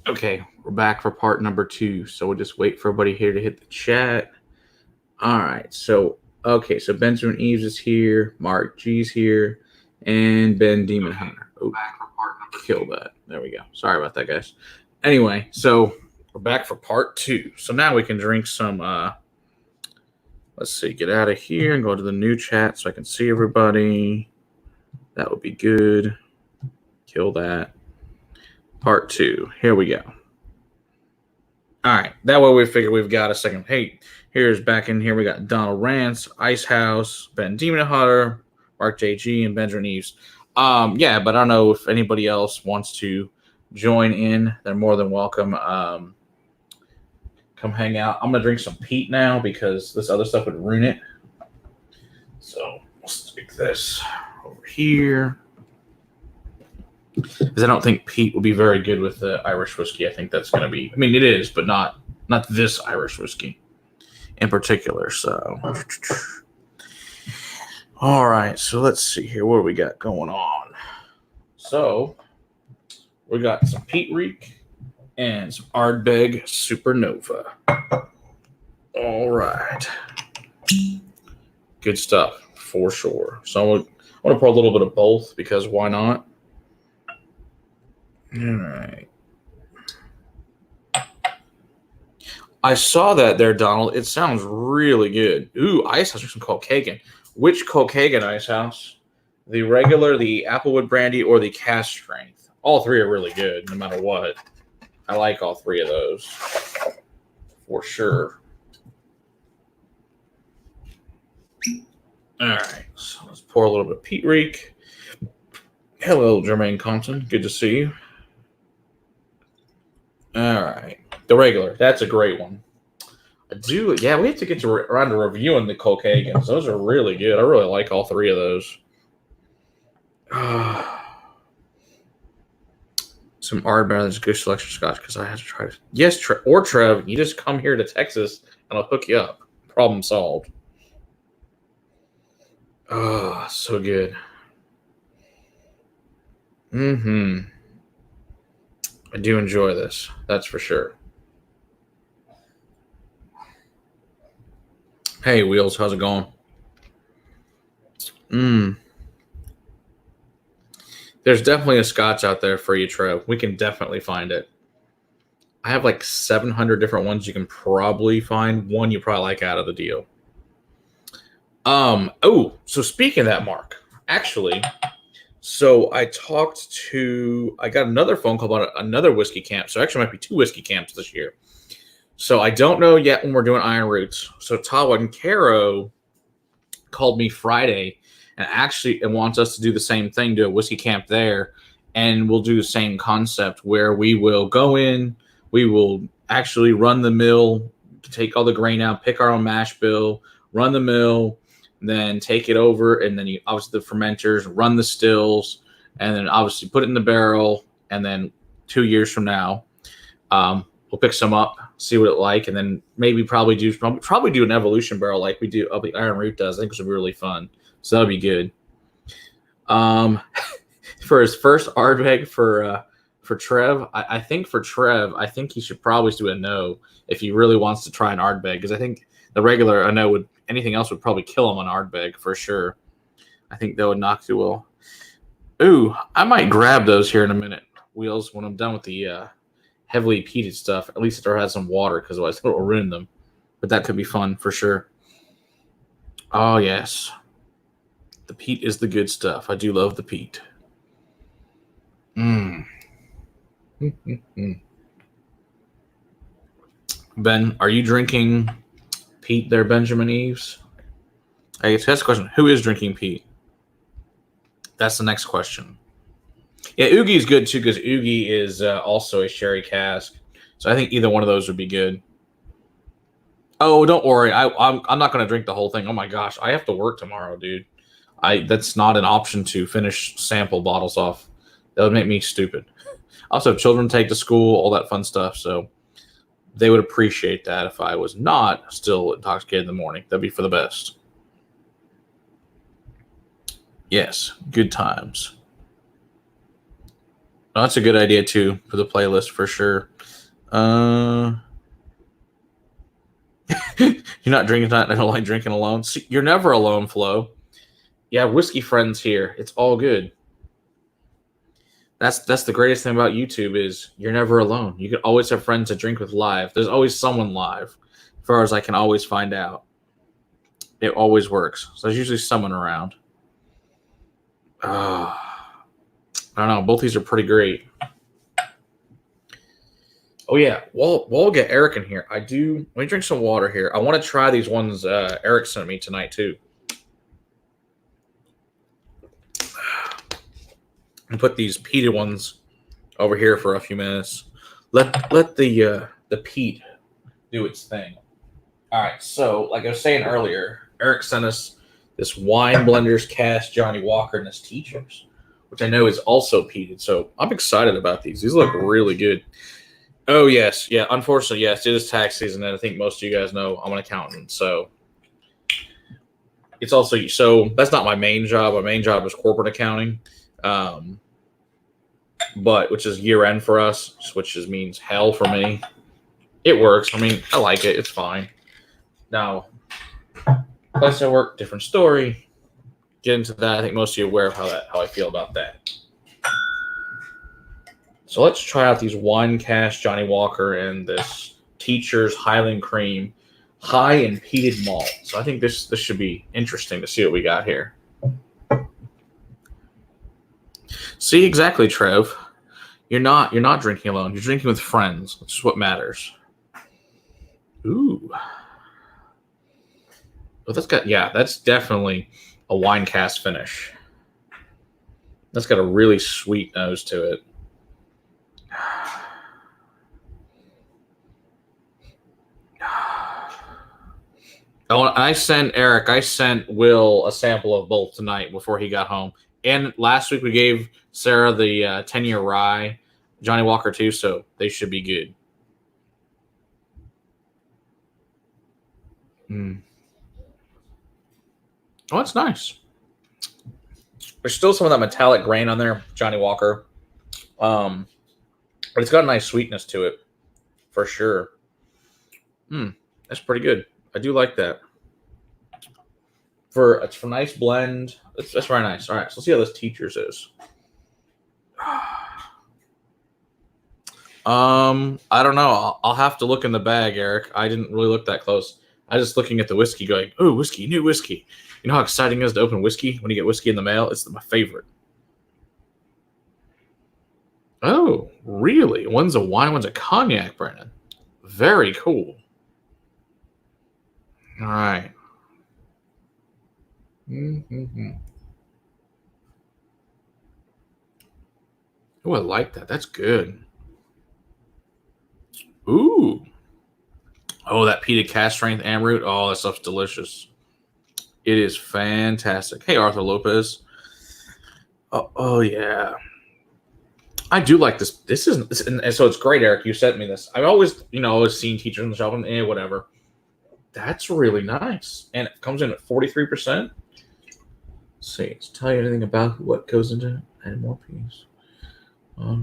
Okay, we're back for part number 2. So we'll just wait for everybody here to hit the chat. All right. So Benjamin Eves is here, Mark G's here, and Ben Demon Hunter. Oh, kill that. There we go. Sorry about that, guys. Anyway, so we're back for part 2. So now we can drink some. Let's see. Get out of here and go to the new chat so I can see everybody. That would be good. Kill that. Part 2. Here we go. All right. That way we figure we've got a second. Hey, here's back in here. We got Donald Rance, Icehouse, Ben Demon Hunter, Mark JG, and Benjamin Eves. Yeah, but I don't know if anybody else wants to join in. They're more than welcome. Come hang out. I'm gonna drink some peat now because this other stuff would ruin it. So we'll stick this over here. Because I don't think peat will be very good with the Irish whiskey. I think that's going to be. I mean, it is, but not this Irish whiskey in particular. So, all right. So let's see here. What do we got going on? So we got some Peat Reek and some Ardbeg Supernova. All right. Good stuff for sure. So I want to pour a little bit of both because why not? All right. I saw that there, Donald. It sounds really good. Ooh, Icehouse or some Kilcagan. Which Kilcagan Icehouse? The regular, the Applewood Brandy, or the Cask Strength? All three are really good, no matter what. I like all three of those. For sure. All right. So let's pour a little bit of Peat Reek. Hello, Jermaine Compton. Good to see you. All right. The regular. That's a great one. Yeah, we have to get around to reviewing the Kilcagans. Those are really good. I really like all three of those. Some Ardbeg is a good selection of scotch because I have to try it. Yes, or Trev, you just come here to Texas and I'll hook you up. Problem solved. Oh, so good. I do enjoy this. That's for sure. Hey, Wheels, how's it going? There's definitely a scotch out there for you, Trev. We can definitely find it. I have like 700 different ones you can probably find. One you probably like out of the deal. So speaking of that, Mark, actually, so I got another phone call about another whiskey camp. So actually might be 2 whiskey camps this year. So I don't know yet when we're doing Iron Roots. So Tawa and Caro called me Friday and wants us to do the same thing, do a whiskey camp there. And we'll do the same concept where we will go in, we will actually run the mill, take all the grain out, pick our own mash bill, run the mill, then take it over, and then you obviously the fermenters, run the stills, and then obviously put it in the barrel, and then 2 years from now, we'll pick some up, see what it like, and then maybe probably do an evolution barrel like we do the Iron Root does. I think it's gonna be really fun. So that'll be good. For his first Ardbeg for Trev, I think for Trev, I think he should probably do a no if he really wants to try an Ardbeg, because I think the regular I know anything else would probably kill him on Ardbeg for sure. I think that would not do well. Ooh, I might grab those here in a minute, Wheels, when I'm done with the heavily peated stuff. At least it has some water, because otherwise it will ruin them. But that could be fun for sure. Oh, yes. The peat is the good stuff. I do love the peat. Ben, are you drinking peat there, Benjamin Eves? I guess that's the question. Who is drinking peat? That's the next question. Yeah, Oogie is good too, because Oogie is also a sherry cask. So I think either one of those would be good. Oh, don't worry. I'm not going to drink the whole thing. Oh my gosh, I have to work tomorrow, dude. That's not an option to finish sample bottles off. That would make me stupid. Also, children take to school, all that fun stuff. So they would appreciate that if I was not still intoxicated in the morning. That'd be for the best. Yes, good times. No, that's a good idea too for the playlist for sure. You're not drinking tonight. I don't like drinking alone. See, you're never alone, Flo. You have whiskey friends here. It's all good. That's the greatest thing about YouTube is you're never alone. You can always have friends to drink with live. There's always someone live, as far as I can always find out. It always works. So there's usually someone around. I don't know. Both these are pretty great. Oh yeah, we'll get Eric in here. Let me drink some water here. I want to try these ones Eric sent me tonight too. And put these peated ones over here for a few minutes. Let the peat do its thing. All right, so like I was saying earlier, Eric sent us this Wine Blenders Cast Johnny Walker and his Teachers, which I know is also peated. So I'm excited about these. These look really good. Oh, yes. Yeah, unfortunately, yes, it is tax season, and I think most of you guys know I'm an accountant. So it's also, so that's not my main job. My main job is corporate accounting, but which is year end for us, which just means hell for me. It works. I mean, I like it. It's fine. Now, place I work, different story. Get into that. I think most of you are aware of how I feel about that. So let's try out these Wine Cast Johnny Walker and this Teacher's Highland Cream high in peated malt. So I think this should be interesting to see what we got here. See, exactly, Trev. You're not drinking alone. You're drinking with friends, which is what matters. Ooh. Well, that's definitely a wine cast finish. That's got a really sweet nose to it. Oh, I sent Will a sample of both tonight before he got home. And last week we gave Sarah the 10-year rye Johnny Walker too, so they should be good. Oh, that's nice. There's still some of that metallic grain on there, Johnny Walker. But it's got a nice sweetness to it, for sure. That's pretty good. I do like that. It's for nice blend. That's very nice. All right, so let's see how this Teacher's is. I don't know. I'll have to look in the bag, Eric. I didn't really look that close. I was just looking at the whiskey, going, "Oh, whiskey, new whiskey." You know how exciting it is to open whiskey when you get whiskey in the mail? It's my favorite. Oh, really? One's a wine, one's a cognac, Brandon. Very cool. All right. Oh, I like that. That's good. Ooh. Oh, that peated cast strength Amroot. Oh, that stuff's delicious. It is fantastic. Hey, Arthur Lopez. Oh yeah. I do like this. And so it's great, Eric. You sent me this. I've always seen Teachers on the shelf and whatever. That's really nice. And it comes in at 43%. Let's see. Let's tell you anything about what goes into it. Add more peas. I'll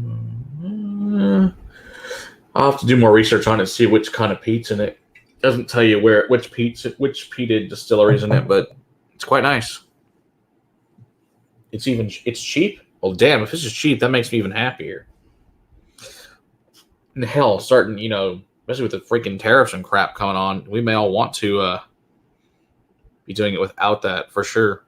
have to do more research on it, see which kind of peat's in it. It doesn't tell you which peated distilleries in it, but it's quite nice. It's cheap. Well, damn, if this is cheap, that makes me even happier. And hell, starting, especially with the freaking tariffs and crap coming on, we may all want to be doing it without that for sure.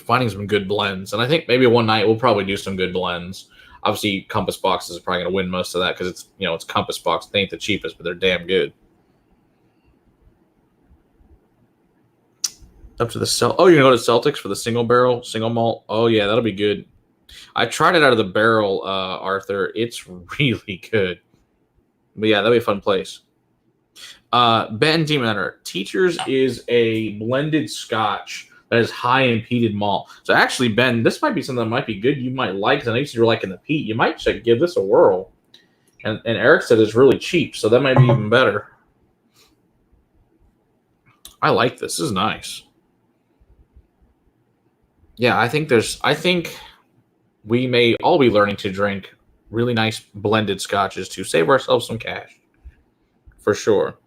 Finding some good blends, and I think maybe one night we'll probably do some good blends. Obviously, Compass Boxes is probably going to win most of that because it's Compass Box. They ain't the cheapest, but they're damn good. Up to the Oh, you're going to go to Celtics for the single barrel, single malt. Oh yeah, that'll be good. I tried it out of the barrel, Arthur. It's really good. But yeah, that'll be a fun place. Ben Demon Hunter. Teachers is a blended Scotch that is high in peated malt. So actually, Ben, this might be something that might be good. You might like. Because I know you said you're liking the peat. You might give this a whirl. And Eric said it's really cheap, so that might be even better. I like this. This is nice. Yeah, I think we may all be learning to drink really nice blended scotches to save ourselves some cash. For sure.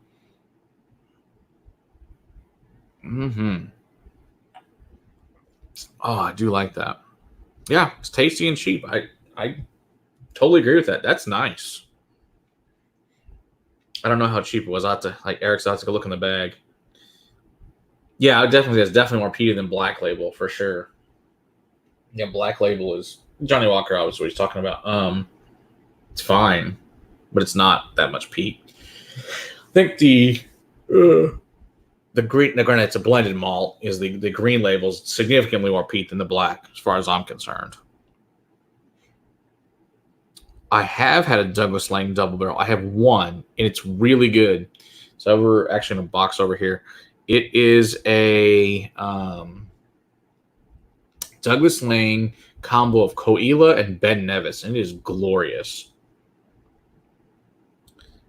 Hmm. Oh, I do like that. Yeah, it's tasty and cheap. I totally agree with that. That's nice. I don't know how cheap it was. I have to like Eric's. I have to go look in the bag. Yeah, I definitely it's definitely more peaty than Black Label for sure. Yeah, Black Label is Johnny Walker. Obviously, what he's talking about. It's fine, but it's not that much peat. I think the green. Now, granted, it's a blended malt. Is the green label's significantly more peat than the black, as far as I'm concerned. I have had a Douglas Lang double barrel. I have one, and it's really good. So we're actually in a box over here. It is a Douglas Lang combo of Coila and Ben Nevis, and it is glorious.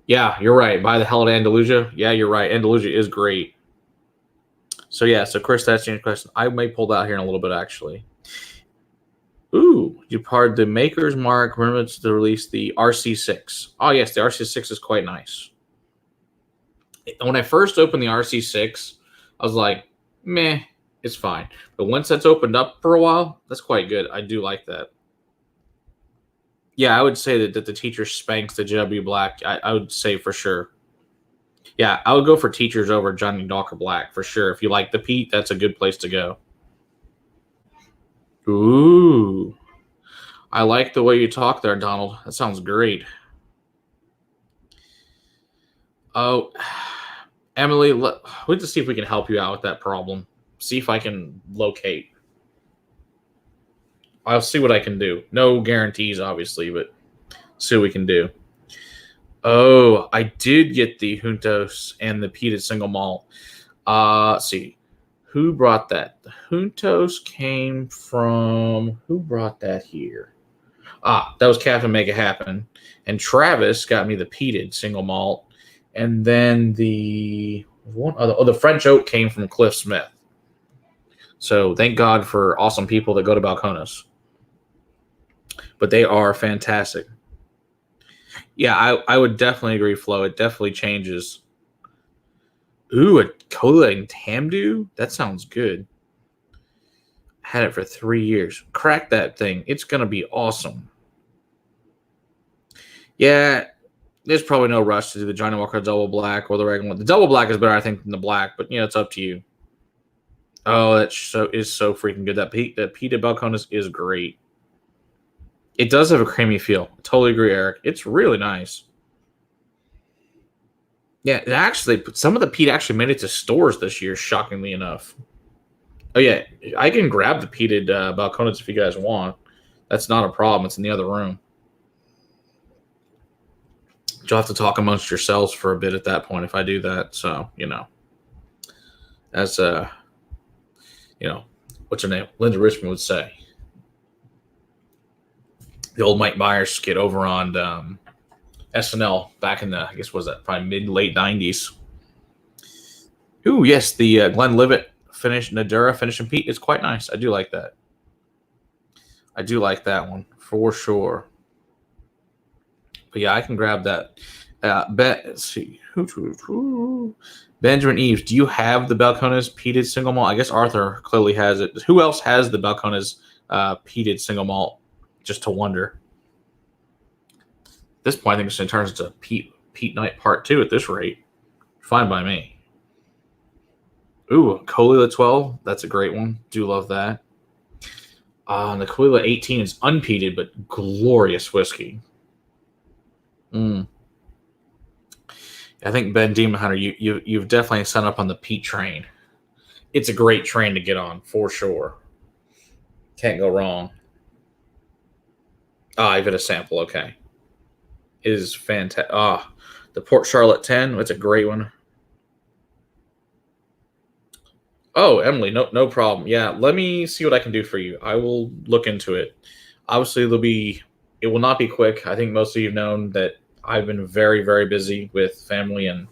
Yeah, you're right. Buy the hell at Andalusia. Yeah, you're right. Andalusia is great. So yeah, so Chris, that's your question. I may pull that here in a little bit, actually. Ooh, you pardon the Maker's Mark. Remember to release the RC6. Oh yes, the RC6 is quite nice. When I first opened the RC6, I was like, meh, it's fine. But once that's opened up for a while, that's quite good. I do like that. Yeah, I would say that the teacher spanks the JW Black. I would say for sure. Yeah, I would go for teachers over Johnny Walker Black for sure. If you like the peat, that's a good place to go. Ooh, I like the way you talk there, Donald. That sounds great. Oh, Emily, we'll just see if we can help you out with that problem. See if I can locate. I'll see what I can do. No guarantees, obviously, but see what we can do. Oh, I did get the Juntos and the peated single malt. Let's see. Who brought that? The Juntos came from. Who brought that here? That was Captain Make It Happen. And Travis got me the peated single malt. And then the the French oak came from Cliff Smith. So thank God for awesome people that go to Balcones. But they are fantastic. Yeah, I would definitely agree, Flo. It definitely changes. Ooh, a Cola and Tamdu? That sounds good. Had it for 3 years. Crack that thing. It's going to be awesome. Yeah, there's probably no rush to do the Johnny Walker Double Black or the regular one. The Double Black is better, I think, than the Black, but, it's up to you. Oh, that is so freaking good. That peated Balcones is great. It does have a creamy feel. I totally agree, Eric. It's really nice. Yeah, it actually, some of the peat actually made it to stores this year, shockingly enough. Oh, yeah, I can grab the peated Balcones if you guys want. That's not a problem. It's in the other room. You'll have to talk amongst yourselves for a bit at that point if I do that. So, as, what's her name? Linda Richmond would say. The old Mike Myers skit over on SNL back in the, I guess, was that probably late 90s. Ooh, yes, the Glenlivet Nadura finishing peat is quite nice. I do like that. I do like that one for sure. But yeah, I can grab that. Let's see. Benjamin Eves, do you have the Balcones peated single malt? I guess Arthur clearly has it. Who else has the Balcones peated single malt? Just to wonder. At this point, I think it's going to turn into Pete Night Part 2 at this rate. Fine by me. Ooh, Cahuilla 12. That's a great one. Do love that. The Cahuilla 18 is unpeated, but glorious whiskey. I think Ben Demon Hunter, you've definitely set up on the peat train. It's a great train to get on, for sure. Can't go wrong. I've got a sample. Okay. It is fantastic. The Port Charlotte 10. That's a great one. Oh, Emily, no problem. Yeah, let me see what I can do for you. I will look into it. Obviously, it will not be quick. I think most of you have known that I've been very, very busy with family and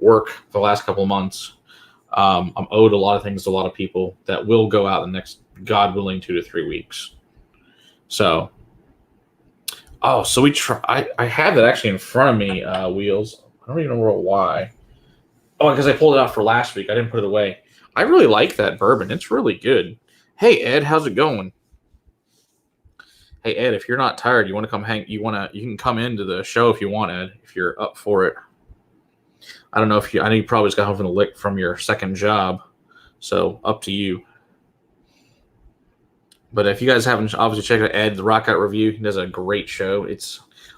work for the last couple of months. I'm owed a lot of things to a lot of people that will go out in the next, God willing, 2 to 3 weeks. So, so we try. I have that actually in front of me. Wheels. I don't even know why. Oh, because I pulled it out for last week. I didn't put it away. I really like that bourbon. It's really good. Hey Ed, how's it going? Hey Ed, if you're not tired, you want to come hang. You can come into the show if you want, Ed. If you're up for it. I don't know if you. I know you probably just got home from the lick from your second job, so up to you. But if you guys haven't obviously checked out Ed, the Rock Out Review, he does a great show.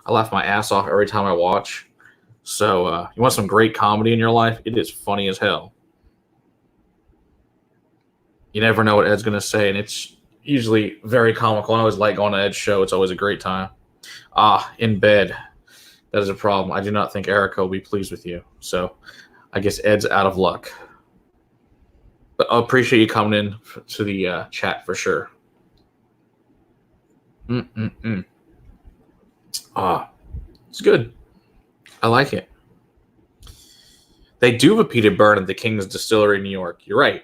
I laugh my ass off every time I watch. So you want some great comedy in your life? It is funny as hell. You never know what Ed's going to say, and it's usually very comical. I always like going to Ed's show. It's always a great time. In bed. That is a problem. I do not think Erica will be pleased with you. So I guess Ed's out of luck. But I appreciate you coming in to the chat for sure. It's good. I like it. They do have a peated burn at the King's Distillery in New York. You're right.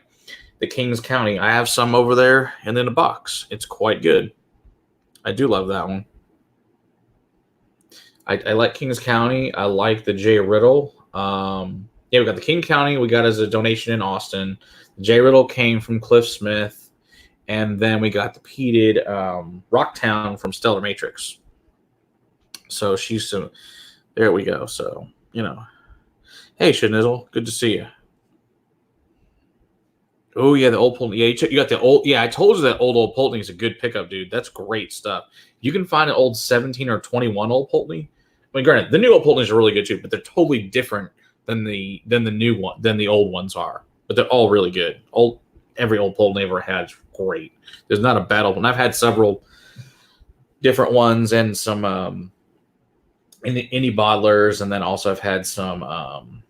The Kings County. I have some over there and in a box. It's quite good. I do love that one. I like Kings County. I like the J. Riddle. We got the King County. We got as a donation in Austin. The J. Riddle came from Cliff Smith. And then we got the peated Rocktown from Stellar Matrix. So there we go. So, Hey, Schnizzle. Good to see you. Oh, yeah, the old Polteny. Yeah, you got the old. Yeah, I told you that old Polteny is a good pickup, dude. That's great stuff. You can find an old 17 or 21 old Polteny. I mean, granted, the new old Poltenies are really good too, but they're totally different than the new one than the old ones are. But they're all really good. Every old Polteny I've ever had is great. There's not a bad old one. I've had several different ones and some indie bottlers, and then also I've had some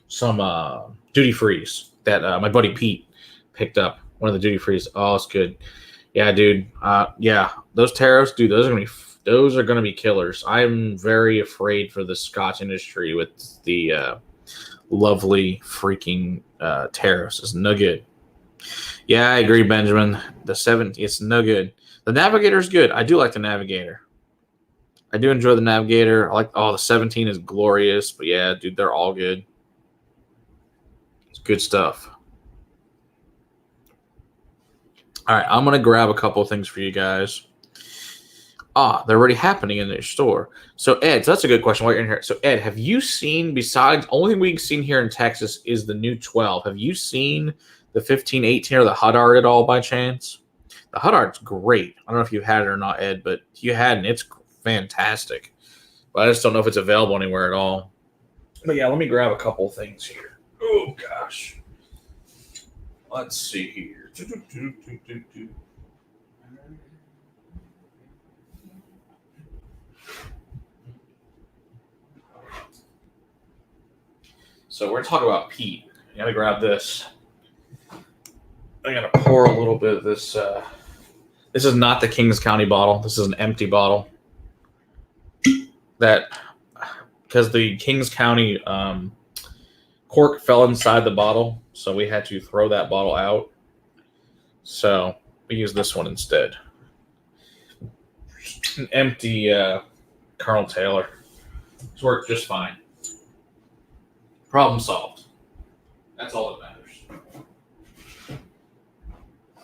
some duty frees that my buddy Pete picked up. One of the duty frees. Oh, it's good. Yeah, dude. Those tariffs, dude. Those are gonna be killers. I'm very afraid for the Scotch industry with the lovely freaking tariffs. It's no good. Yeah, I agree, Benjamin. The 70, it's no good. The Navigator's good. I do like the Navigator. I do enjoy the Navigator. I like the 17 is glorious, but yeah, dude, they're all good. It's good stuff. All right, I'm gonna grab a couple of things for you guys. They're already happening in their store. So Ed, that's a good question. While you're in here, so Ed, have you seen, besides only thing we've seen here in Texas is the new 12? Have you seen the 15, 18 or the HUD art at all by chance? The HUD art's great. I don't know if you had it or not, Ed, but if you hadn't, it's fantastic. But I just don't know if it's available anywhere at all. But yeah, let me grab a couple of things here. Oh gosh. Let's see here. So we're talking about peat. I gotta grab this. I gotta pour a little bit of this. This is not the Kings County bottle. This is an empty bottle. Because the Kings County cork fell inside the bottle, so we had to throw that bottle out. So we use this one instead. An empty Colonel Taylor. It's worked just fine. Problem solved. That's all that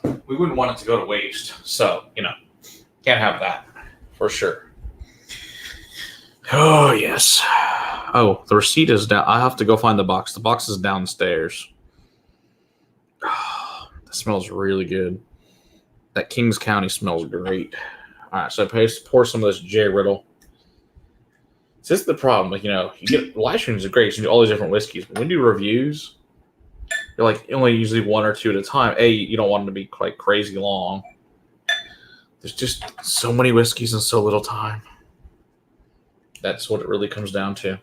matters. We wouldn't want it to go to waste, so can't have that for sure. Oh yes. Oh, the receipt is down. I have to go find the box. The box is downstairs. Oh, that smells really good. That Kings County smells great. All right, so I pour some of this J. Riddle. So this is the problem. You get live streams are great. You do all these different whiskeys, but when you do reviews, you're only usually one or two at a time. You don't want them to be quite crazy long. There's just so many whiskeys in so little time. That's what it really comes down to.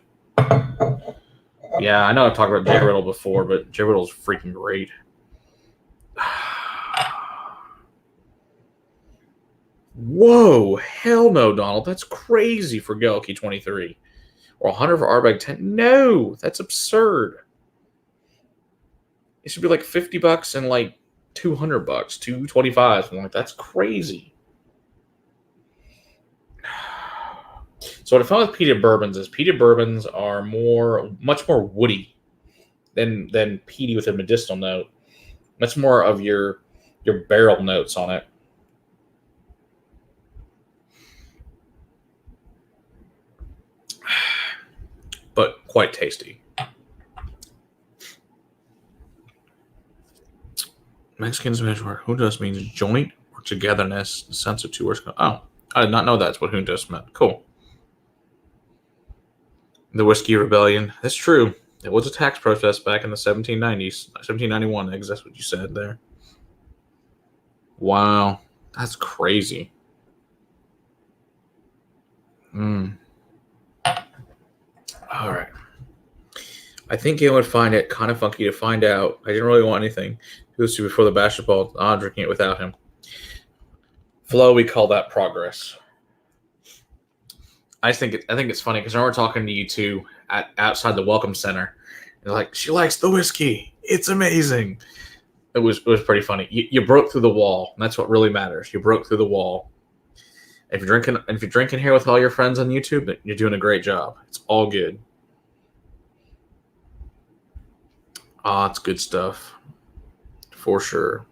Yeah, I know I've talked about J. Riddle before, but J. Riddle's freaking great. Whoa, hell no, Donald. That's crazy for Gelke 23. Or 100 for Ardbeg 10. No, that's absurd. It should be $50 and $200, $225. I'm that's crazy. So what I found with peated bourbons is peated bourbons are much more woody than peaty with a medicinal note. Much more of your barrel notes on it. But quite tasty. Mexican Spanish word juntos means joint or togetherness. The sense of two words. Oh, I did not know that's what juntos meant. Cool. The Whiskey Rebellion. That's true. It was a tax protest back in the 1790s. 1791, I guess that's what you said there. Wow. That's crazy. All right. I think you would find it kind of funky to find out. I didn't really want anything. Who's before the basketball? I'm drinking it without him. Flo, we call that progress. I think it's funny because we're talking to you two outside the welcome center. And like, she likes the whiskey. It's amazing. It was pretty funny. You broke through the wall. And that's what really matters. You broke through the wall. If you're drinking here with all your friends on YouTube, you're doing a great job. It's all good. It's good stuff. For sure.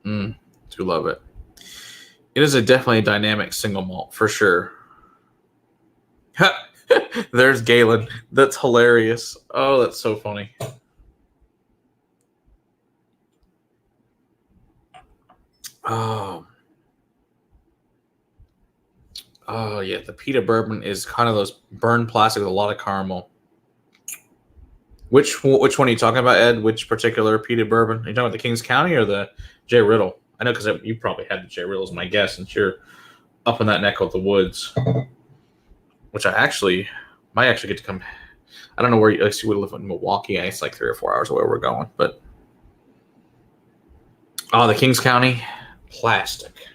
Do love it. It is definitely a dynamic single malt, for sure. There's Galen. That's hilarious. Oh, that's so funny. Oh, yeah. The peated bourbon is kind of those burned plastic with a lot of caramel. Which one are you talking about, Ed? Which particular peated bourbon? Are you talking about the Kings County or the J. Riddle? I know because you probably had the J. Riddle as my guess, since you're up in that neck of the woods. Which I might actually get to come. I don't know where you would live in Milwaukee. It's like 3 or 4 hours away where we're going. But the Kings County plastic.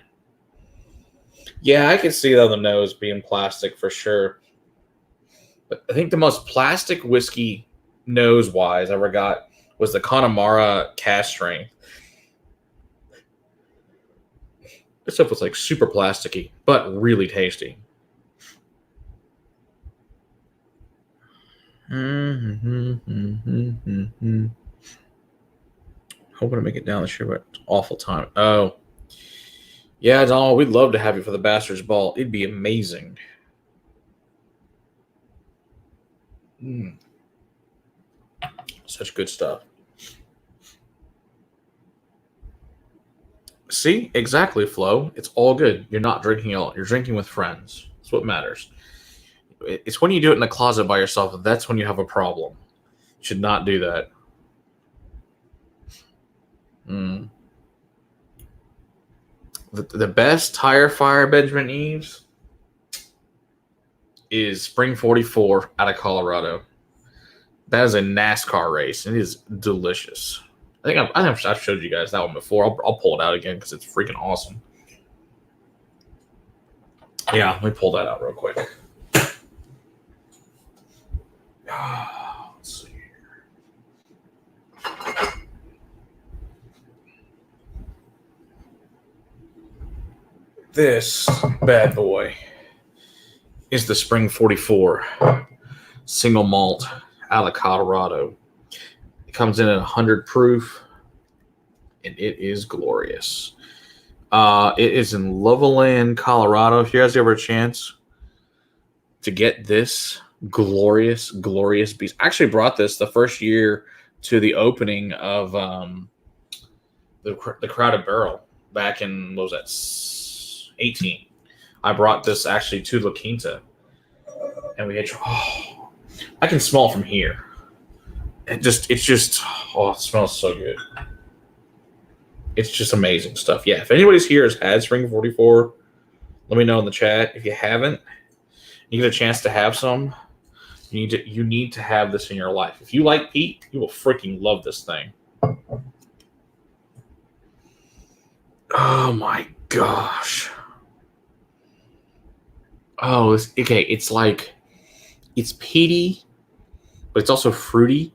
Yeah, I can see the nose being plastic for sure. But I think the most plastic whiskey nose wise I ever got was the Connemara Cask Strength. This stuff was like super plasticky, but really tasty. Hoping to make it down this year, but it's awful time. Oh, yeah, Donald, we'd love to have you for the Bastards Ball. It'd be amazing. Such good stuff. See, exactly, Flo. It's all good. You're not drinking alone. You're drinking with friends. That's what matters. It's when you do it in the closet by yourself, that's when you have a problem. You should not do that. The best tire fire Benjamin Eves is Spring 44 out of Colorado. That is a NASCAR race. It is delicious. I think I've showed you guys that one before. I'll pull it out again because it's freaking awesome. Yeah, let me pull that out real quick. Let's see here. This bad boy is the Spring 44 single malt out of Colorado. It comes in at 100 proof, and it is glorious. It is in Loveland, Colorado. If you guys ever a chance to get this glorious beast, I actually brought this the first year to the opening of the Crowded Barrel back in, what was that, 18. I brought this actually to La Quinta, and we had. I can smell from here. It smells so good. It's just amazing stuff. Yeah, if anybody's here has had Spring 44, let me know in the chat. If you haven't, you get a chance to have some. You need to have this in your life. If you like peat, you will freaking love this thing. Oh my gosh. Oh, okay. It's peaty, but it's also fruity.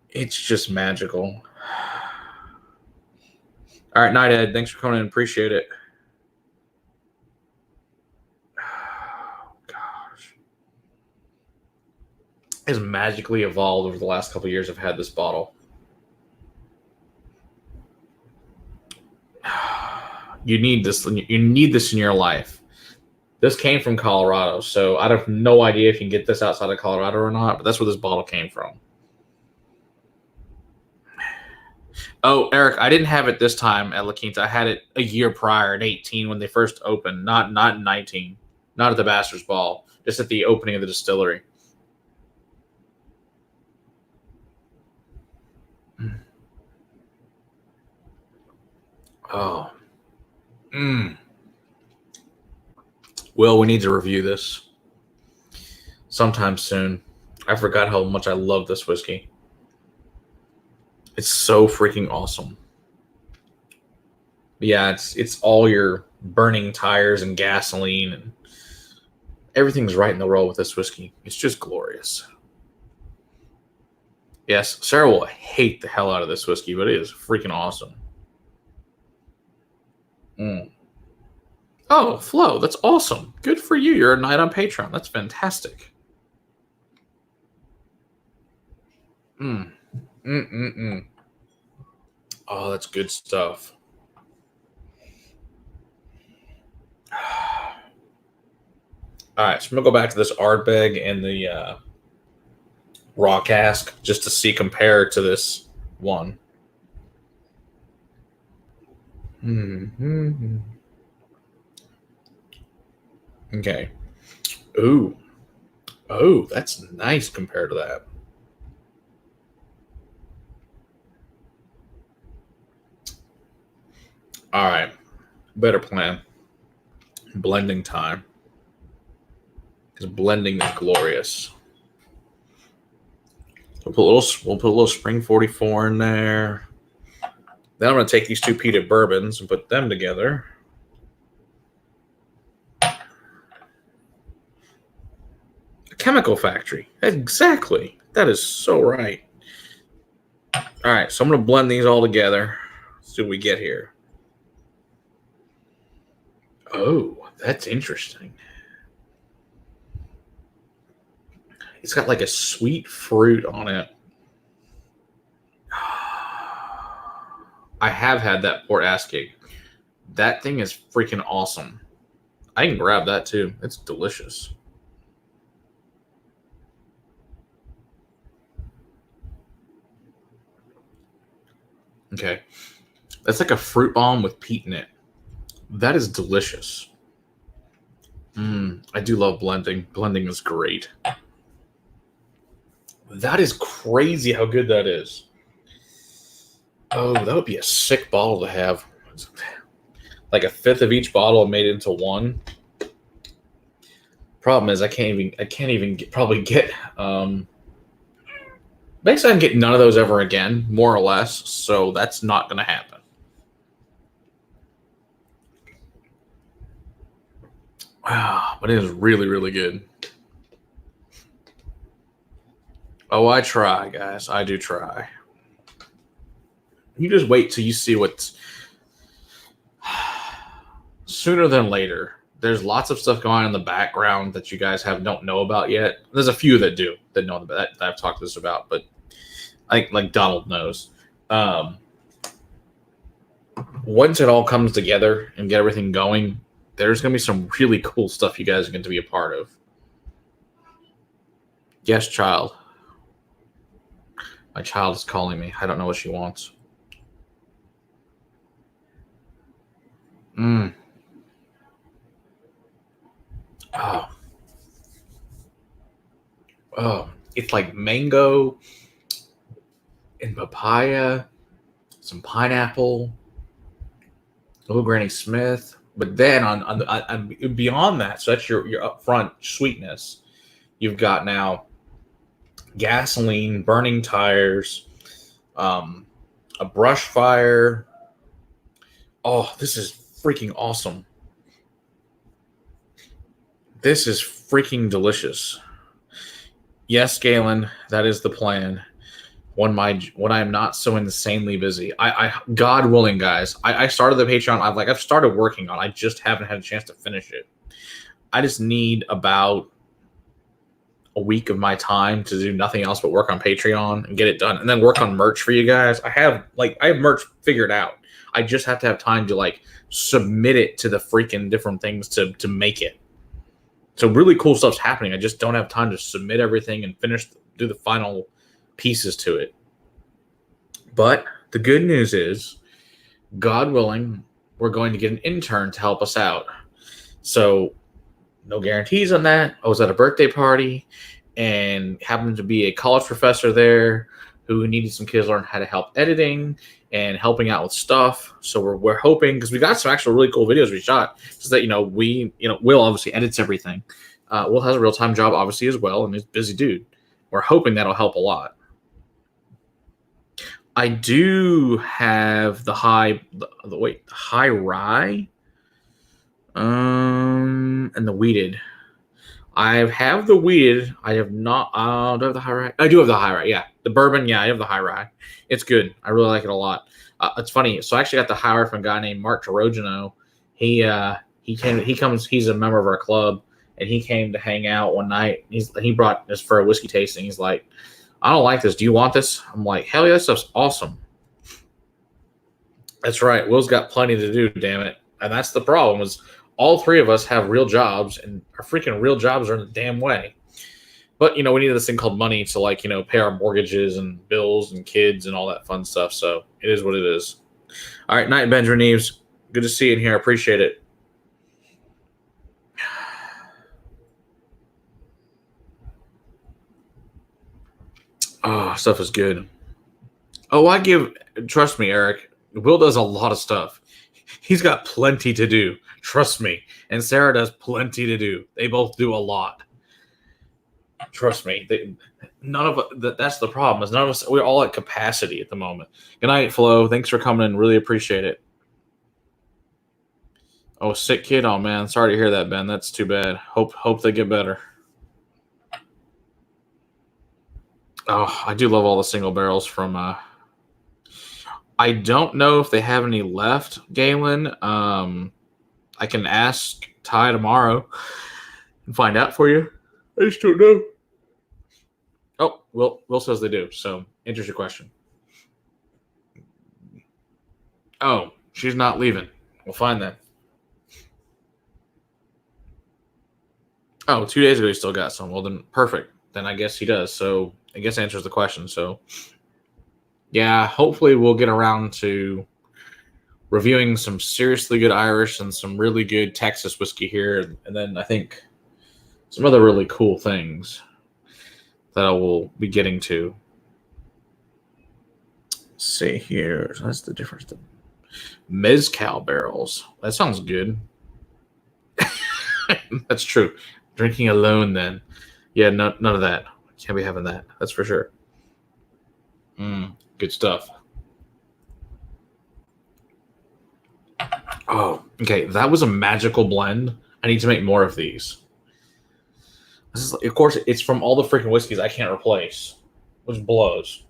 It's just magical. All right, Night Ed. Thanks for coming in. Appreciate it. has magically evolved over the last couple of years I've had this bottle. You need this. You need this in your life. This came from Colorado, so I have no idea if you can get this outside of Colorado or not, but that's where this bottle came from. Oh, Eric, I didn't have it this time at La Quinta. I had it a year prior at 18 when they first opened, not in 19, not at the Bastards Ball, just at the opening of the distillery. Oh. Will, we need to review this sometime soon. I forgot how much I love this whiskey. It's so freaking awesome. Yeah, it's all your burning tires and gasoline and everything's right in the roll with this whiskey. It's just glorious. Yes, Sarah will hate the hell out of this whiskey, but it is freaking awesome. Oh, Flo, that's awesome. Good for you. You're a knight on Patreon. That's fantastic. Oh, that's good stuff. All right, so I'm going to go back to this Ardbeg and the raw cask just to see compare to this one. Okay. Ooh. Oh, that's nice compared to that. All right. Better plan. Blending time. Because blending is glorious. We'll put a little Spring 44 in there. Then I'm going to take these two peated bourbons and put them together. A chemical factory. Exactly. That is so right. All right, so I'm going to blend these all together. Let's see what we get here. Oh, that's interesting. It's got like a sweet fruit on it. I have had that Port Ascot. That thing is freaking awesome. I can grab that too. It's delicious. Okay. That's like a fruit bomb with peat in it. That is delicious. I do love blending. Blending is great. That is crazy how good that is. Oh, that would be a sick bottle to have. Like a fifth of each bottle made into one. Problem is, I can't even probably get. Basically, I can get none of those ever again, more or less. So that's not going to happen. Wow, but it is really, really good. Oh, I try, guys. I do try. You just wait till you see what's sooner than later. There's lots of stuff going on in the background that you guys don't know about yet. There's a few that do that know that I've talked this about, but I think like Donald knows. Once it all comes together and get everything going, there's going to be some really cool stuff you guys are going to be a part of. Yes, child. My child is calling me. I don't know what she wants. Oh, it's like mango and papaya, some pineapple, a little Granny Smith. But then on beyond that, so that's your upfront sweetness. You've got now gasoline, burning tires, a brush fire. Oh, this is freaking awesome. This is freaking delicious. Yes, Galen, that is the plan. When I'm not so insanely busy, I God willing, guys, I started the Patreon. I've started working on. I just haven't had a chance to finish it. I just need about a week of my time to do nothing else but work on Patreon and get it done, and then work on merch for you guys. I have merch figured out. I just have to have time to like submit it to the freaking different things to make it. So really cool stuff's happening. I just don't have time to submit everything and do the final pieces to it. But the good news is, God willing, we're going to get an intern to help us out. So no guarantees on that. I was at a birthday party and happened to be a college professor there who needed some kids to learn how to help editing and helping out with stuff. So we're hoping, because we got some actual really cool videos we shot, so that Will obviously edits everything. Will has a real-time job obviously as well, and he's a busy dude. We're hoping that'll help a lot. I do have the high rye, and the wheated. I have the wheated. I have not. Do I have the high rye? I do have the high rye. Yeah, the bourbon. Yeah, I have the high rye. It's good. I really like it a lot. It's funny. So I actually got the high rye from a guy named Mark Tarogino. He comes. He's a member of our club, and he came to hang out one night. He brought this for a whiskey tasting. He's like, I don't like this. Do you want this? I'm like, hell yeah, that stuff's awesome. That's right. Will's got plenty to do, damn it. And that's the problem, is all three of us have real jobs, and our freaking real jobs are in the damn way. But, we need this thing called money to, pay our mortgages and bills and kids and all that fun stuff. So it is what it is. All right. Night, Benjamin Eves. Good to see you in here. I appreciate it. Oh, stuff is good. Oh, trust me, Eric, Will does a lot of stuff. He's got plenty to do. Trust me. And Sarah does plenty to do. They both do a lot. Trust me. That's the problem. Is none of us, we're all at capacity at the moment. Good night, Flo. Thanks for coming in. Really appreciate it. Oh, sick kid. Oh, man. Sorry to hear that, Ben. That's too bad. Hope they get better. Oh, I do love all the single barrels from. I don't know if they have any left, Galen. I can ask Ty tomorrow and find out for you. I just don't know. Oh, Will says they do. So, interesting question. Oh, she's not leaving. We'll find that. Oh, 2 days ago he still got some. Well, then perfect. Then I guess he does. So I guess answers the question. So yeah, hopefully we'll get around to reviewing some seriously good Irish and some really good Texas whiskey here. And then I think some other really cool things that I will be getting to. Let's see here. That's the difference. Mezcal barrels. That sounds good. That's true. Drinking alone then. Yeah, none of that. Can't be having that. That's for sure. Good stuff. Oh, okay. That was a magical blend. I need to make more of these. This is, of course, it's from all the freaking whiskeys I can't replace, which blows.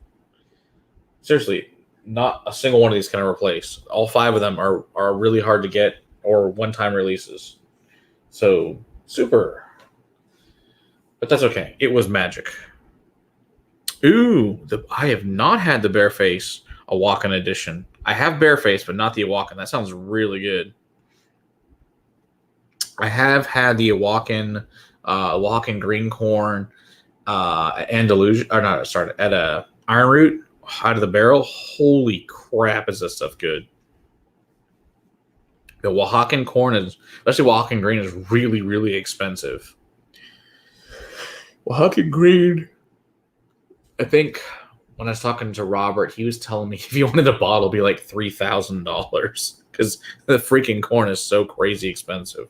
Seriously, not a single one of these can I replace. All 5 of them are really hard to get or one-time releases. So, super. But that's okay. It was magic. Ooh, I have not had the Bareface Awaken edition. I have Bareface, but not the Awaken. That sounds really good. I have had the Awaken Green Corn, Andalusia, or not, sorry, at a Iron Root out of the barrel. Holy crap, is this stuff good? The Oaxacan corn especially Oaxacan green, is really, really expensive. Oaxacan green, I think when I was talking to Robert, he was telling me if you wanted a bottle, it'd be like $3,000 because the freaking corn is so crazy expensive.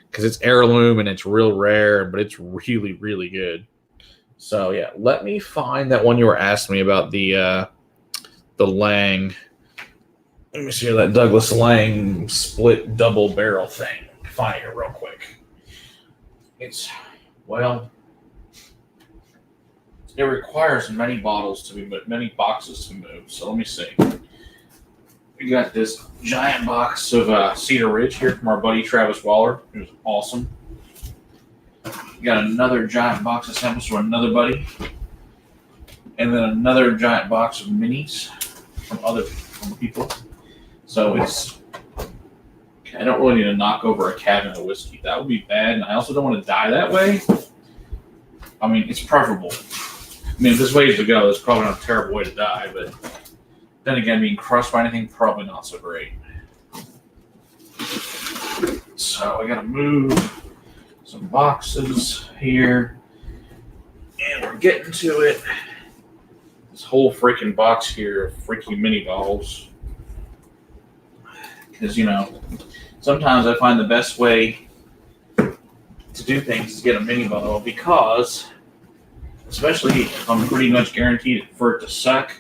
Because it's heirloom and it's real rare, but it's really, really good. So yeah, let me find that one you were asking me about, the Lang. Let me see that Douglas Lang split double barrel thing. Find it here real quick. It requires many boxes to be moved. So let me see. We got this giant box of Cedar Ridge here from our buddy Travis Waller, who's awesome. got another giant box of samples from another buddy, and then another giant box of minis from other people. So I don't really need to knock over a cabinet of whiskey. That would be bad, and I also don't want to die that way. I mean, it's preferable. I mean, if there's ways to go, it's probably not a terrible way to die, but then again, being crushed by anything, probably not so great. So I gotta move some boxes here, and we're getting to it. This whole freaking box here of freaking mini bottles. Because, sometimes I find the best way to do things is get a mini bottle, because, especially if I'm pretty much guaranteed for it to suck,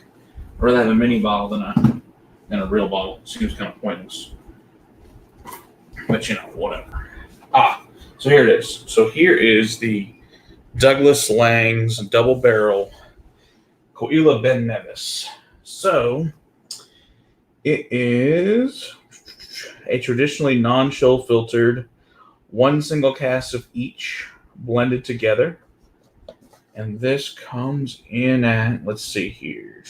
I'd rather have a mini bottle than a real bottle. It seems kind of pointless. But, whatever. So here it is. So here is the Douglas Lang's Double Barrel Caol Ila Ben Nevis. So it is a traditionally non-chill filtered, one single cask of each blended together. And this comes in at, let's see here.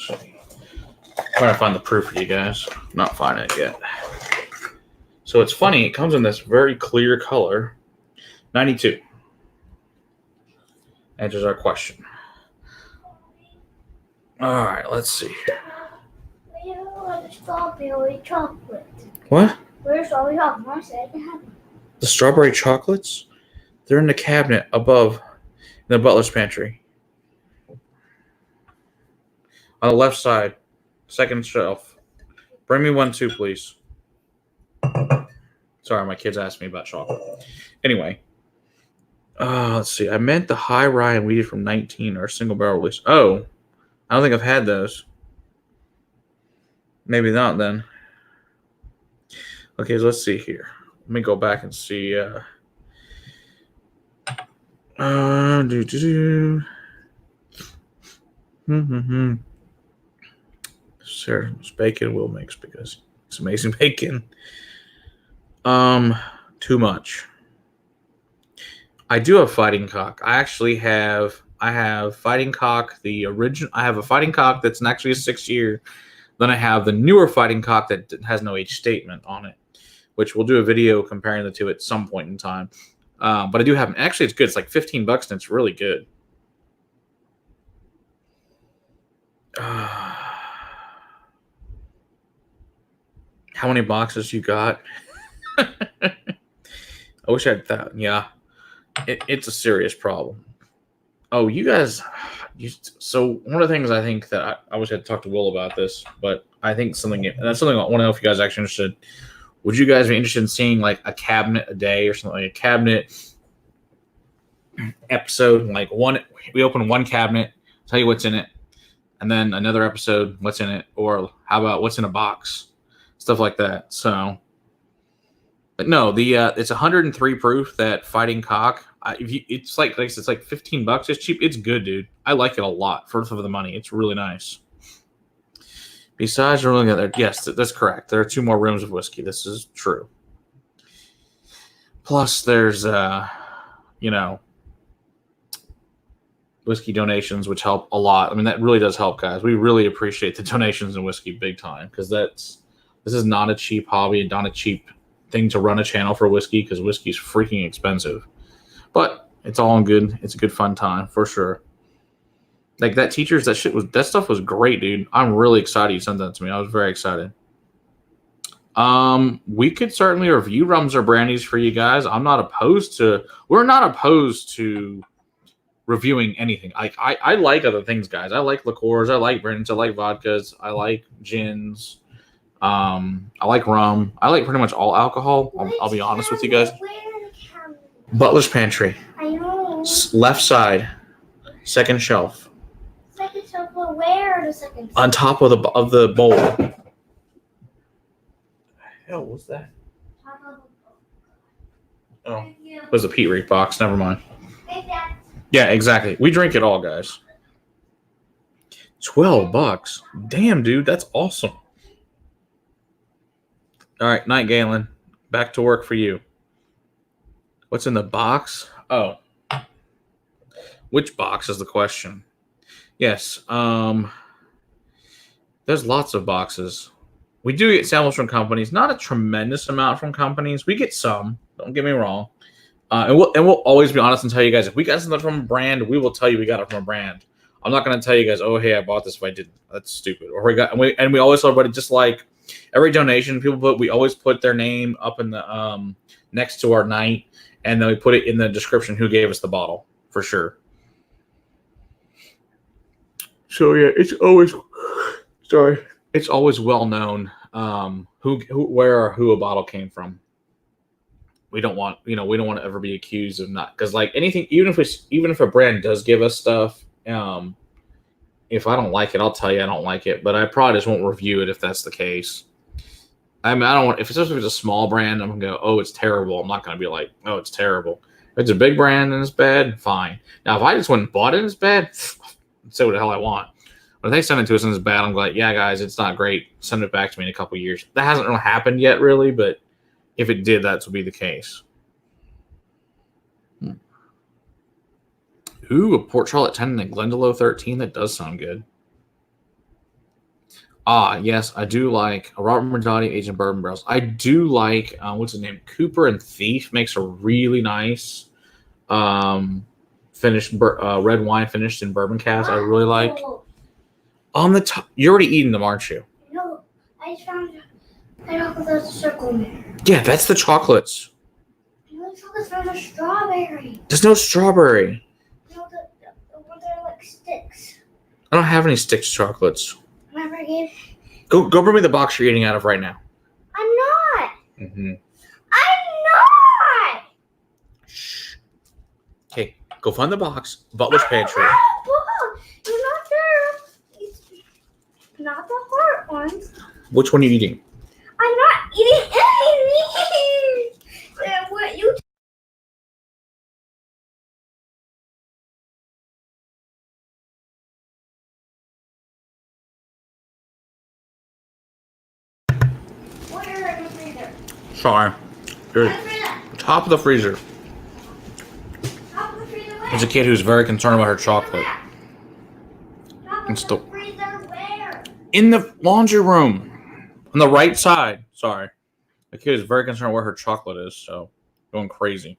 I'm trying to find the proof for you guys. I'm not finding it yet. So it's funny, it comes in this very clear color. 92. Answers our question. All right, let's see here. The strawberry chocolate. What? Where's strawberry chocolate? Mom said it happened. The strawberry chocolates? They're in the cabinet above in the butler's pantry. On the left side, second shelf. Bring me one too, please. Sorry, my kids asked me about chocolate. Anyway, let's see. I meant the High Rye and Wheated from 19 or single barrel release. Oh, I don't think I've had those. Maybe not then. Okay, so let's see here. Let me go back and see. Sarah's bacon will mix because it's amazing bacon. Too much. I do have Fighting Cock. I have Fighting Cock, the original. I have a Fighting Cock that's actually a 6-year. Then I have the newer Fighting Cock that has no age statement on it, which we'll do a video comparing the two at some point in time. But I do have, actually it's good. It's like $15 and it's really good. How many boxes you got? I wish I had that. Yeah, it's a serious problem. Oh, you guys. So one of the things I think that I wish I had talked to Will about this, but I think that's something I want to know if you guys are actually interested. Would you guys be interested in seeing like a cabinet a day or something, like a cabinet episode? Like we open one cabinet, tell you what's in it, and then another episode, what's in it, or how about what's in a box, stuff like that. So, but no, it's 103 proof, that Fighting Cock. It's like it's like $15. It's cheap. It's good, dude. I like it a lot for the money. It's really nice. Besides rolling other, yes, that's correct. There are 2 more rooms of whiskey. This is true. Plus, there's whiskey donations, which help a lot. I mean, that really does help, guys. We really appreciate the donations in whiskey big time, because this is not a cheap hobby and not a cheap thing to run a channel for whiskey, because whiskey is freaking expensive. But it's all good. It's a good fun time for sure. Like that stuff was great, dude. I'm really excited you sent that to me. I was very excited. We could certainly review rums or brandies for you guys. We're not opposed to reviewing anything. I like other things, guys. I like liqueurs, I like brandies, I like vodkas, I like gins. I like rum. I like pretty much all alcohol. I'll be honest with you guys. Butler's Pantry. I know. Left side, second shelf. Second shelf, but where the second shelf? On top of the bowl. What the hell was that? Oh, it was a Pete Reek box. Never mind. Yeah, exactly. We drink it all, guys. $12. Damn, dude, that's awesome. All right, night, Galen. Back to work for you. What's in the box? Oh, which box is the question? Yes. There's lots of boxes. We do get samples from companies, not a tremendous amount from companies. We get some. Don't get me wrong. And we'll always be honest and tell you guys if we got something from a brand, we will tell you we got it from a brand. I'm not going to tell you guys, oh hey, I bought this if I didn't. That's stupid. Or we always tell everybody just like every donation we always put their name up in the next to our night, and then we put it in the description who gave us the bottle for sure. So yeah, it's always well known who a bottle came from. We don't want to ever be accused of not, because like anything, even if a brand does give us stuff, if I don't like it, I'll tell you I don't like it, but I probably just won't review it if that's the case. I mean, I don't want, if it's a small brand, I'm gonna go, oh, it's terrible. I'm not gonna be like, oh, it's terrible. If it's a big brand and it's bad, fine. Now, if I just went and bought it and it's bad, say what the hell I want. But if they send it to us and it's bad, I'm like, yeah, guys, it's not great. Send it back to me in a couple of years. That hasn't really happened yet, really, but if it did, that would be the case. Ooh, a Port Charlotte 10 and a Glendalough 13. That does sound good. Yes, I do like a Robert Mondavi Aged Bourbon Barrels. I do like, what's his name? Cooper and Thief makes a really nice finished red wine finished in bourbon cask. I really like. On the top, you're already eating them, aren't you? No, I just found a circle in there. Yeah, that's the chocolates. No, the chocolates found a strawberry. There's no strawberry. No, the ones that are like sticks. I don't have any sticks chocolates. Remember I gave? Go bring me the box you're eating out of right now. I'm not. Mm-hmm. I'm not. Shh. Okay, go find the box. Butler's Pantry. You're not there. Not the hard ones. Which one are you eating? I'm not eating anything. What you? Where in the freezer? Sorry. Here's top of the freezer. Top of the freezer where? There's a kid who's very concerned about her chocolate. Top of the freezer where? In the laundry room. On the right side. Sorry. The kid is very concerned where her chocolate is, so going crazy.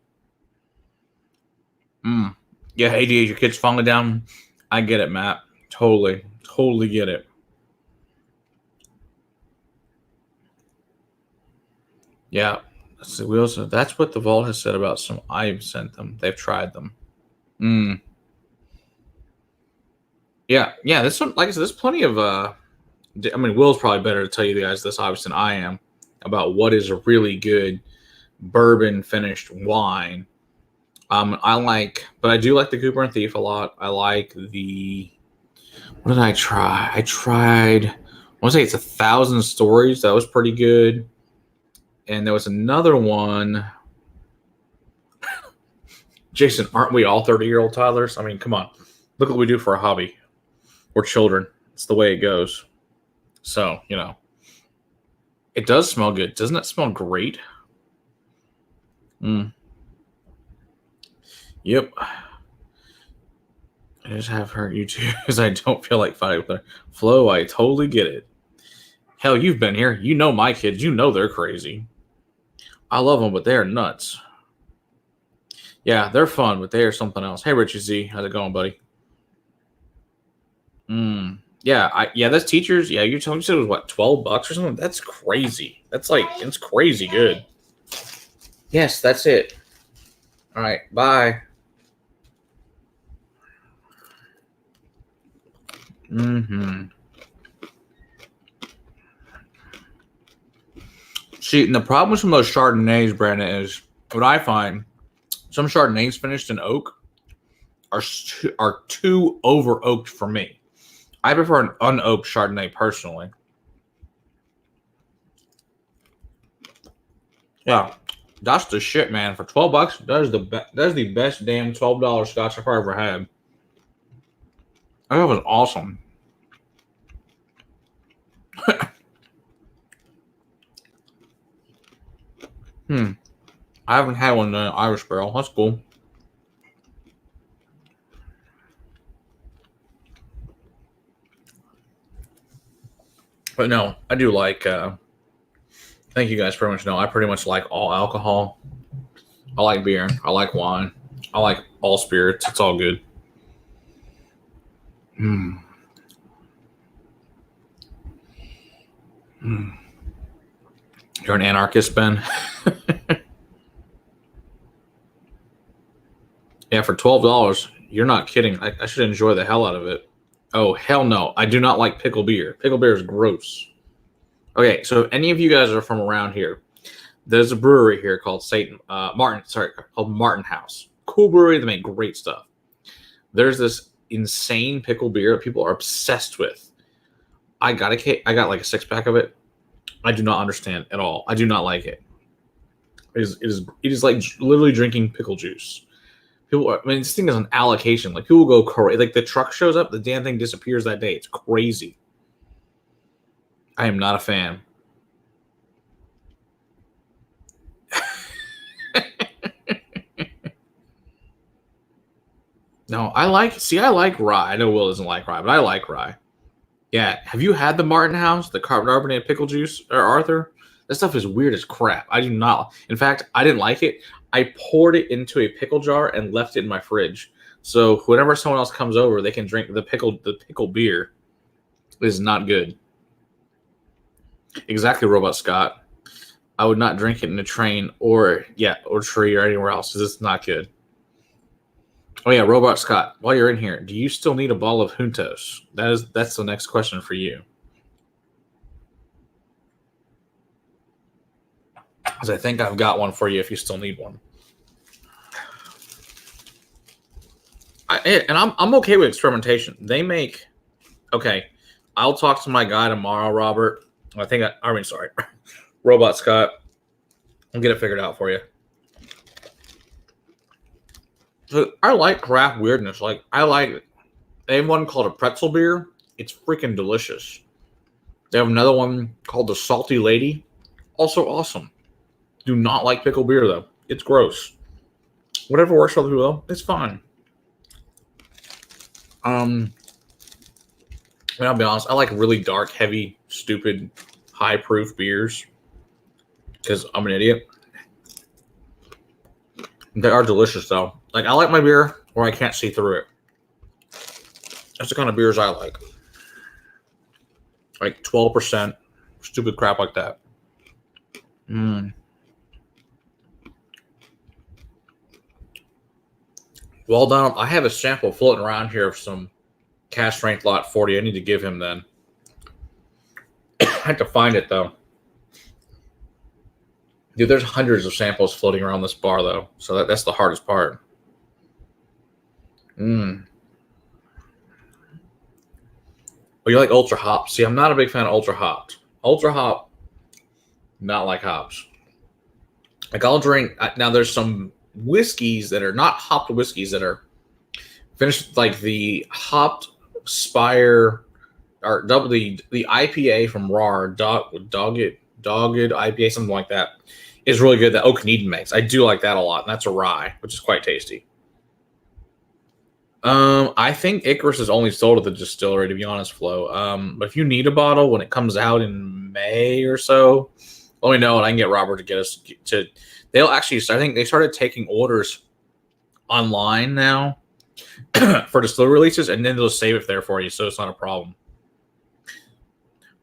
Yeah, ADH, your kid's falling down. I get it, Matt. Totally get it. Yeah. Let's see, that's what the vault has said about some. I've sent them. They've tried them. Yeah. This one, like I said, there's plenty of. I mean, Will's probably better to tell you guys this, obviously, than I am about what is a really good bourbon finished wine. But I do like the Cooper and Thief a lot. I like the. What did I try? I want to say it's 1,000 Stories. That was pretty good. And there was another one. Jason, aren't we all 30-year-old toddlers? I mean, come on. Look what we do for a hobby. We're children. It's the way it goes. So, it does smell good. Doesn't it smell great? Yep. I just have her YouTube because I don't feel like fighting with her. Flo, I totally get it. Hell, you've been here. You know my kids. You know they're crazy. I love them, but they're nuts. Yeah, they're fun, but they are something else. Hey, Richie Z. How's it going, buddy? Yeah, that's teachers. Yeah, you said it was what, $12 or something? That's crazy. It's crazy good. Yes, that's it. All right, bye. See, and the problem with some of those Chardonnays, Brandon, is what I find, some Chardonnays finished in oak are too over oaked for me. I prefer an unoaked Chardonnay personally. Yeah, that's the shit, man. For $12, that's the best damn $12 scotch I've ever had. That was awesome. I haven't had one in Irish barrel. That's cool. But no, I do like. I think you guys pretty much know. I pretty much like all alcohol. I like beer. I like wine. I like all spirits. It's all good. Mm. Mm. You're an anarchist, Ben. Yeah, for $12, you're not kidding. I should enjoy the hell out of it. Oh hell no! I do not like pickle beer. Pickle beer is gross. Okay, so if any of you guys are from around here, there's a brewery here called called Martin House. Cool brewery. They make great stuff. There's this insane pickle beer that people are obsessed with. I got like a 6-pack of it. I do not understand at all. I do not like it. It is like literally drinking pickle juice. This thing is an allocation. Like people go crazy. Like the truck shows up, the damn thing disappears that day. It's crazy. I am not a fan. No, I like rye. I know Will doesn't like rye, but I like rye. Yeah. Have you had the Martin House, the carbonated pickle juice, or Arthur? That stuff is weird as crap. I do not. In fact, I didn't like it. I poured it into a pickle jar and left it in my fridge. So whenever someone else comes over, they can drink the pickle beer. It is not good. Exactly, Robot Scott. I would not drink it in a train or tree or anywhere else because it's not good. Oh yeah, Robot Scott. While you're in here, do you still need a ball of Juntos? That's the next question for you. Because I think I've got one for you if you still need one. I'm okay with experimentation. They make okay. I'll talk to my guy tomorrow, Robert. Sorry, Robot Scott. I'll get it figured out for you. So I like craft weirdness. Like they have one called a pretzel beer. It's freaking delicious. They have another one called the Salty Lady. Also awesome. Do not like pickle beer though. It's gross. Whatever works for you though, it's fine. I'll be honest. I like really dark, heavy, stupid, high-proof beers because I'm an idiot. They are delicious though. Like I like my beer where I can't see through it. That's the kind of beers I like. Like 12%, stupid crap like that. Well done. I have a sample floating around here of some Cash Strength Lot 40. I need to give him then. I have to find it though. Dude, there's hundreds of samples floating around this bar though, so that's the hardest part. Oh, you like ultra hops? See, I'm not a big fan of ultra hops. Ultra hop, not like hops. Like I'll drink now. There's some whiskeys that are not hopped whiskeys that are finished like the hopped Spire or the IPA from RAR dogged IPA, something like that, is really good. That Oakneedon makes. I do like that a lot, and that's a rye, which is quite tasty. I think Icarus is only sold at the distillery, to be honest, Flo. But if you need a bottle when it comes out in May or so, let me know and I can get Robert to get us to. They'll actually. I think they started taking orders online now for distillery releases, and then they'll save it there for you, so it's not a problem.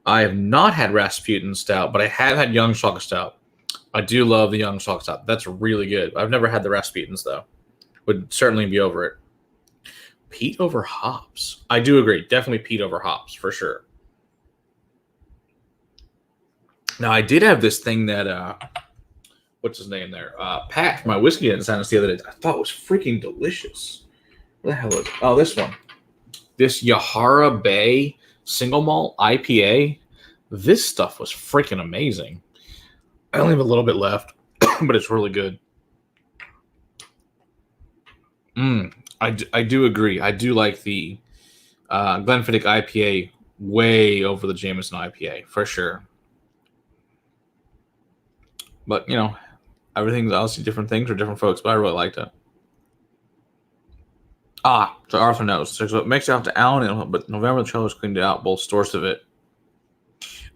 I have not had Rasputin Stout, but I have had Young Chocolate Stout. I do love the Young Chocolate Stout. That's really good. I've never had the Rasputins though. Would certainly be over it. Peat over hops. I do agree. Definitely peat over hops for sure. Now I did have this thing that what's his name there? Pat from my whiskey and sent us the other day. I thought it was freaking delicious. What the hell is it? Oh, this one. This Yahara Bay single malt IPA. This stuff was freaking amazing. I only have a little bit left, but it's really good. I do agree. I do like the Glenfiddich IPA way over the Jameson IPA for sure. But Everything's obviously different things for different folks, but I really liked it. So Arthur knows. So it makes it out to Allen, but November the trailers cleaned out both stores of it.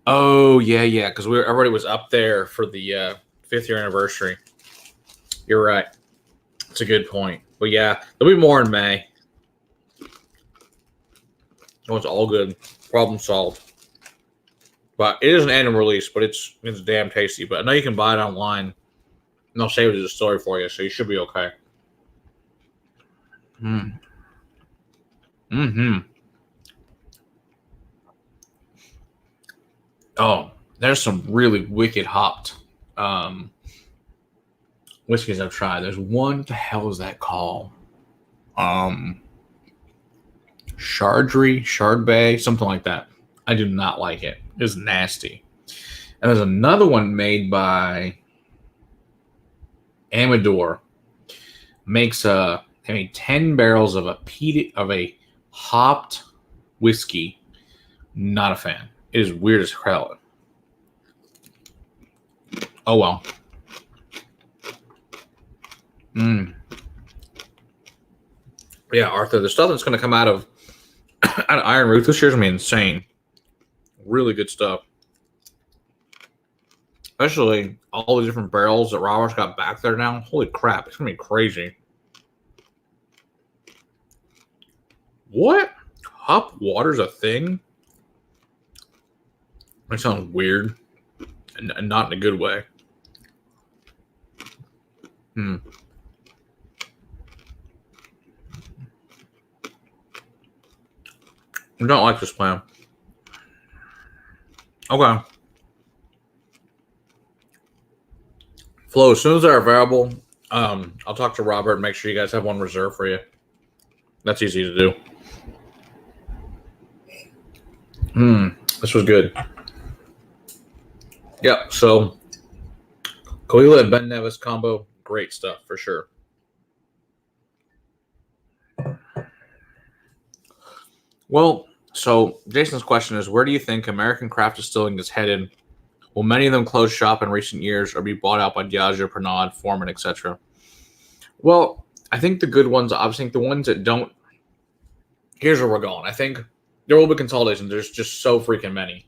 Oh yeah, because everybody was up there for the 5th year anniversary. You're right. It's a good point. But yeah, there'll be more in May. Oh, it's all good. Problem solved. But it is an annual release, but it's damn tasty. But I know you can buy it online, and they'll save it as a story for you, so you should be okay. Oh, there's some really wicked hopped whiskeys I've tried. There's one. What the hell is that called? Chardonnay, something like that. I do not like it. It's nasty. And there's another one made by Amador. Makes 10 barrels of a hopped whiskey. Not a fan. It is weird as hell. Oh well. Yeah, Arthur, the stuff that's going to come out of Iron Root this year is going to be insane. Really good stuff. Especially all the different barrels that Robert's got back there now. Holy crap, it's going to be crazy. What? Hop water's a thing? That sounds weird. And not in a good way. I don't like this plan. Okay. Flo, as soon as they're available, I'll talk to Robert and make sure you guys have one reserved for you. That's easy to do. This was good. Yeah, so Caol Ila and Ben Nevis combo, great stuff for sure. Well, so Jason's question is, where do you think American craft distilling is headed? Will many of them close shop in recent years or be bought out by Diageo, Pernod, Foreman, etc.? Well, I think the good ones, obviously, the ones that don't, here's where we're going. I think there will be consolidation. There's just so freaking many.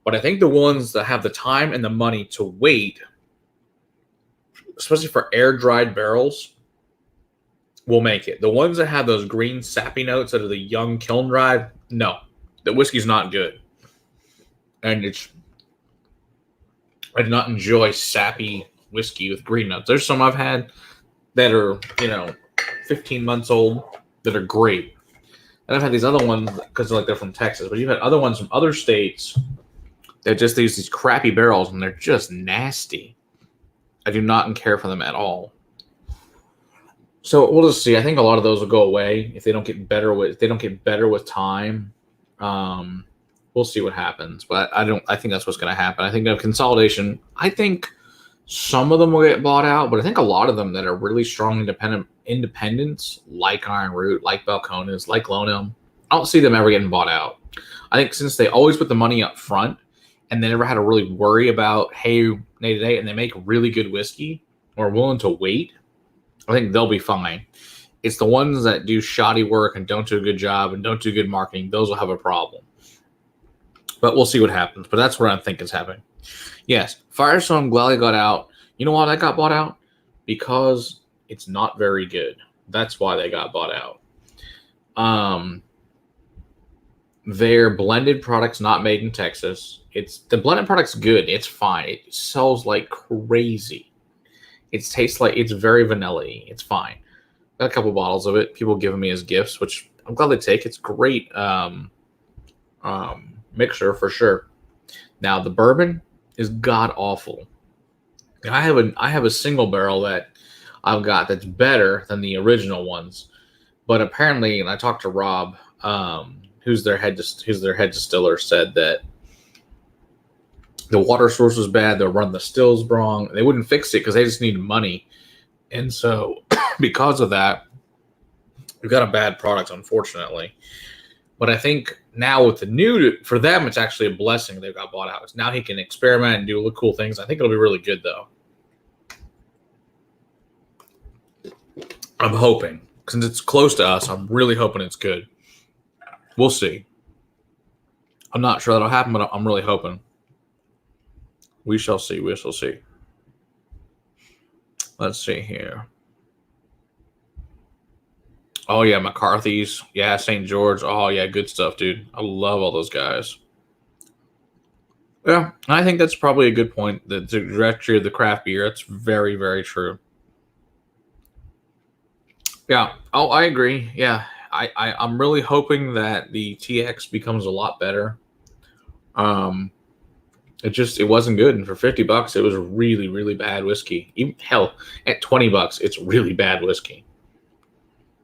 But I think the ones that have the time and the money to wait, especially for air-dried barrels, will make it. The ones that have those green sappy notes that are the young kiln-dried, no. The whiskey's not good. And I do not enjoy sappy whiskey with green notes. There's some I've had that are, 15 months old that are great. And I've had these other ones because they're from Texas. But you've had other ones from other states that just use these crappy barrels, and they're just nasty. I do not care for them at all. So we'll just see. I think a lot of those will go away if they don't get better with time. We'll see what happens. But I think that's what's going to happen. I think of consolidation. I think some of them will get bought out, but I think a lot of them that are really strong independents, like Iron Root, like Balcones, like Lone Elm, I don't see them ever getting bought out. I think since they always put the money up front and they never had to really worry about, hey, day-to-day, and they make really good whiskey or are willing to wait, I think they'll be fine. It's the ones that do shoddy work and don't do a good job and don't do good marketing, those will have a problem. But we'll see what happens. But that's what I think is happening. Yes, Firestone, Glally got out. You know why that got bought out? Because it's not very good. That's why they got bought out. Their blended product's not made in Texas. The blended product's good. It's fine. It sells like crazy. It tastes like it's very vanilla-y. It's fine. Got a couple bottles of it. People giving me as gifts, which I'm glad they take. It's great mixer for sure. Now the bourbon is god awful. I have a single barrel that I've got that's better than the original ones, but apparently, and I talked to Rob, who's their head distiller, said that the water source was bad. They'll run the stills wrong. They wouldn't fix it because they just need money, and so because of that, we've got a bad product, unfortunately. But I think now with the new, for them, it's actually a blessing they got bought out. Now he can experiment and do cool things. I think it'll be really good, though. I'm hoping. Since it's close to us, I'm really hoping it's good. We'll see. I'm not sure that'll happen, but I'm really hoping. We shall see. We shall see. Let's see here. Oh, yeah, McCarthy's. Yeah, St. George. Oh, yeah, good stuff, dude. I love all those guys. Yeah, I think that's probably a good point. The trajectory of the craft beer. That's very, very true. Yeah. Oh, I agree. Yeah. I'm really hoping that the TX becomes a lot better. It wasn't good, and for $50, it was really, really bad whiskey. Even hell, at $20, it's really bad whiskey.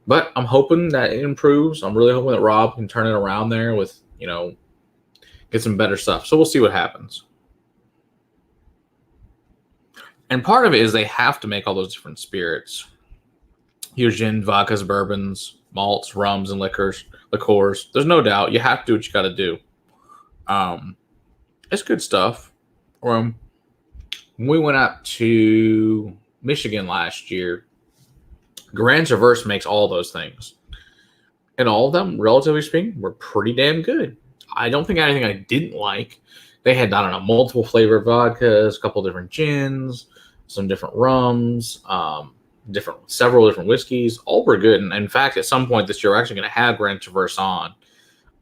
But I'm hoping that it improves. I'm really hoping that Rob can turn it around there with, get some better stuff. So we'll see what happens. And part of it is they have to make all those different spirits. Here's gin, vodkas, bourbons, malts, rums, and liquors. There's no doubt. You have to do what you got to do. It's good stuff. When we went up to Michigan last year, Grand Traverse makes all those things. And all of them, relatively speaking, were pretty damn good. I don't think anything I didn't like. They had, I don't know, multiple flavored vodkas, a couple different gins, some different rums, several different whiskeys. All were good. And in fact, at some point this year, we're actually going to have Grand Traverse on.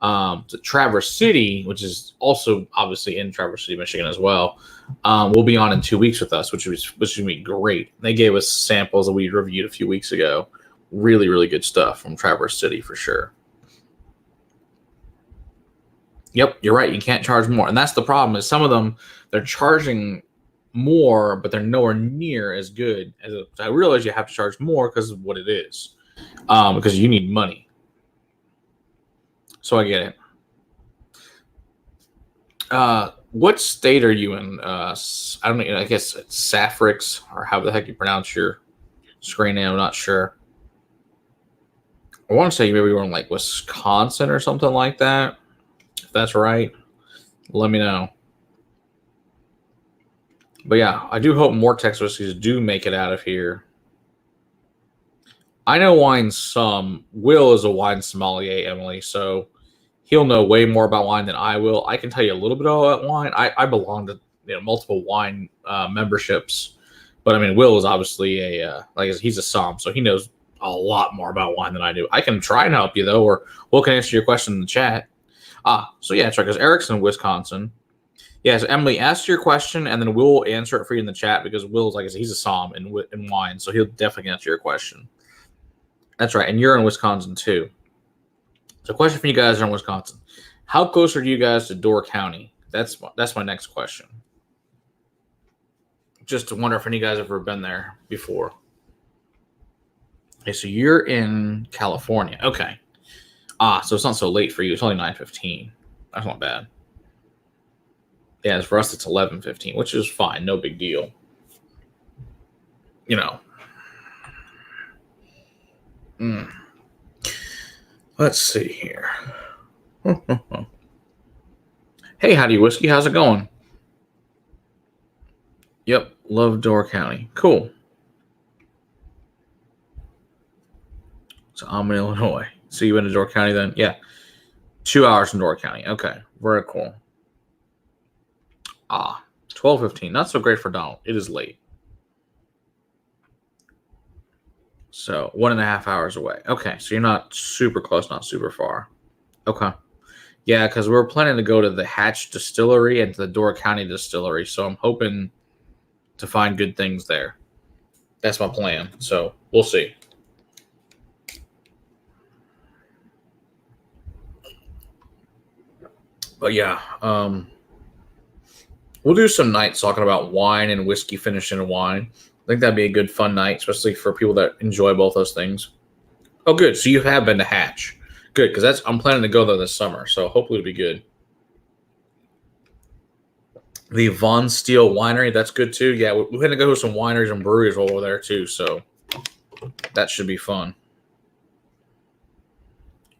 To Traverse City, which is also obviously in Traverse City, Michigan as well, will be on in 2 weeks with us, which would be great. They gave us samples that we reviewed a few weeks ago. Really, really good stuff from Traverse City for sure. Yep, you're right. You can't charge more. And that's the problem is some of them, they're charging more, but they're nowhere near as good. I realize you have to charge more because of what it is, because you need money. So I get it. What state are you in? I don't know. I guess it's Saffrix, or how the heck you pronounce your screen name. I'm not sure. I want to say maybe we're in like Wisconsin or something like that. If that's right, let me know. But yeah, I do hope more Texas whiskeys do make it out of here. I know wine some. Will is a wine sommelier, Emily, so he'll know way more about wine than I will. I can tell you a little bit about wine. I belong to multiple wine memberships, but I mean, Will is obviously he's a som, so he knows a lot more about wine than I do. I can try and help you though, or Will can answer your question in the chat. So yeah, that's right, because Eric's in Wisconsin. Yeah, so Emily, ask your question, and then we'll answer it for you in the chat, because Will's, like I said, he's a som in wine, so he'll definitely answer your question. That's right, and you're in Wisconsin too. So, question for you guys are in Wisconsin: how close are you guys to Door County? That's my next question. Just to wonder if any of you guys have ever been there before. Okay, so you're in California. Okay. So it's not so late for you. It's only 9:15. That's not bad. Yeah, for us it's 11:15, which is fine. No big deal. Let's see here. Hey, Howdy Whiskey, how's it going? Yep, love Door County. Cool. So I'm in Illinois. So you went to Door County then? Yeah. 2 hours from Door County. Okay, very cool. 12:15. Not so great for Donald. It is late. So 1.5 hours away. Okay, so you're not super close, not super far. Okay. Yeah, because we're planning to go to the Hatch Distillery and to the Door County Distillery. So I'm hoping to find good things there. That's my plan. So we'll see. But yeah, we'll do some nights talking about wine and whiskey, finishing in wine. I think that'd be a good, fun night, especially for people that enjoy both those things. Oh, good. So you have been to Hatch. Good, because I'm planning to go there this summer, so hopefully it'll be good. The Von Steele Winery, that's good too. Yeah, we're going to go to some wineries and breweries over there too, so that should be fun.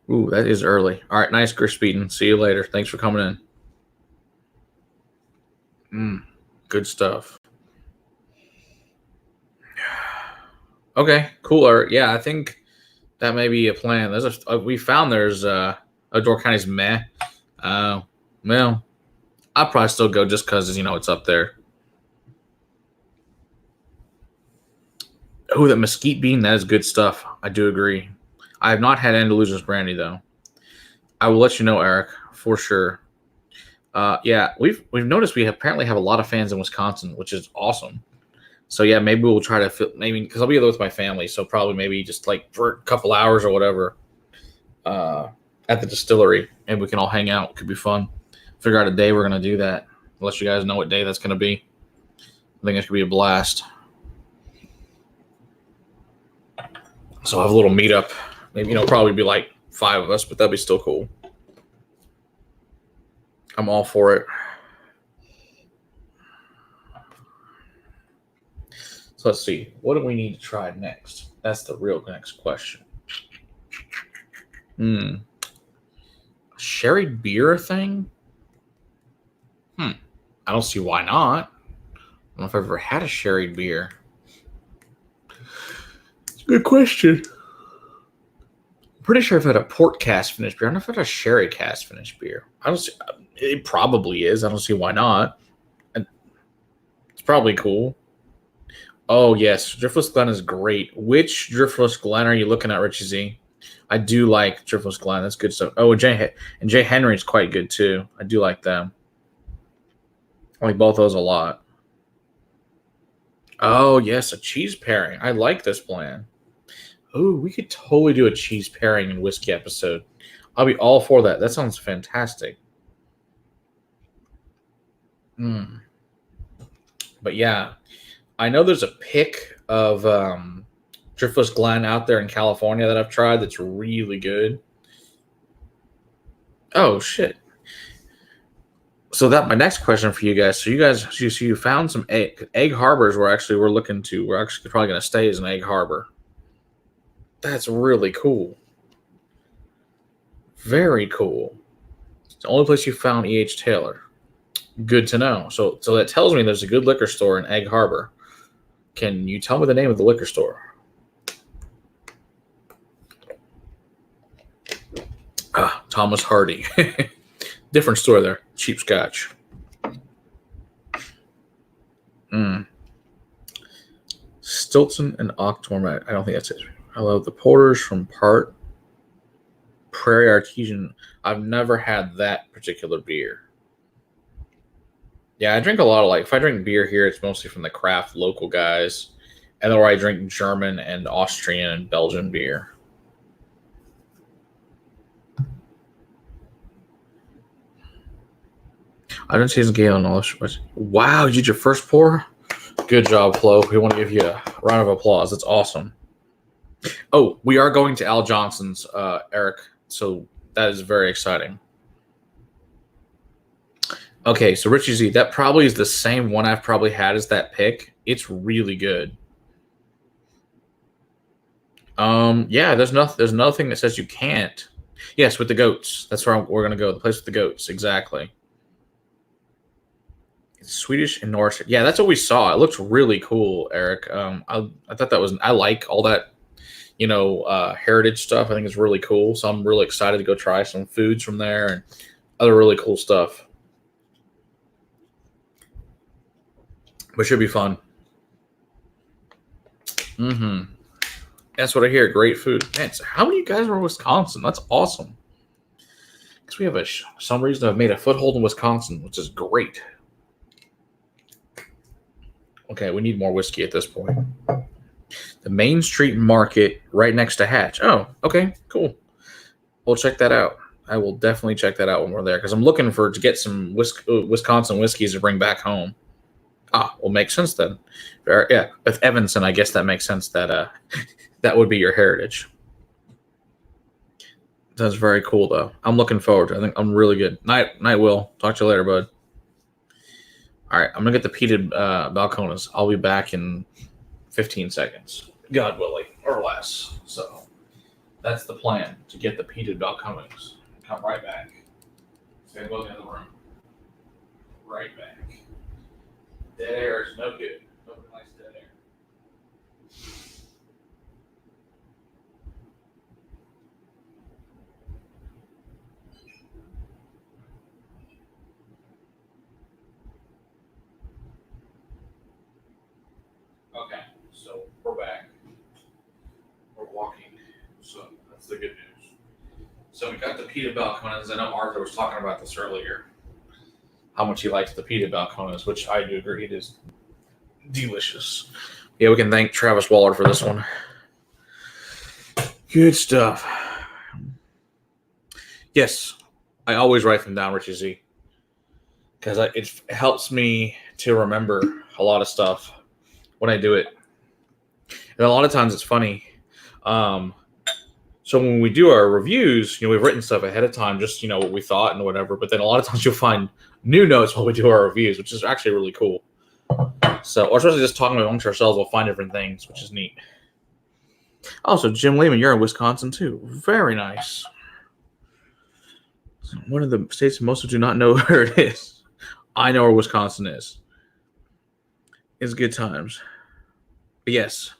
Ooh, that is early. All right, nice, Chris Speeden. See you later. Thanks for coming in. Good stuff. Okay, cooler. Yeah, I think that may be a plan. We found there's Door County's meh. Uh, well, I'll probably still go just because it's up there. Oh, that mesquite bean, that is good stuff. I do agree. I have not had Andalusia's brandy though. I will let you know, Eric, for sure. Yeah, we've noticed we apparently have a lot of fans in Wisconsin, which is awesome. So yeah, maybe we'll try to maybe because I'll be there with my family, so probably maybe just like for a couple hours or whatever uh, at the distillery, and we can all hang out. It could be fun. Figure out a day we're gonna do that. Unless you guys know what day that's gonna be, I think it's gonna be a blast. So I'll have a little meetup. Maybe probably be like 5 of us, but that'd be still cool. I'm all for it. So let's see. What do we need to try next? That's the real next question. Sherry beer thing? I don't see why not. I don't know if I've ever had a sherry beer. It's a good question. I'm pretty sure I've had a port cast finished beer. I don't know if I've had a sherry cast finished beer. I don't see. It probably is. I don't see why not. It's probably cool. Oh yes, Driftless Glen is great. Which Driftless Glen are you looking at, Richie Z? I do like Driftless Glen. That's good stuff. Oh, and Jay Henry's quite good too. I do like them. I like both those a lot. Oh yes, a cheese pairing. I like this plan. Oh, we could totally do a cheese pairing and whiskey episode. I'll be all for that. That sounds fantastic. But yeah, I know there's a pick of Driftless Glen out there in California that I've tried that's really good. Oh shit. So that my next question for you guys. So you found some egg harbors. We're actually probably going to stay as an Egg Harbor. That's really cool. Very cool. It's the only place you found E.H. Taylor. Good to know. So that tells me there's a good liquor store in Egg Harbor. Can you tell me the name of the liquor store? Thomas Hardy. Different store there. Cheap Scotch. Stilton and Octorm. I don't think that's it. I love the porters from Prairie Artesian. I've never had that particular beer. Yeah, I drink a lot of if I drink beer here, it's mostly from the craft local guys. And or I drink German and Austrian and Belgian beer. I didn't see his game on all this. Wow, you did your first pour? Good job, Flo. We want to give you a round of applause. That's awesome. Oh, we are going to Al Johnson's, Eric. So that is very exciting. Okay, so Richie Z, that probably is the same one I've probably had as that pick. It's really good. Yeah, there's nothing that says you can't. Yes, with the goats. That's where we're gonna go. The place with the goats, exactly. It's Swedish and Norse. Yeah, that's what we saw. It looks really cool, Eric. I thought that was. I like all that, heritage stuff. I think it's really cool. So I'm really excited to go try some foods from there and other really cool stuff. But it should be fun. That's what I hear. Great food. Man, so how many of you guys are in Wisconsin? That's awesome. Because we have some reason I've made a foothold in Wisconsin, which is great. Okay, we need more whiskey at this point. The Main Street Market right next to Hatch. Oh, okay, cool. We'll check that out. I will definitely check that out when we're there because I'm looking to get some Wisconsin whiskeys to bring back home. Well, makes sense then. Yeah, with Evanston, I guess that makes sense that that would be your heritage. That's very cool, though. I'm looking forward to it. I think I'm really good. Night, Will. Talk to you later, bud. All right, I'm going to get the peated Balcones. I'll be back in 15 seconds. God willing, or less. So that's the plan, to get the peated Balcones. Come right back. It's going to go in the other room. Right back. Dead air is no good. No nice dead air. So we're back. We're walking. So that's the good news. So we got the pita balcones. I know Arthur was talking about this earlier. How much he likes the pita balcones, which I do agree it is delicious. Yeah, we can thank Travis Waller for this one. Good stuff. Yes, I always write them down, Richie Z, because it helps me to remember a lot of stuff when I do it. And a lot of times it's funny. So when we do our reviews, we've written stuff ahead of time, just what we thought and whatever. But then a lot of times you'll find new notes while we do our reviews, which is actually really cool. So, or especially just talking amongst ourselves, we'll find different things, which is neat. Also, Jim Lehman, you're in Wisconsin too. Very nice. One of the states most do not know where it is. I know where Wisconsin is. It's good times. But yes.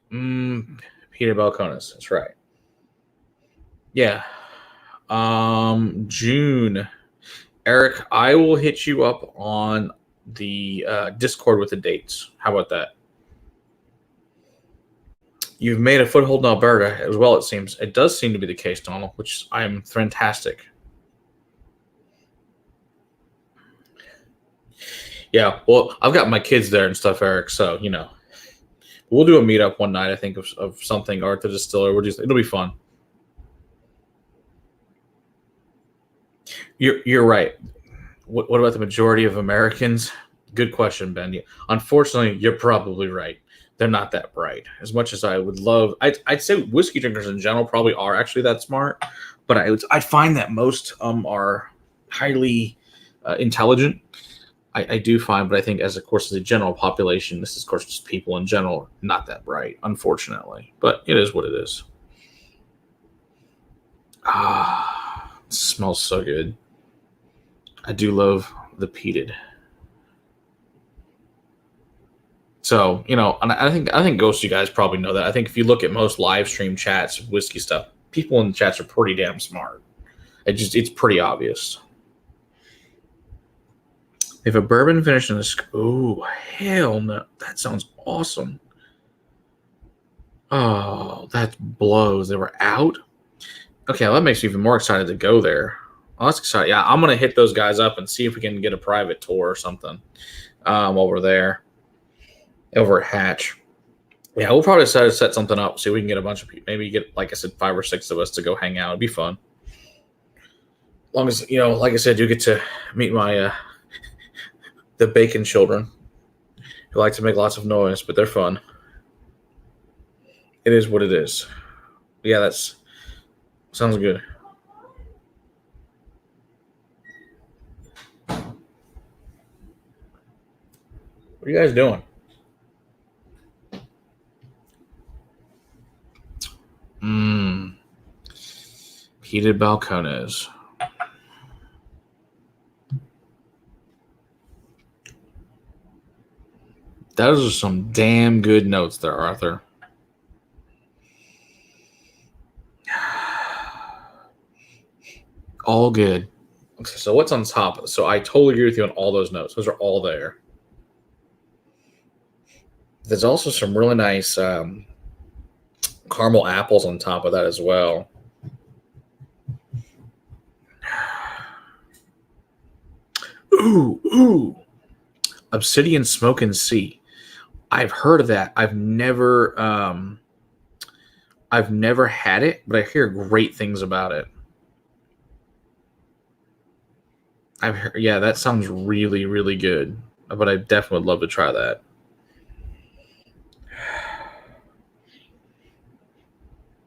Pita balcones. That's right. Yeah. June. Eric, I will hit you up on the Discord with the dates. How about that? You've made a foothold in Alberta as well, it seems. It does seem to be the case, Donald, which I am fantastic. Yeah, well, I've got my kids there and stuff, Eric, so, We'll do a meetup one night, I think, of something, or at the distiller. It'll be fun. You're right. What about the majority of Americans? Good question, Ben. Unfortunately, you're probably right. They're not that bright. As much as I would love, I'd say whiskey drinkers in general probably are actually that smart, but I find that most are highly intelligent. I do find, but I think as a general population, this is of course just people in general, not that bright, unfortunately. But it is what it is. It smells so good. I do love the peated. So, and I think Ghost, you guys probably know that. I think if you look at most live stream chats, whiskey stuff, people in the chats are pretty damn smart. It's pretty obvious. If a bourbon finish in this, oh hell no, that sounds awesome. Oh, that blows. They were out. Okay, well, that makes me even more excited to go there. Oh, that's exciting. Yeah, I'm gonna hit those guys up and see if we can get a private tour or something while we're there over at Hatch. Yeah, we'll probably decide to set something up. See if we can get a bunch of people. Maybe get, like I said, 5 or 6 of us to go hang out. It'd be fun. As long as like I said, you get to meet my the bacon children who like to make lots of noise, but they're fun. It is what it is. Yeah, that's sounds good. What are you guys doing? Heated balcones. Those are some damn good notes there, Arthur. All good. Okay, so what's on top? So I totally agree with you on all those notes. Those are all there. There's also some really nice caramel apples on top of that as well. Ooh. Obsidian Smoke and Sea. I've heard of that. I've never had it, but I hear great things about it. I've heard, yeah, that sounds really, really good. But I definitely would love to try that.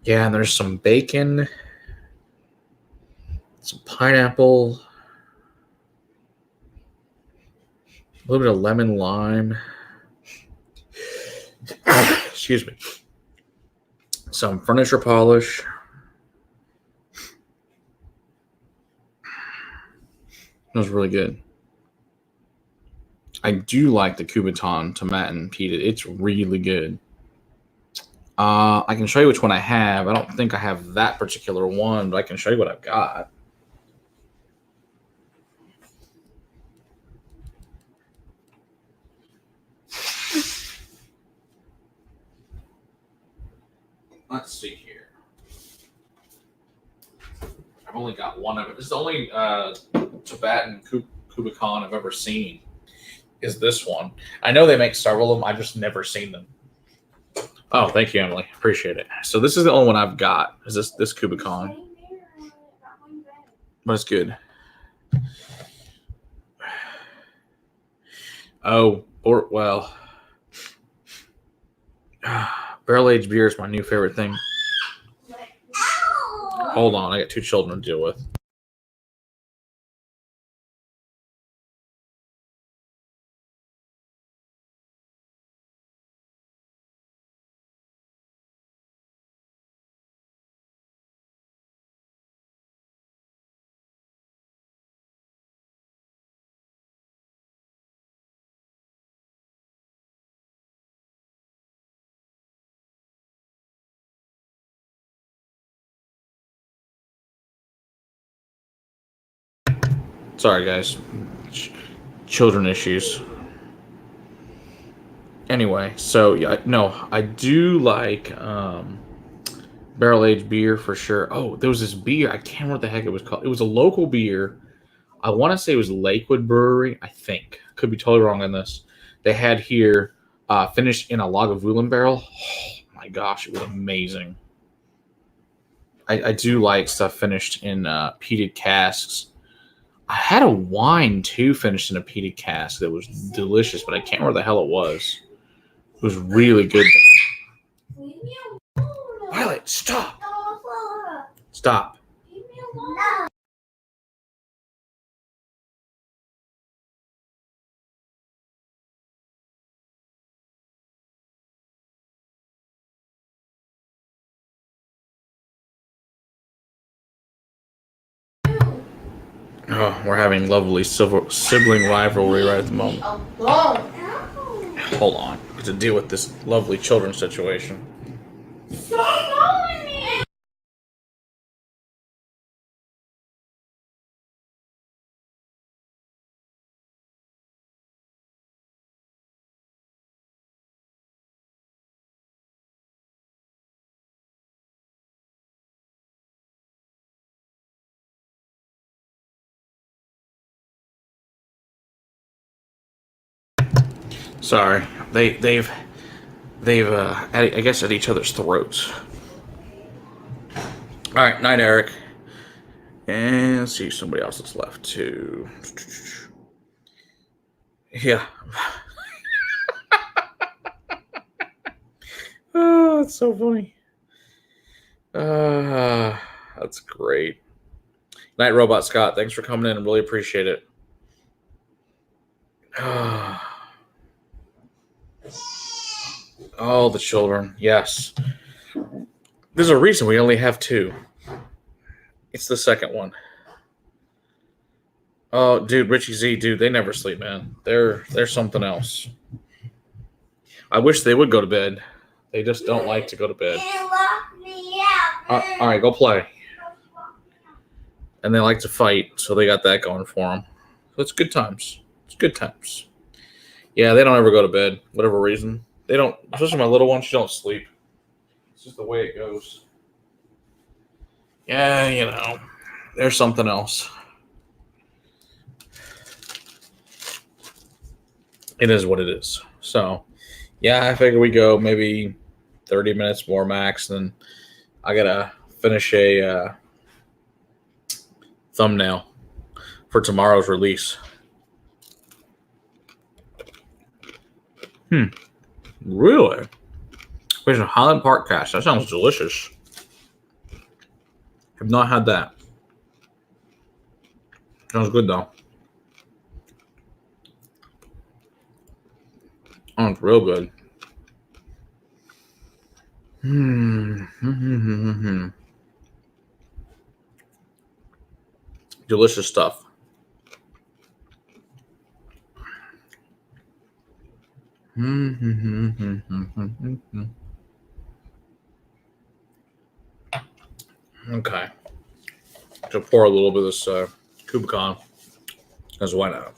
Yeah, and there's some bacon, some pineapple, a little bit of lemon lime. Excuse me. Some furniture polish. That was really good. I do like the Kubaton Tomatin peated. It's really good. I can show you which one I have. I don't think I have that particular one, but I can show you what I've got. Let's see here. I've only got one of it. This is the only Tibetan Kubakan I've ever seen. Is this one? I know they make several of them. I've just never seen them. Oh, thank you, Emily. Appreciate it. So this is the only one I've got. Is this Kubakan? But it's good. Oh, or well, barrel aged beer is my new favorite thing. Hold on, I got two children to deal with. Sorry, guys. Children issues. Anyway, so yeah, no, I do like barrel aged beer for sure. Oh, there was this beer. I can't remember what the heck it was called. It was a local beer. I want to say it was Lakewood Brewery. I think could be totally wrong on this. They had here finished in a Lagavulin barrel. Oh my gosh, it was amazing. I do like stuff finished in peated casks. I had a wine too finished in a peated cask that was delicious, but I can't remember the hell it was. It was really good. Violet, stop! Stop. Oh, we're having lovely sibling rivalry right at the moment. Hold on. I have to deal with this lovely children situation. Sorry, they've I guess at each other's throats. All right, night, Eric. And let's see if somebody else is left too. Yeah. Oh, that's so funny. That's great. Night, Robot Scott. Thanks for coming in. I really appreciate it. Oh, the children. Yes. There's a reason we only have two. It's the second one. Oh, dude, Richie Z, dude, they never sleep, man. They're something else. I wish they would go to bed. They just don't like to go to bed. All right, go play. And they like to fight, so they got that going for them. So it's good times. It's good times. Yeah, they don't ever go to bed, whatever reason. They don't, especially my little one, she don't sleep. It's just the way it goes. Yeah, you know, there's something else. It is what it is. So, yeah, I figure we go maybe 30 minutes more max. Then I gotta finish a thumbnail for tomorrow's release. Really? There's a Highland Park cast. That sounds delicious. Have not had that. Sounds good though. Oh, it's real good. Delicious stuff. Okay. So pour a little bit of this Kubakan, because why not?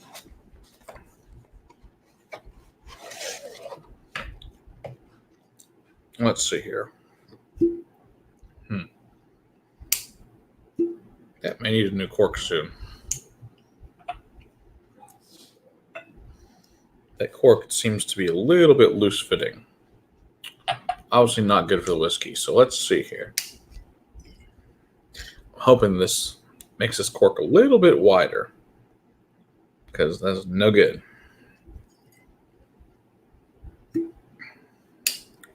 Let's see here. I need a new cork soon. That cork seems to be a little bit loose fitting. Obviously not good for the whiskey. So let's see here. I'm hoping this makes this cork a little bit wider, because that's no good.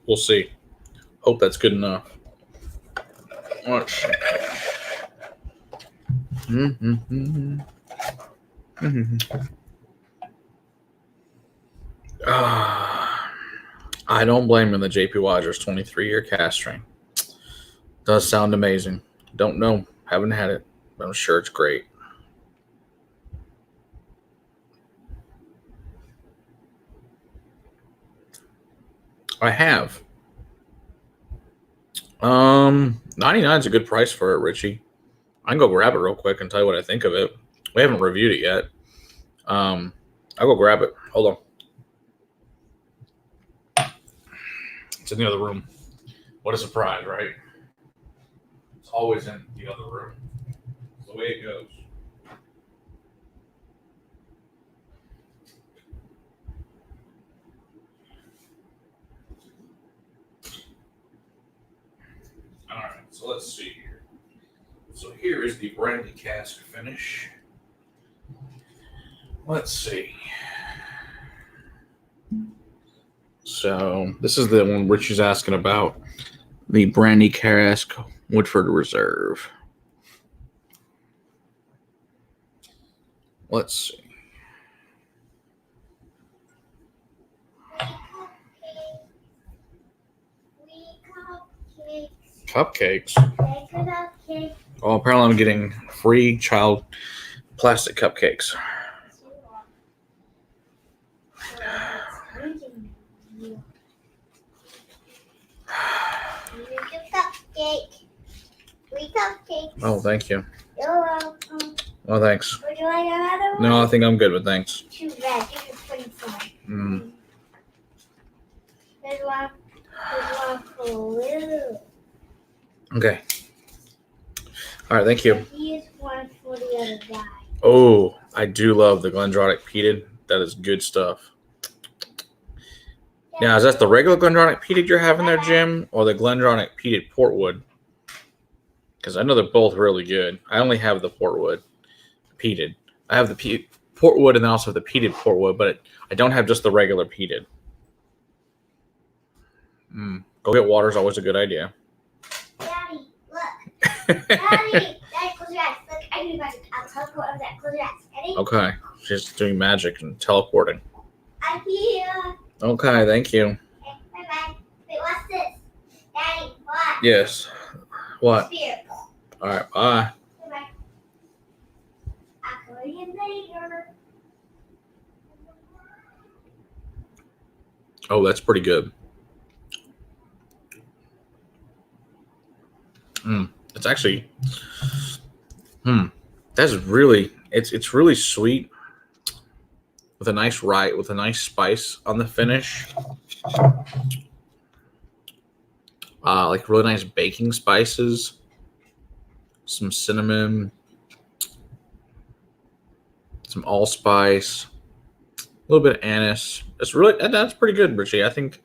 We'll see. Hope that's good enough. Let's see. I don't blame him. The JP Rogers 23-year cask strength does sound amazing. Don't know. Haven't had it, but I'm sure it's great. I have. 99 is a good price for it, Richie. I can go grab it real quick and tell you what I think of it. We haven't reviewed it yet. I'll go grab it. Hold on. It's in the other room. What a surprise, right? It's always in the other room. It's the way it goes. All right, so let's see here. So here is the brandy cask finish. Let's see. So this is the one Richie's asking about. The brandy cask Woodford Reserve. Let's see. Cupcakes. Oh, apparently I'm getting free child plastic cupcakes. Free cupcakes. Oh, thank you. You're welcome. Oh, thanks. Would you like another one? No, I think I'm good with thanks. Too bad. You can put it some. There's one for Lou. Okay. All right, thank you. Here's one for the other guy. Oh, I do love the Glendronach peated. That is good stuff. Now, is that the regular Glendronach peated you're having there, Jim, or the Glendronach peated Portwood? Because I know they're both really good. I only have the Portwood peated. I have the Portwood and also the peated Portwood, but I don't have just the regular peated. Go get water is always a good idea. Daddy, look. Daddy, close your eyes. Look, I can do magic. I'll teleport over there. Close your eyes. Ready? Okay. She's doing magic and teleporting. I'm here. Okay, thank you. Okay, bye-bye. Wait, what's this? Daddy, what? Yes. What? Spear. All right, bye. Bye-bye. I'll call you later. Oh, that's pretty good. It's actually, that's really, it's really sweet with a nice spice on the finish. Like really nice baking spices, some cinnamon, some allspice, a little bit of anise. That's pretty good, Richie. I think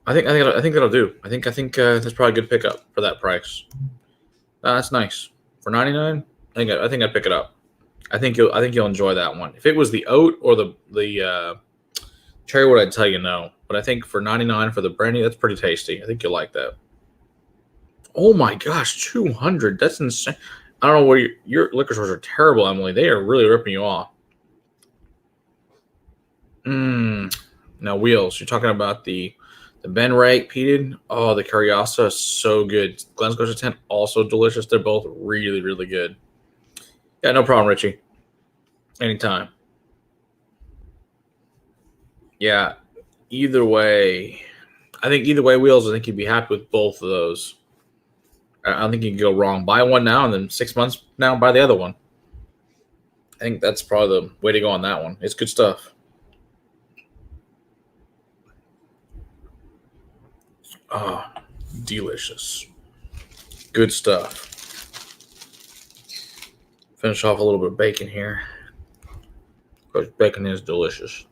that'll do. I think that's probably a good pickup for that price. That's nice for $99. I think I'd pick it up. I think you'll enjoy that one. If it was the oat or the cherry wood, I'd tell you no. But I think for $99 for the brandy, that's pretty tasty. I think you'll like that. Oh my gosh, $200. That's insane. I don't know where your liquor stores are terrible, Emily. They are really ripping you off. Now, Wheels, you're talking about the Ben Rake peated. Oh, the Cariasa is so good. Glen Scotia 10, also delicious. They're both really, really good. Yeah, no problem, Richie. Anytime. Yeah, either way, Wheels, I think you'd be happy with both of those. I don't think you can go wrong. Buy one now, and then 6 months now, buy the other one. I think that's probably the way to go on that one. It's good stuff. Oh, delicious. Good stuff. Finish off a little bit of bacon here. Because bacon is delicious.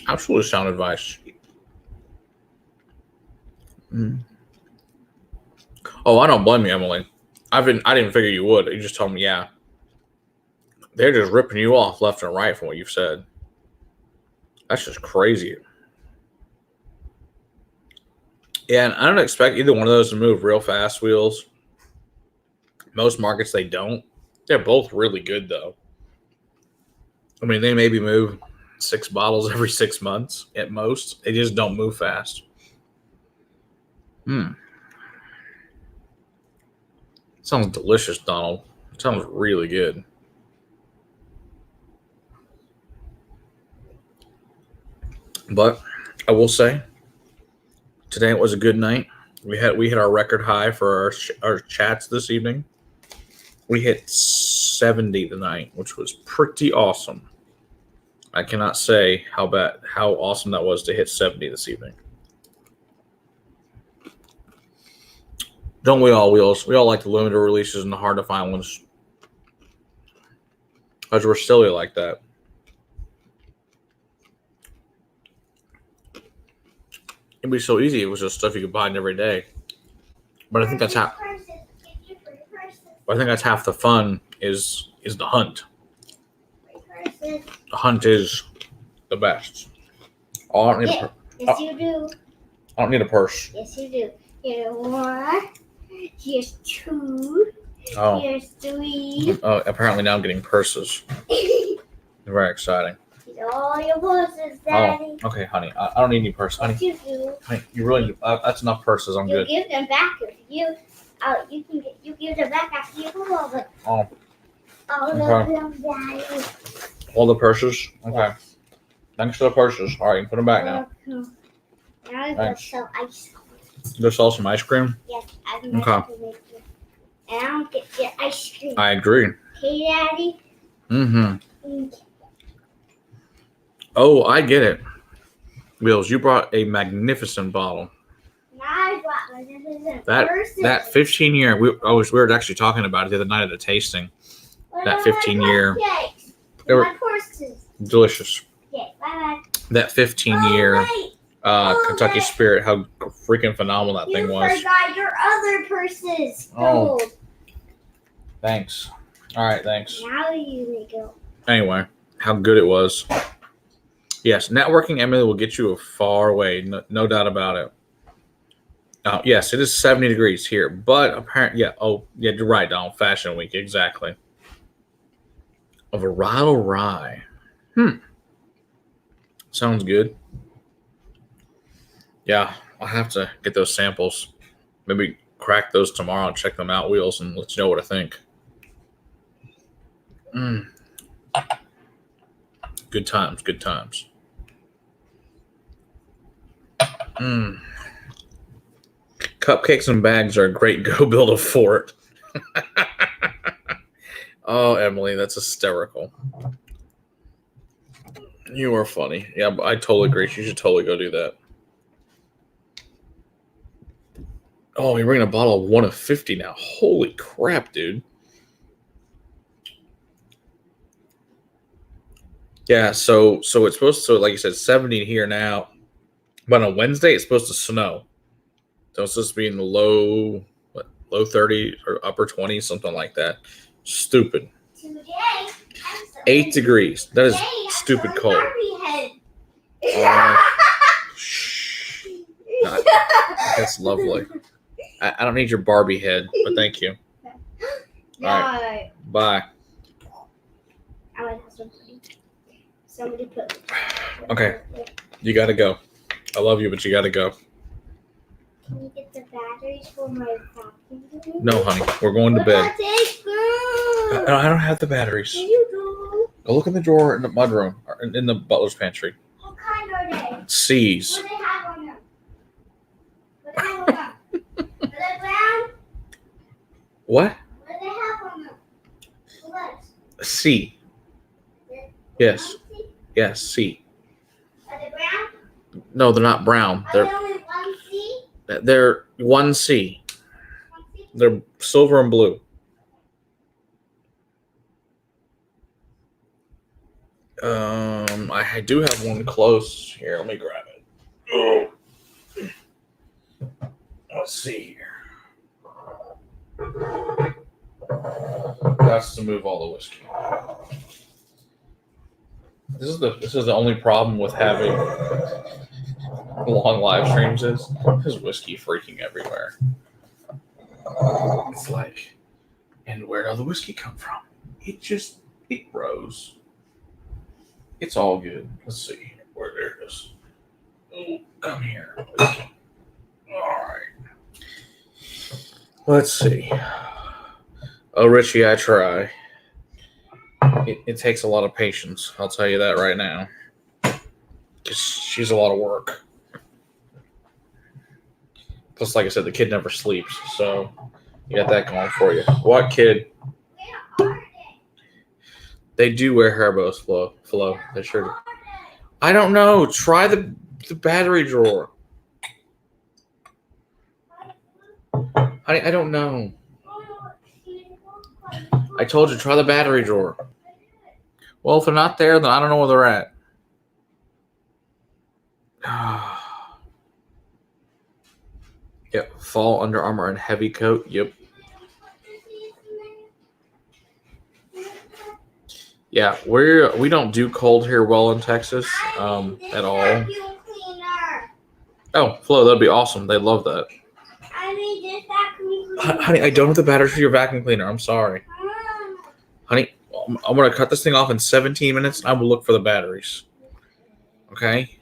Absolutely sound advice. Oh, I don't blame you, Emily. I didn't figure you would. You just told me, yeah. They're just ripping you off left and right from what you've said. That's just crazy. Yeah, and I don't expect either one of those to move real fast, Wheels. Most markets, they don't. They're both really good, though. I mean, they maybe move 6 bottles every 6 months at most. They just don't move fast. Sounds delicious, Donald. It sounds really good. But I will say, today it was a good night. We hit our record high for our chats this evening. We hit 70 tonight, which was pretty awesome. I cannot say how awesome that was to hit 70 this evening. Don't we all, Wheels? We all like the limited releases and the hard to find ones. Because we're silly like that. It'd be so easy. It was just stuff you could buy every day. But I think that's half. I think that's half the fun is the hunt. The hunt is the best. Oh, I don't need Yes, you do. I don't need a purse. Yes, you do. Here's 1. Here's 2. Oh. Here's 3. Oh, apparently now I'm getting purses. Very exciting. These are all your purses, Daddy. Oh, okay, honey. I don't need any purse, honey. Yes, you do. Honey, you really do. That's enough purses. I'm You good. give them back if you. You give them back after you go over. Oh, All Okay. of them, Daddy. all the purses? Okay. Thanks for the purses. All right, you can put them back now. Now I go Thanks. sell ice cream. Go sell some ice cream? Yes, I've Okay. to make it. And I don't get ice cream. I agree. Okay, Daddy? Mm-hmm. Oh, I get it. Wheels, you brought a magnificent bottle. Now I got magnificent That purses. 15-year, we were actually talking about it the other night at a tasting. What that about my 15-year cupcakes? They were- My purses. Delicious. Okay, bye-bye. That 15-year Oh, wait. Kentucky wait. Spirit, how freaking phenomenal that thing You was. forgot your other purses. Oh. Gold. Thanks. All right, thanks. Now you may go. Anyway, how good it was. Yes, networking, Emily, will get you a far way. No doubt about it. Yes, it is 70 degrees here, but apparently, you're right, Donald. Fashion Week, exactly. A varietal rye. Sounds good. Yeah, I'll have to get those samples. Maybe crack those tomorrow and check them out, Wheels, and let you know what I think. Good times, good times. Cupcakes and bags are a great go build a fort. Oh, Emily, that's hysterical. You are funny. Yeah, but I totally agree. You should totally go do that. Oh, you're bringing a bottle of 1 of 50 now. Holy crap, dude. Yeah, so it's supposed to, like you said, 70 here now. But on Wednesday, it's supposed to snow. So it's supposed to be in the low 30s or upper 20s, something like that. Stupid. Today, 8 degrees. That is stupid cold. Shh. That's lovely. I don't need your Barbie head, but thank you. No. Alright. Bye. I want to have somebody put. Okay. You got to go. I love you, but you got to go. Can you get the batteries for my vacuum? No, honey. We're going to bed. What I don't have the batteries. you do? Go look in the drawer in the mudroom or in the butler's pantry. What kind are they? C's. What do they have on them? What do they have on them? Are they brown? What? What do they have on them? What? C. Yes. Yes, C. Are they brown? No, they're not brown. Are They're they only one C? They're 1C. They're silver and blue. I do have one close here. Let me grab it. Oh. Let's see here. That's to move all the whiskey. This is the only problem with having long live streams is there's whiskey freaking everywhere. It's like, and where did the whiskey come from? It rose. It's all good. Let's see where there it is. Oh, come here. All right. Let's see. Oh, Richie, I try. It takes a lot of patience. I'll tell you that right now. Because she's a lot of work. Plus, like I said, the kid never sleeps. So you got that going for you. What kid? They do wear hair bows, Flo. They sure do. I don't know. Try the battery drawer. I don't know. I told you, try the battery drawer. Well, if they're not there, then I don't know where they're at. Yep, fall, Under Armour, and heavy coat. Yep. Yeah, we don't do cold here well in Texas at all. Oh, Flo, that'd be awesome. They'd love that. Honey, I don't have the batteries for your vacuum cleaner. I'm sorry. Honey, I'm going to cut this thing off in 17 minutes, and I will look for the batteries. Okay?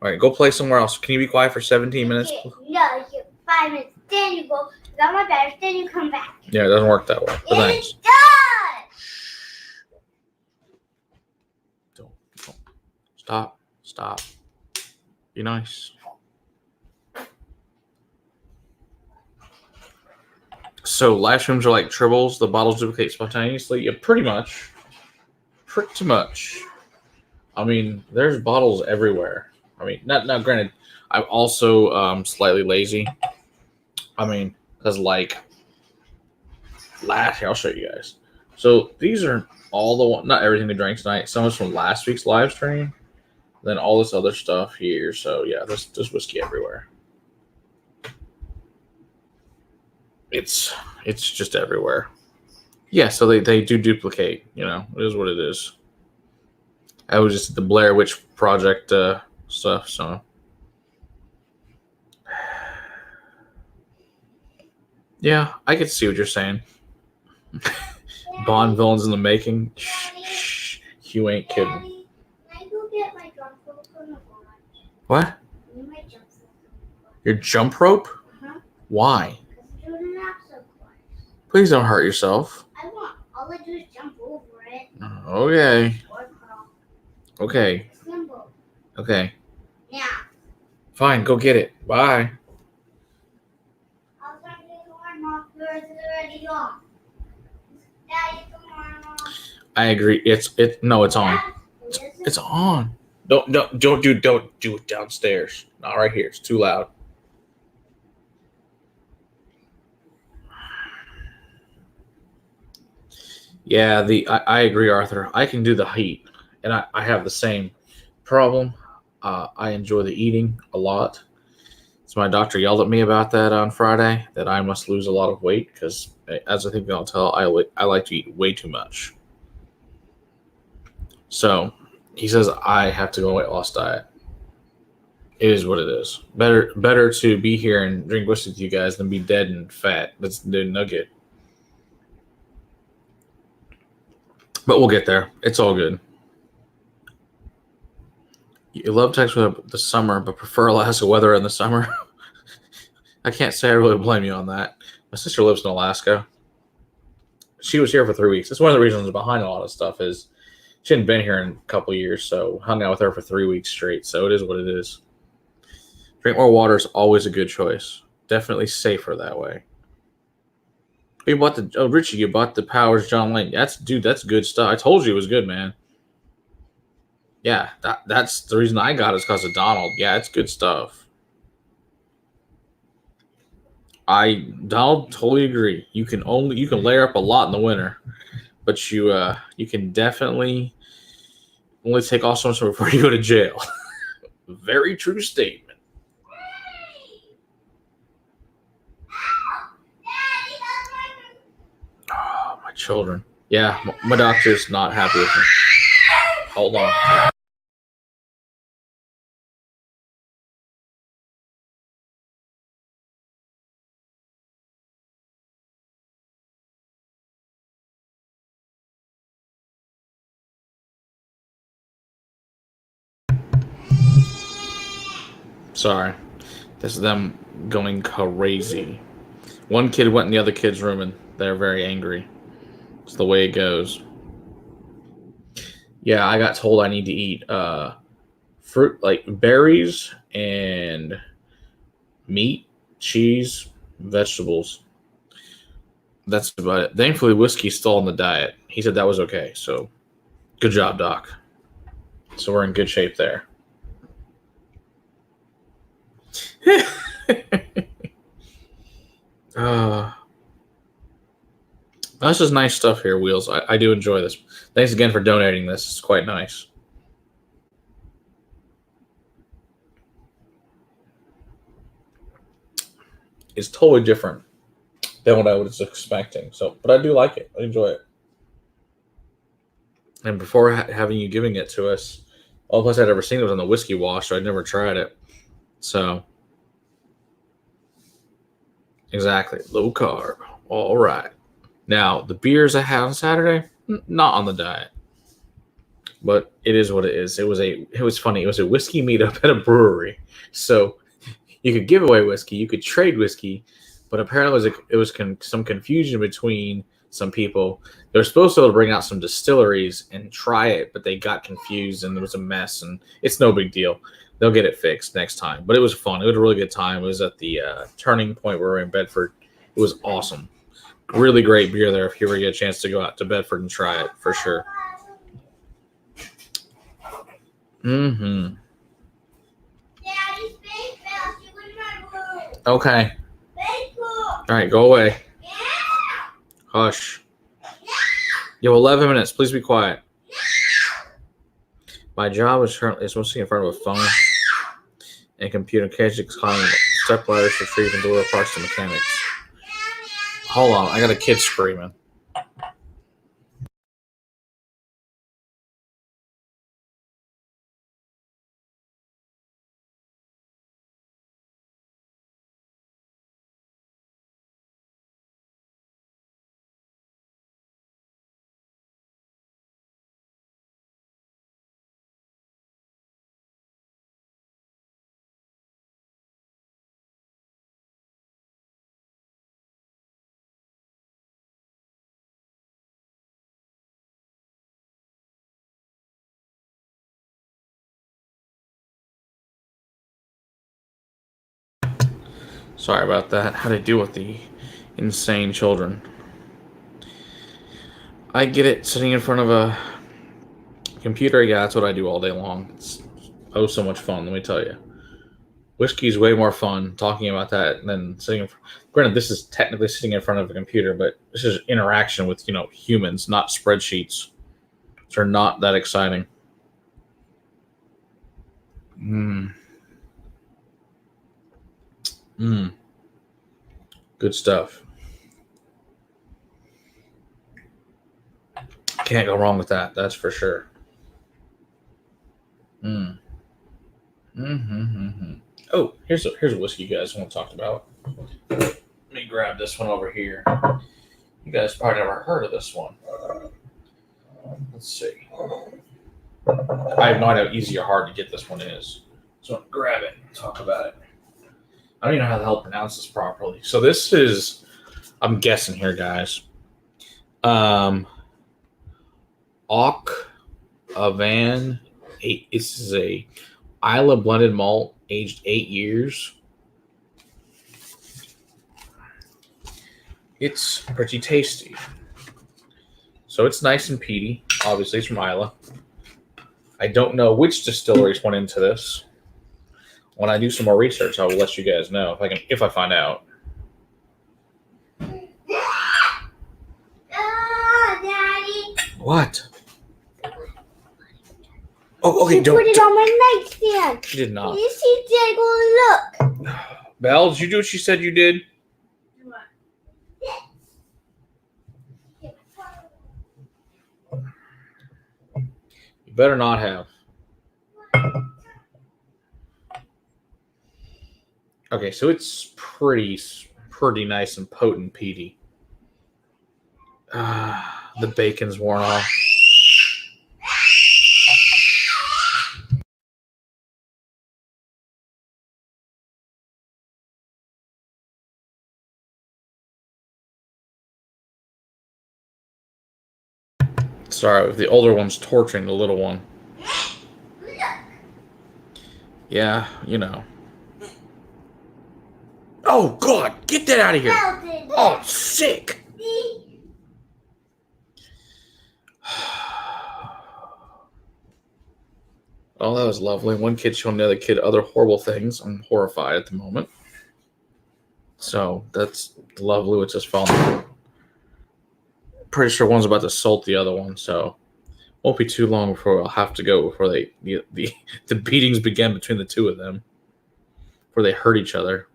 All right, go play somewhere else. Can you be quiet for 17 minutes? Okay, no, 5 minutes. Then you go. Got my batteries. Then you come back. Yeah, it doesn't work that way. But thanks. It does. Don't. Stop. Be nice. So live streams are like tribbles. The bottles duplicate spontaneously. Yeah, pretty much. I mean, there's bottles everywhere. I mean, not granted. I'm also slightly lazy. I mean, because like I'll show you guys. So these are all the one, not everything we drank tonight. Some is from last week's live stream. Then all this other stuff here. So yeah, there's whiskey everywhere. It's just everywhere. Yeah, so they do duplicate. You know, it is what it is. I was just the Blair Witch Project stuff. So yeah, I could see what you're saying. Bond villains in the making. Shh, you ain't kidding. Daddy, can I go get my jump rope from the garage? What? My jump rope. Your jump rope? Uh-huh. Why? Because I'm doing an episode course. Please don't hurt yourself. I want. All I do is jump over it. Okay. Or crawl. Okay. Simple. Okay. Now. Fine, go get it. Bye. I was trying to do the alarm off. Yours is already off. Daddy, the alarm off. I agree. It's on. It's on. Don't do it downstairs. Not right here. It's too loud. Yeah, I agree, Arthur. I can do the heat, and I have the same problem. I enjoy the eating a lot. So my doctor yelled at me about that on Friday, that I must lose a lot of weight because, as I think I'll tell, I like to eat way too much. So he says I have to go on a weight loss diet. It is what it is. Better to be here and drink whiskey with you guys than be dead and fat. That's the nugget. But we'll get there. It's all good. You love Texas the summer, but prefer Alaska weather in the summer. I can't say I really blame you on that. My sister lives in Alaska. She was here for 3 weeks. That's one of the reasons behind a lot of stuff is she hadn't been here in a couple of years, so hung out with her for 3 weeks straight. So it is what it is. Drink more water is always a good choice. Definitely safer that way. You bought Richie, you bought the Powers John Lane. That's good stuff. I told you it was good, man. Yeah, that's the reason I got it is because of Donald. Yeah, it's good stuff. I'll totally agree. You can layer up a lot in the winter, but you can definitely only take off so much before you go to jail. Very true statement. Oh, my children. Yeah, my doctor's not happy with me. Hold on. Sorry. This is them going crazy. One kid went in the other kid's room and they're very angry. It's the way it goes. Yeah, I got told I need to eat fruit, like berries and meat, cheese, vegetables. That's about it. Thankfully, whiskey's still on the diet. He said that was okay. So good job, Doc. So we're in good shape there. This is nice stuff here, Wheels. I do enjoy this. Thanks again for donating this. It's quite nice. It's totally different than what I was expecting. So, but I do like it. I enjoy it. And before having you giving it to us, all place I'd ever seen it was on the Whiskey Wash, so I'd never tried it. So, exactly. Low carb. All right. Now, the beers I had on Saturday, not on the diet. But it is what it is. It was funny. It was a whiskey meetup at a brewery. So, you could give away whiskey, you could trade whiskey, but apparently it was some confusion between some people. They were supposed to bring out some distilleries and try it, but they got confused and there was a mess, and it's no big deal. They'll get it fixed next time. But it was fun. It was a really good time. It was at the Turning Point where we were in Bedford. It was awesome. Really great beer there if you ever get a chance to go out to Bedford and try it, for sure. Mm-hmm. Okay. All right, go away. Hush. You have 11 minutes. Please be quiet. My job is currently mostly in front of a phone and computer, occasionally climbing step ladders to retrieve and deliver parts to mechanics. Hold on, I got a kid screaming. Sorry about that. How to deal with the insane children. I get it. Sitting in front of a computer, yeah, that's what I do all day long. It's so much fun, let me tell you. Whiskey's way more fun talking about that than sitting. Granted, this is technically sitting in front of a computer, but this is interaction with humans, not spreadsheets. They're not that exciting. Good stuff. Can't go wrong with that. That's for sure. Oh, here's a whiskey you guys want to talk about. Let me grab this one over here. You guys probably never heard of this one. Let's see. I have no idea how easy or hard to get this one is. So grab it and talk about it. I don't even know how the hell to pronounce this properly. So this is, I'm guessing here, guys. Ock Avan. This is a Islay blended malt, aged 8 years. It's pretty tasty. So it's nice and peaty. Obviously, it's from Islay. I don't know which distilleries went into this. When I do some more research, I will let you guys know if I find out. What? Oh, okay. She put it on my nightstand. She did not. Yes, she did. Go look. Belle, did you do what she said you did? You better not have. Okay, so it's pretty nice and potent, peaty. The bacon's worn off. Sorry, the older one's torturing the little one. Yeah, you know. Oh, God, get that out of here. Oh, sick. Oh, that was lovely. One kid showing the other kid other horrible things. I'm horrified at the moment. So that's lovely. It's just falling. Pretty sure one's about to assault the other one, so won't be too long before I'll have to go before the beatings begin between the two of them, before they hurt each other.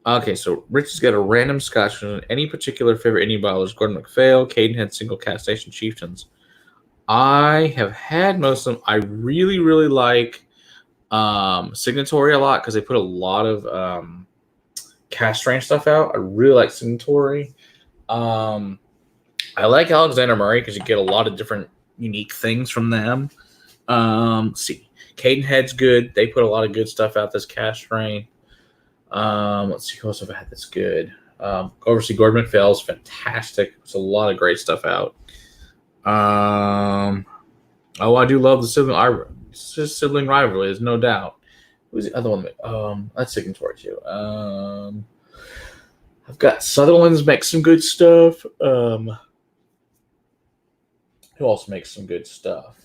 Okay, so Rich has got a random Scotch. Any particular favorite indie bottlers? Gordon MacPhail, Cadenhead, Single Cask Station, Chieftains. I have had most of them. I really, really like Signatory a lot because they put a lot of cask strength stuff out. I really like Signatory. I like Alexander Murray because you get a lot of different unique things from them. Let's see. Cadenhead's good. They put a lot of good stuff out this cask strength. Let's see who else have I had that's good. Oversee Gordon MacPhail's fantastic. There's a lot of great stuff out. I do love the sibling rivalry. There's no doubt. Who's the other one? That's Signatory too. I've got Sutherland's make some good stuff. Who else makes some good stuff?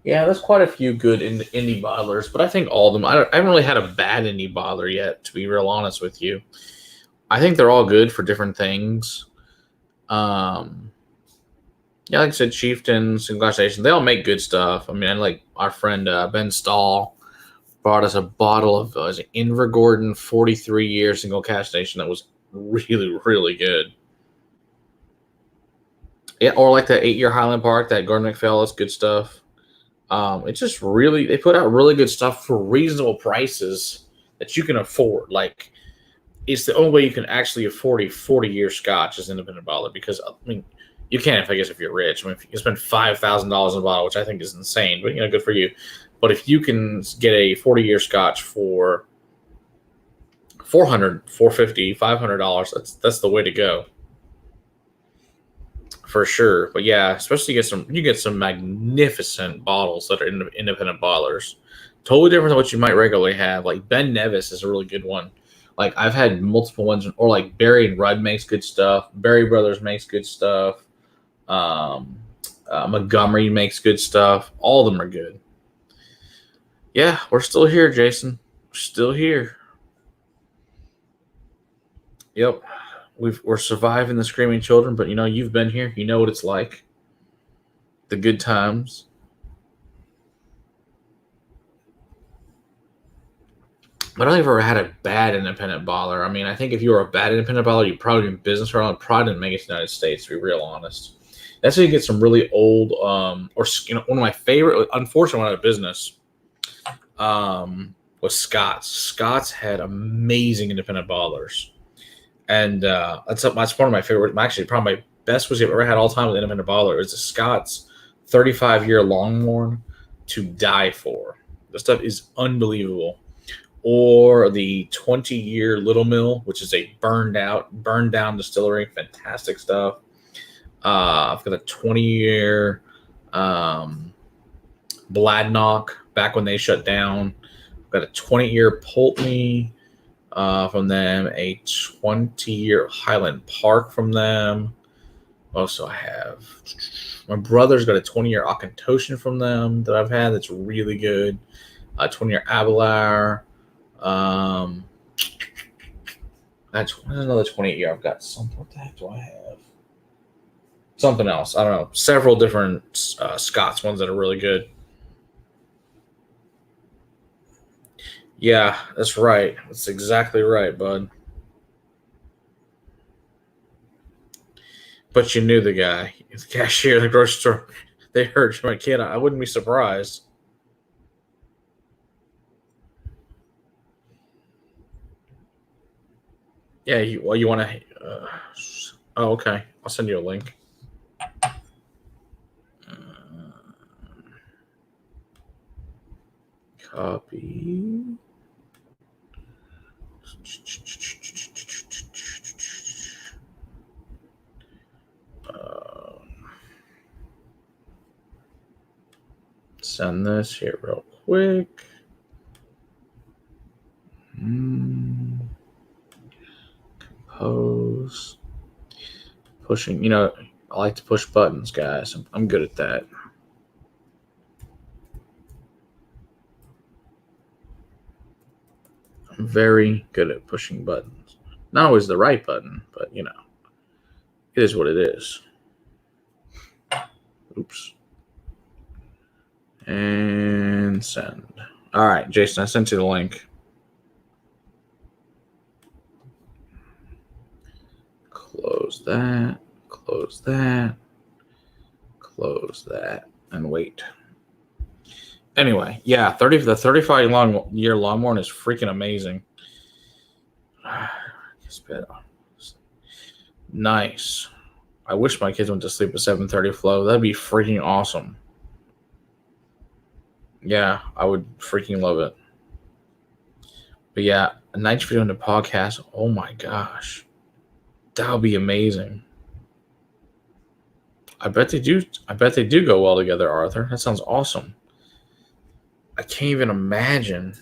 Yeah, there's quite a few good indie bottlers, but I think all of them. I haven't really had a bad indie bottler yet, to be real honest with you. I think they're all good for different things. Yeah, like I said, Chieftain, Single Station, they all make good stuff. I mean, like our friend Ben Stahl brought us a bottle of Invergordon 43-year Single Cask Station that was really, really good. Yeah, or like that 8-year Highland Park, that Gordon MacPhail, that's good stuff. It's just really, they put out really good stuff for reasonable prices that you can afford. Like, it's the only way you can actually afford a 40-year Scotch as independent bottler because, I mean, you can if you're rich. I mean, if you spend $5,000 in a bottle, which I think is insane, but, good for you. But if you can get a 40-year Scotch for $400, $450, $500, that's the way to go. For sure. But yeah, especially you get some magnificent bottles that are independent bottlers. Totally different than what you might regularly have. Like Ben Nevis is a really good one. Like I've had multiple ones, or like Barry and Rudd makes good stuff. Barry Brothers makes good stuff. Montgomery makes good stuff. All of them are good. Yeah, we're still here, Jason. We're still here. Yep. We're surviving the screaming children, but you've been here. You know what it's like. The good times. But I don't think I've ever had a bad independent baller. I mean, I think if you were a bad independent baller, you'd probably be in business for a while. Probably didn't make it to the United States, to be real honest. That's when you get some really old, one of my favorite, unfortunately, when I was business, was Scott's. Scott's had amazing independent ballers. And that's one of my favorite. Actually, probably my best whiskey I've ever had all time with independent baller is the Scott's 35-year Longmorn to die for. The stuff is unbelievable. Or the 20-year Little Mill, which is a burned down distillery. Fantastic stuff. I've got a 20-year Bladnoch back when they shut down. I've got a 20-year Pulteney. From them, a 20-year Highland Park from them. Also, I have my brother's got a 20-year Auchentoshan from them that I've had that's really good. A 20-year Abelard. That's another 28 year. I've got something. What the heck do I have? Something else. I don't know. Several different Scots, ones that are really good. Yeah, that's right. That's exactly right, bud. But you knew the guy, the cashier at the grocery store. They heard my kid. I wouldn't be surprised. Yeah, you want to? Oh, okay. I'll send you a link. Copy. Send this here real quick. Compose. Pushing. You know, I like to push buttons, guys. I'm good at that. I'm very good at pushing buttons. Not always the right button, but you know, it is what it is. Oops. And send. All right, Jason, I sent you the link. Close that. Close that. Close that. And wait. Anyway, yeah, the 35-year Longhorn is freaking amazing. Nice. I wish my kids went to sleep at 7:30 flow. That'd be freaking awesome. Yeah, I would freaking love it. But yeah, a night video and a podcast. Oh my gosh. That would be amazing. I bet they do go well together, Arthur. That sounds awesome. I can't even imagine.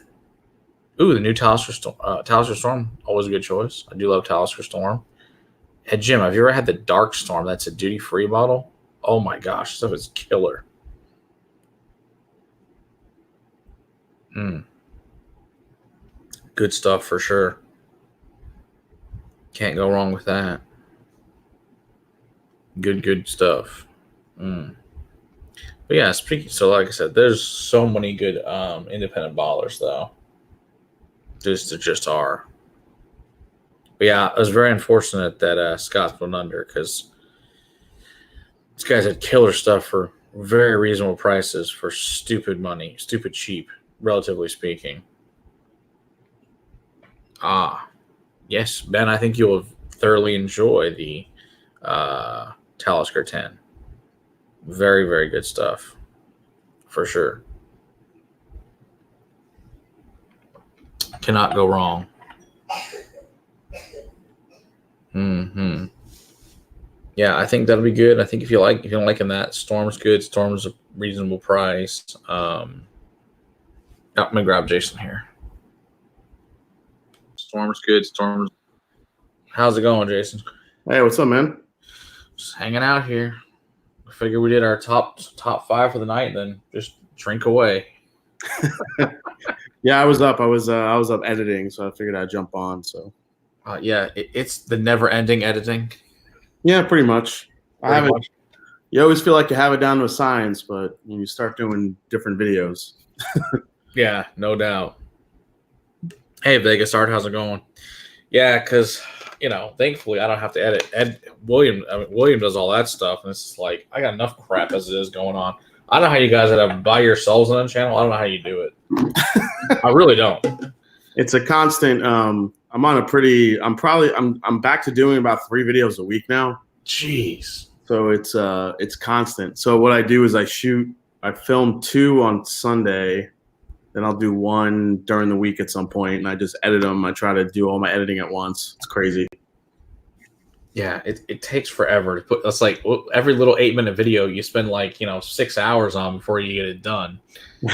Ooh, the new Talisker Storm. Always a good choice. I do love Talisker Storm. Hey, Jim, have you ever had the Dark Storm? That's a duty-free bottle. Oh my gosh, stuff is killer. Good stuff for sure. Can't go wrong with that. Good stuff. But yeah, so like I said, there's so many good independent ballers though. There just are. But yeah, I was very unfortunate that Scott's went under because these guys had killer stuff for very reasonable prices for stupid money, stupid cheap, relatively speaking. Yes, Ben, I think you'll thoroughly enjoy the Talisker 10. Very, very good stuff. For sure. Cannot go wrong. Yeah, I think that'll be good. I think if you're liking that, Storm's good. Storm's a reasonable price. I'm gonna grab Jason here. Storm's good. How's it going, Jason? Hey, what's up, man? Just hanging out here. I figured we did our top 5 for the night, then just drink away. Yeah, I was up. I was up editing, so I figured I'd jump on. So yeah, it's the never-ending editing. Yeah, pretty much. You always feel like you have it down to a science, but when you start doing different videos. Yeah, no doubt. Hey, Vegas Art, how's it going? Yeah, because thankfully I don't have to edit. William does all that stuff, and it's just like I got enough crap as it is going on. I don't know how you guys that have by yourselves on the channel. I don't know how you do it. I really don't. It's a constant. I'm back to doing about 3 videos a week now. Jeez. So it's constant. So what I do is I film 2 on Sunday, then I'll do 1 during the week at some point, and I just edit them. I try to do all my editing at once. It's crazy. Yeah, it takes forever to put. It's like every little 8-minute video you spend 6 hours on before you get it done.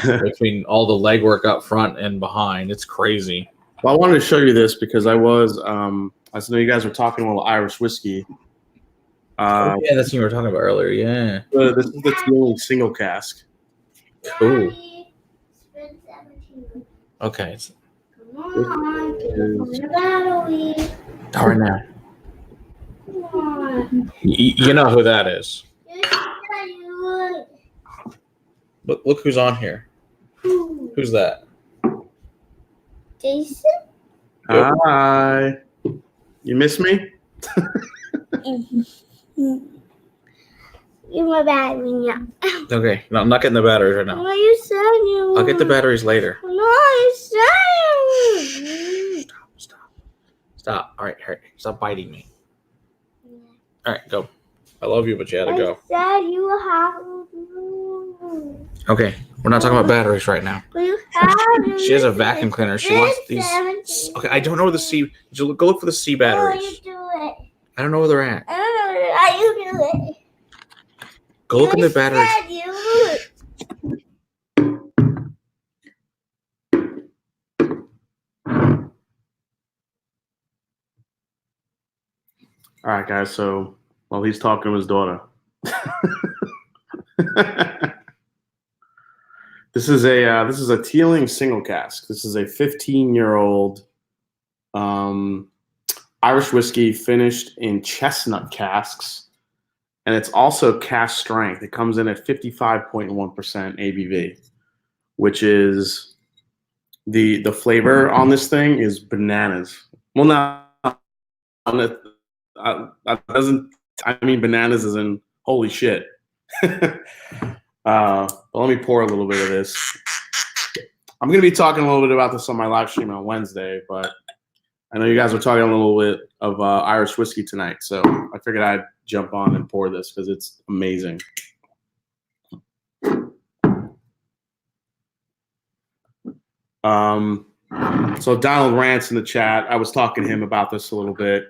Between all the legwork up front and behind, it's crazy. Well, I wanted to show you this because I know you guys were talking a little Irish whiskey. Yeah, that's what you were talking about earlier. Yeah. This is the only single cask. Cool. Okay. Come on, battle. Right now. Come on. You know who that is. You said you would. Look who's on here. Who's that? Jason? Hi. You miss me? You're my battery now. Okay, no, I'm not getting the batteries right now. What you said you I'll get the would. batteries later. No, you said you Stop. All right. Stop biting me. All right, go. I love you, but you had to would. go. I said you have. Okay, we're not talking about batteries right now. You have. She has a vacuum cleaner. She wants these. Okay, I don't know where the C. Did you go look for the C Oh, you batteries? do it. I don't know where they're at. I don't know how you do it. Go look in the batteries. Said you would. All right, guys. So while he's talking to his daughter, this is a Teeling single cask. This is a 15-year-old Irish whiskey finished in chestnut casks, and it's also cask strength. It comes in at 55.1% ABV, which is the flavor on this thing is bananas. Well, not doesn't. I mean, bananas is in holy shit. But let me pour a little bit of this. I'm going to be talking a little bit about this on my live stream on Wednesday, but I know you guys were talking a little bit of Irish whiskey tonight, so I figured I'd jump on and pour this because it's amazing. So Donald Rants in the chat, I was talking to him about this a little bit.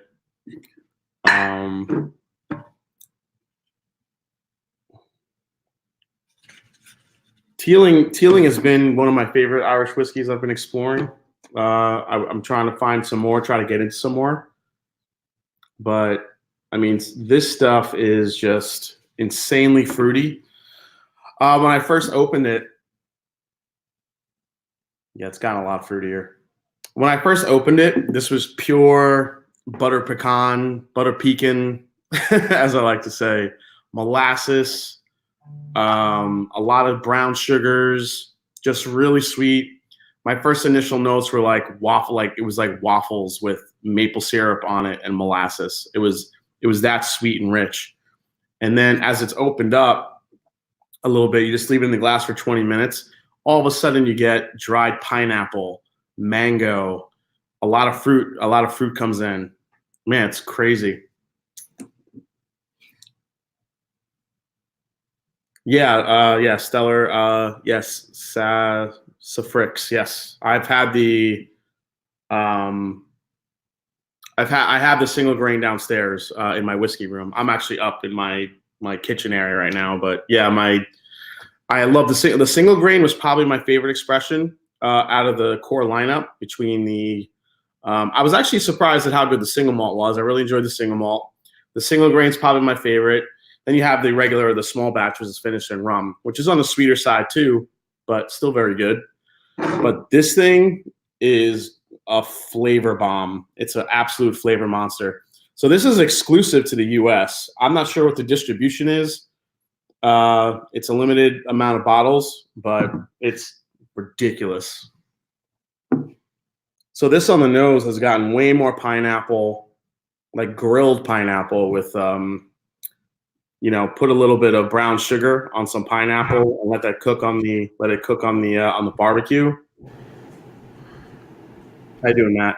Teeling has been one of my favorite Irish whiskeys I've been exploring. I'm trying to find some more, try to get into some more. But, I mean, this stuff is just insanely fruity. When I first opened it, yeah, it's gotten a lot fruitier. When I first opened it, this was pure butter pecan, as I like to say, molasses, a lot of brown sugars, just really sweet. My first initial notes were like it was like waffles with maple syrup on it and molasses. It was that sweet and rich. And then as it's opened up a little bit, you just leave it in the glass for 20 minutes. All of a sudden you get dried pineapple, mango, a lot of fruit comes in. Man, it's crazy. Yeah, Stellar. Yes, Safrix. Yes, I've had the. I have the single grain downstairs in my whiskey room. I'm actually up in my kitchen area right now, but yeah, I love the single grain was probably my favorite expression out of the core lineup. Between the, I was actually surprised at how good the single malt was. I really enjoyed the single malt. The single grain is probably my favorite. Then you have the regular, the small batch, which is finished in rum, which is on the sweeter side too, but still very good. But this thing is a flavor bomb. It's an absolute flavor monster. So this is exclusive to the US. I'm not sure what the distribution is. It's a limited amount of bottles, but it's ridiculous. So this on the nose has gotten way more pineapple, like grilled pineapple with put a little bit of brown sugar on some pineapple and let it cook on the barbecue. How you doing, Matt?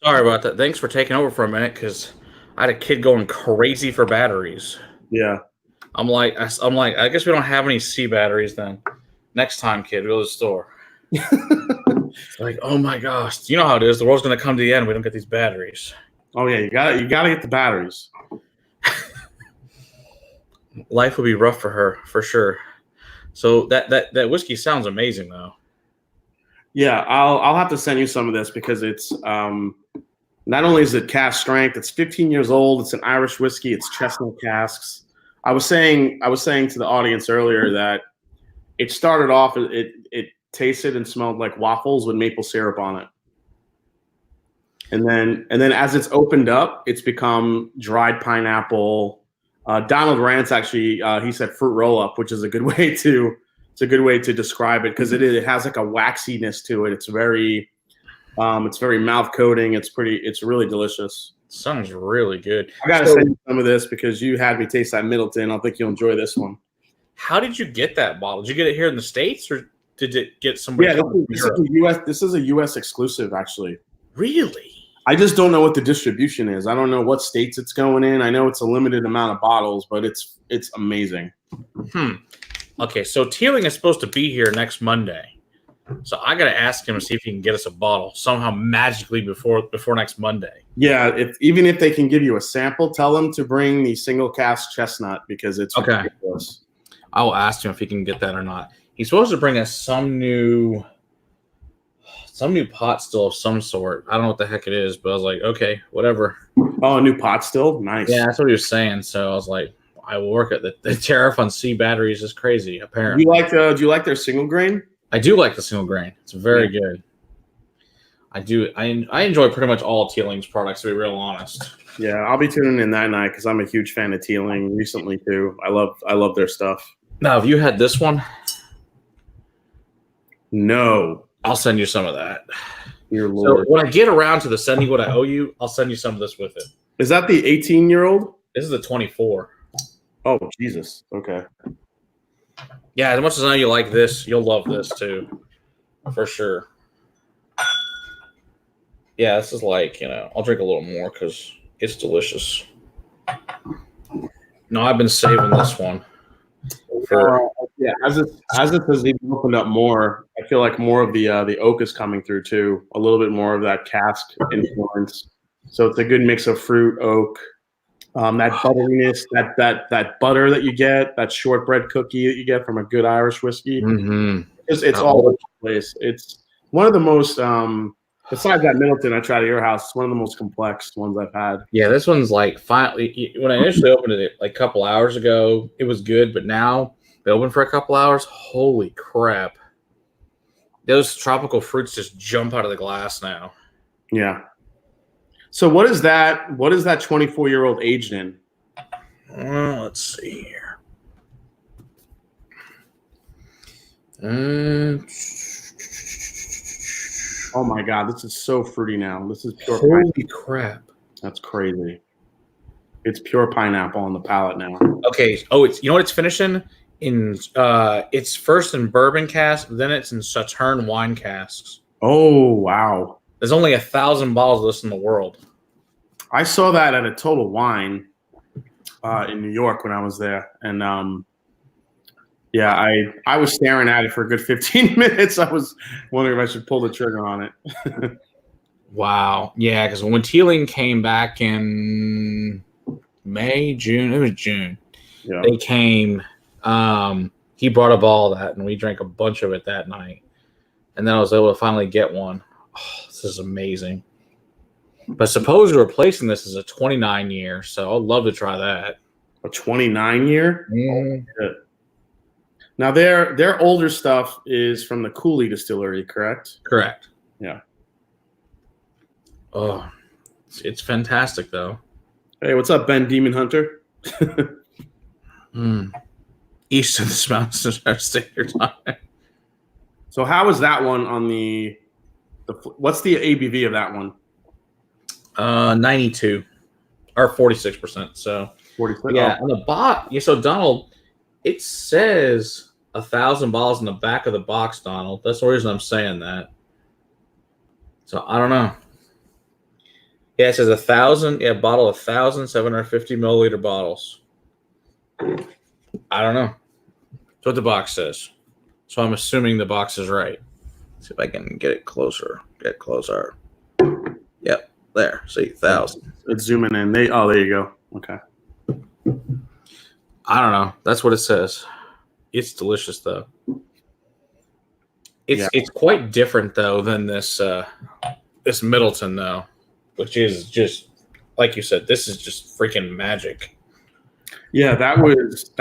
Sorry about that. Thanks for taking over for a minute because I had a kid going crazy for batteries. Yeah. I'm like, I guess we don't have any C batteries then. Next time, kid, go to the store. It's like, oh my gosh, you know how it is. The world's gonna come to the end. We don't get these batteries. Oh yeah, you gotta get the batteries. Life would be rough for her for sure. So that whiskey sounds amazing though. Yeah, I'll have to send you some of this because it's not only is it cask strength, it's 15 years old. It's an Irish whiskey. It's chestnut casks. I was saying to the audience earlier that it started off. It tasted and smelled like waffles with maple syrup on it. And then as it's opened up, it's become dried pineapple. Donald Rance actually he said fruit roll up, which is a good way to describe it because it has like a waxiness to it. It's very mouth coating. It's really delicious. Sounds really good. I gotta send you some of this because you had me taste that Middleton. I think you'll enjoy this one. How did you get that bottle? Did you get it here in the States or did it get somebody? Yeah, this is a US exclusive actually. Really? I just don't know what the distribution is. I don't know what states it's going in. I know it's a limited amount of bottles, but it's amazing. Okay, so Teeling is supposed to be here next Monday. So I got to ask him to see if he can get us a bottle somehow magically before next Monday. Yeah, even if they can give you a sample, tell them to bring the single cask chestnut because it's ridiculous. I will ask him if he can get that or not. He's supposed to bring us some new pot still of some sort. I don't know what the heck it is, but I was like, okay, whatever. Oh, a new pot still? Nice. Yeah, that's what he was saying. So I was like, I will work it. The tariff on C batteries is crazy, apparently. Do you like their single grain? I do like the single grain. It's very good. I do. I enjoy pretty much all Teeling's products, to be real honest. Yeah, I'll be tuning in that night because I'm a huge fan of Teeling recently too. I love their stuff. Now, have you had this one? No. I'll send you some of that. Dear Lord. So when I get around to the sending what I owe you, I'll send you some of this with it. Is that the 18-year-old? This is the 24. Oh, Jesus. Okay. Yeah, as much as I know you like this, you'll love this too. For sure. Yeah, this is like, I'll drink a little more because it's delicious. No, I've been saving this one. As it has even opened up more, I feel like more of the oak is coming through too. A little bit more of that cask influence. So it's a good mix of fruit, oak, that butteriness, that butter that you get, that shortbread cookie that you get from a good Irish whiskey. Mm-hmm. It's all over the place. It's one of the most. Besides that Middleton I tried at your house, it's one of the most complex ones I've had. Yeah, this one's like finally. When I initially opened it like a couple hours ago, it was good, but now they open for a couple hours. Holy crap! Those tropical fruits just jump out of the glass now. Yeah. So what is that 24-year-old aged in? Let's see here. Oh my God, this is so fruity now. This is pure Holy pineapple. crap. That's crazy. It's pure pineapple on the palate now. Okay. Oh, it's what it's finishing in. It's first in bourbon cask, then it's in Sauterne wine casks. Oh wow. There's only 1,000 bottles of this in the world. I saw that at a Total Wine in New York when I was there, and I was staring at it for a good 15 minutes. I was wondering if I should pull the trigger on it. Wow. Yeah, because when Teeling came back in June, it was June. Yeah. They came. He brought up all that, and we drank a bunch of it that night. And then I was able to finally get one. Oh, this is amazing. But suppose replacing this is a 29 year, so I'd love to try that. A 29 year? Mm. Now their older stuff is from the Cooley distillery, correct? Correct. Yeah. Oh, it's fantastic though. Hey, what's up, Ben Demon Hunter? East of the mountains are standard time. So how is that one on the what's the ABV of that one? 92 or 46%. So 46. yeah, on the bot. Yeah, so Donald, it says 1,000 bottles in the back of the box, Donald. That's the reason I'm saying that. So I don't know. Yeah, it says 1,000. Yeah, bottle 1,750 milliliter bottles. I don't know. That's what the box says. So I'm assuming the box is right. Let's see if I can get it closer. Get closer. Yep, there. See, 1,000. It's zooming in. There you go. Okay. I don't know. That's what it says. It's delicious though. It's quite different though than this this Middleton though, which is just like you said. This is just freaking magic. Yeah, that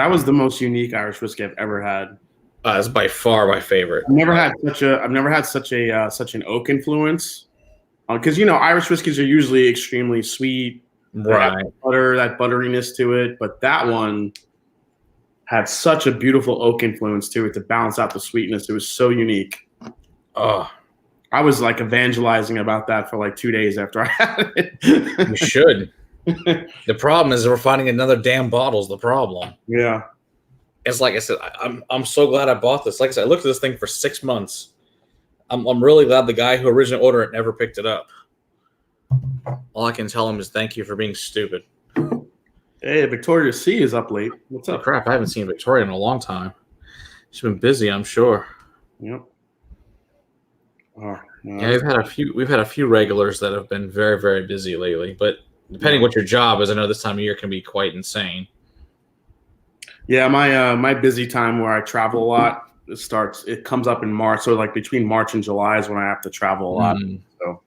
was the most unique Irish whiskey I've ever had. It's by far my favorite. I've never had such an oak influence. because Irish whiskeys are usually extremely sweet, Right. butter, that butteriness to it, but that one had such a beautiful oak influence to it to balance out the sweetness. It was so unique. Oh, I was like evangelizing about that for like 2 days after I had it. you should. The problem is we're finding another damn bottle's the problem. Yeah. It's like I said, I'm so glad I bought this. Like I said, I looked at this thing for 6 months. I'm really glad the guy who originally ordered it never picked it up. All I can tell him is thank you for being stupid. Hey, Victoria C is up late. What's Oh, up? crap, I haven't seen Victoria in a long time. She's been busy, I'm sure. Yep. Oh, no. Yeah, we've had a few regulars that have been very, very busy lately. But depending what your job is, I know this time of year can be quite insane. Yeah, my busy time where I travel a lot it comes up in March. So like between March and July is when I have to travel a lot. So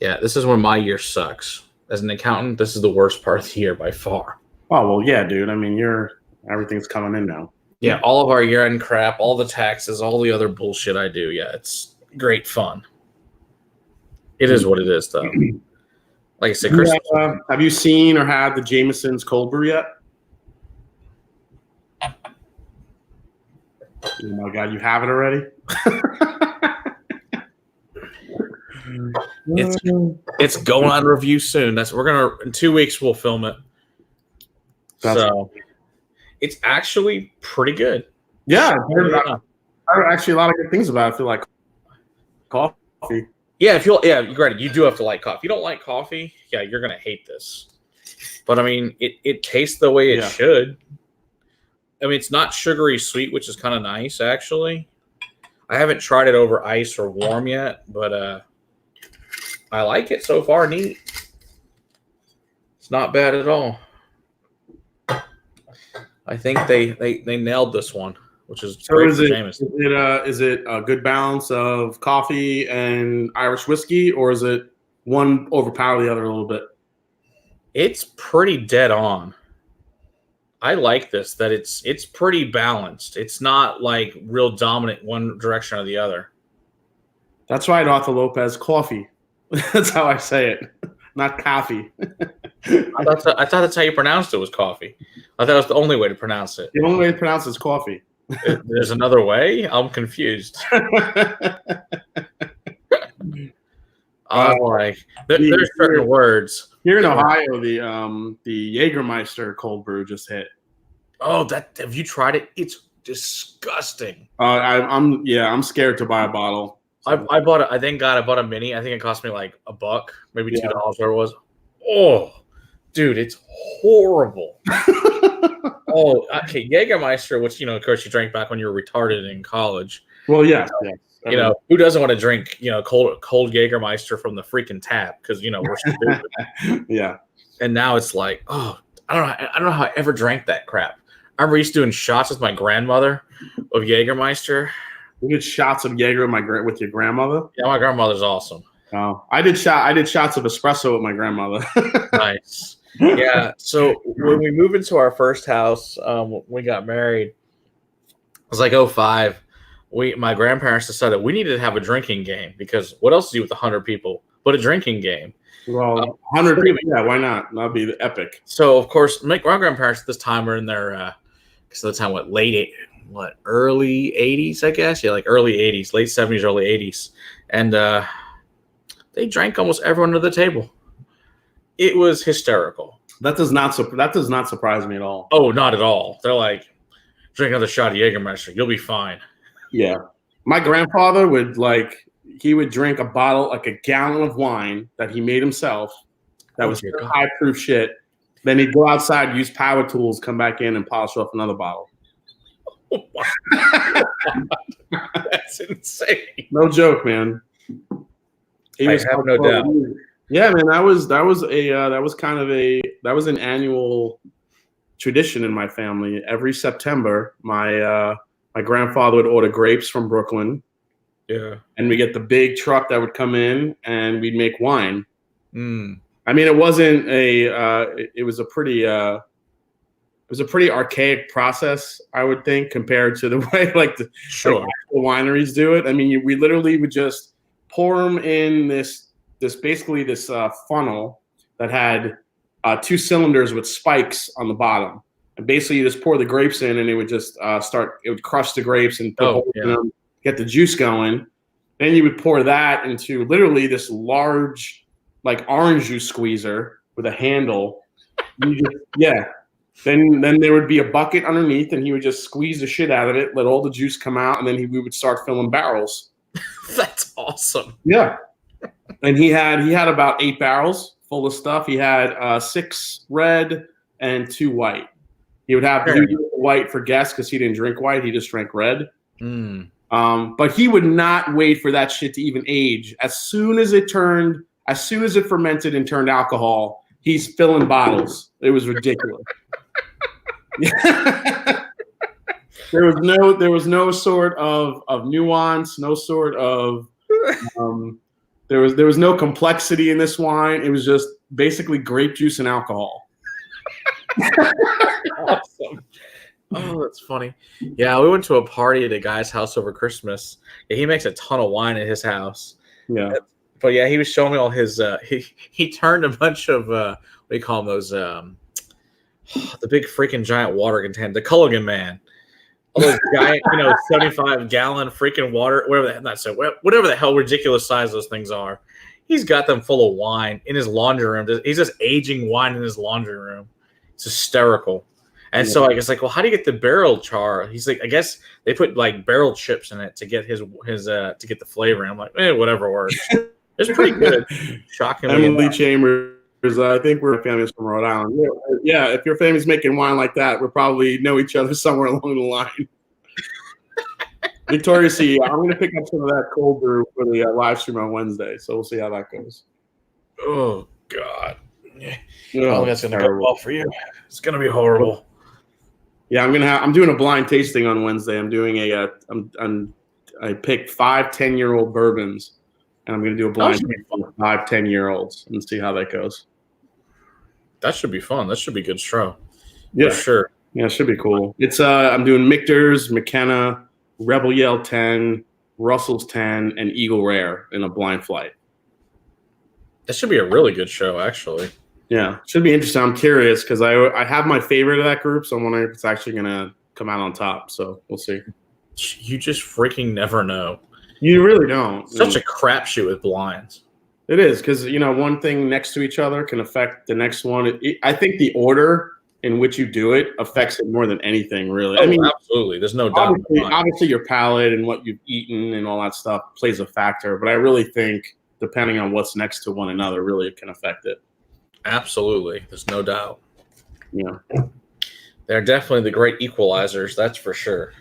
yeah, this is when my year sucks. As an accountant, this is the worst part of the year by far. oh well, yeah, dude. I mean, everything's coming in now. Yeah, all of our year-end crap, all the taxes, all the other bullshit I do. Yeah, it's great fun. It is what it is, though. Like I said, Chris. Have you seen or had the Jameson's cold brew yet? Oh my God, you have it already? It's going on review soon. In 2 weeks we'll film it. So it's actually pretty good. Yeah, I heard actually a lot of good things about it. I feel like coffee. Yeah, granted, you do have to like coffee. If you don't like coffee, yeah, you're gonna hate this. But I mean, it tastes the way it should. I mean, it's not sugary sweet, which is kind of nice, actually. I haven't tried it over ice or warm yet, but I like it so far. Neat. It's not bad at all. I think they nailed this one, which is So great is for it Jameson. is it a good balance of coffee and Irish whiskey, or is it one overpower the other a little bit? It's pretty dead on. I like this, that it's pretty balanced. It's not like real dominant one direction or the other. That's right, Arthur Lopez. Coffee. That's how I say it, not coffee. I thought that's how you pronounced it, was coffee. I thought it was the only way to pronounce it. The only way to pronounce it is coffee. There's another way? I'm confused. There's certain words. Here in Ohio, the Jägermeister cold brew just hit. Oh, have you tried it? It's disgusting. I'm scared to buy a bottle. I bought it. I bought a mini. I think it cost me like $1, maybe $2, whatever it was. Oh, dude, it's horrible. Oh, okay. Jägermeister, which of course you drank back when you were retarded in college. Well, yeah. Who doesn't want to drink cold Jägermeister from the freaking tap because we're stupid. Yeah. And now it's like, oh, I don't know how I ever drank that crap. I remember used to doing shots with my grandmother of Jägermeister. You did shots of Jaeger with your grandmother? Yeah, my grandmother's awesome. Oh, I did shots of espresso with my grandmother. Nice. Yeah. So when we moved into our first house, when we got married, it was like 2005. My grandparents decided we needed to have a drinking game because what else do you do with 100 people but a drinking game? Well, 100 people, yeah, why not? That'd be epic. So of course, my grandparents at this time were in their early 80s, I guess. Yeah, like early 80s, late 70s, early 80s. And they drank almost everyone at the table. It was hysterical. That does not surprise me at all. Oh, not at all. They're like, drink another shot of Jägermeister. You'll be fine. Yeah. My grandfather would drink a gallon of wine that he made himself. That was high proof shit. Then he'd go outside, use power tools, come back in and polish off another bottle. Oh my God. That's insane. No joke, man. I have no doubt. Yeah, man, that was an annual tradition in my family. Every September, my grandfather would order grapes from Brooklyn. Yeah. And we get the big truck that would come in and we'd make wine. Mm. I mean, it was a pretty archaic process, I would think, compared to the way the wineries do it. I mean, we literally would just pour them in this basically this funnel that had 2 cylinders with spikes on the bottom. And basically, you just pour the grapes in, and it would just it would crush the grapes and put holes in them, get the juice going. Then you would pour that into literally this large, like orange juice squeezer with a handle. Then there would be a bucket underneath, and he would just squeeze the shit out of it, let all the juice come out, and then we would start filling barrels. That's awesome. Yeah. And he had about 8 barrels full of stuff. He had 6 red and 2 white. He would have white for guests because he didn't drink white. He just drank red. But he would not wait for that shit to even age. As soon as it fermented and turned alcohol, he's filling bottles. It was ridiculous. There was no sort of nuance, no sort of there was no complexity in this wine. It was just basically grape juice and alcohol. Awesome. Oh, that's funny. Yeah, we went to a party at a guy's house over Christmas. Yeah, he makes a ton of wine at his house. Yeah. But yeah, he was showing me all his he turned a bunch of what do you call them, those the big freaking giant water container, the Culligan man. All those giant, 75-gallon freaking water, whatever the hell ridiculous size those things are. He's got them full of wine in his laundry room. He's just aging wine in his laundry room. It's hysterical. And so I guess well, how do you get the barrel char? He's like, I guess they put like barrel chips in it to get his to get the flavor. And I'm like, whatever works. It's pretty good. Shockingly. Emily Chambers, I think we're families from Rhode Island. Yeah, if your family's making wine like that, we'll probably know each other somewhere along the line. Victoria C, I'm going to pick up some of that cold brew for the live stream on Wednesday, so we'll see how that goes. Oh God. Oh, that's going to go well for you. It's going to be horrible. Yeah, I'm doing a blind tasting on Wednesday. I'm doing I picked 5 10-year-old bourbons, and I'm going to do a blind tasting on 5 10-year-olds and see how that goes. That should be fun. That should be a good show. Yeah, for sure. Yeah, it should be cool. It's I'm doing Michter's, McKenna, Rebel Yell 10, Russell's 10, and Eagle Rare in a blind flight. That should be a really good show, actually. Yeah, should be interesting. I'm curious because I have my favorite of that group, so I'm wondering if it's actually going to come out on top. So we'll see. You just freaking never know. You really don't. Such a crapshoot with blinds. It is because, one thing next to each other can affect the next one. I think the order in which you do it affects it more than anything, really. Oh, absolutely. There's no doubt. Obviously, your palate and what you've eaten and all that stuff plays a factor. But I really think, depending on what's next to one another, really it can affect it. Absolutely. There's no doubt. Yeah. They're definitely the great equalizers. That's for sure.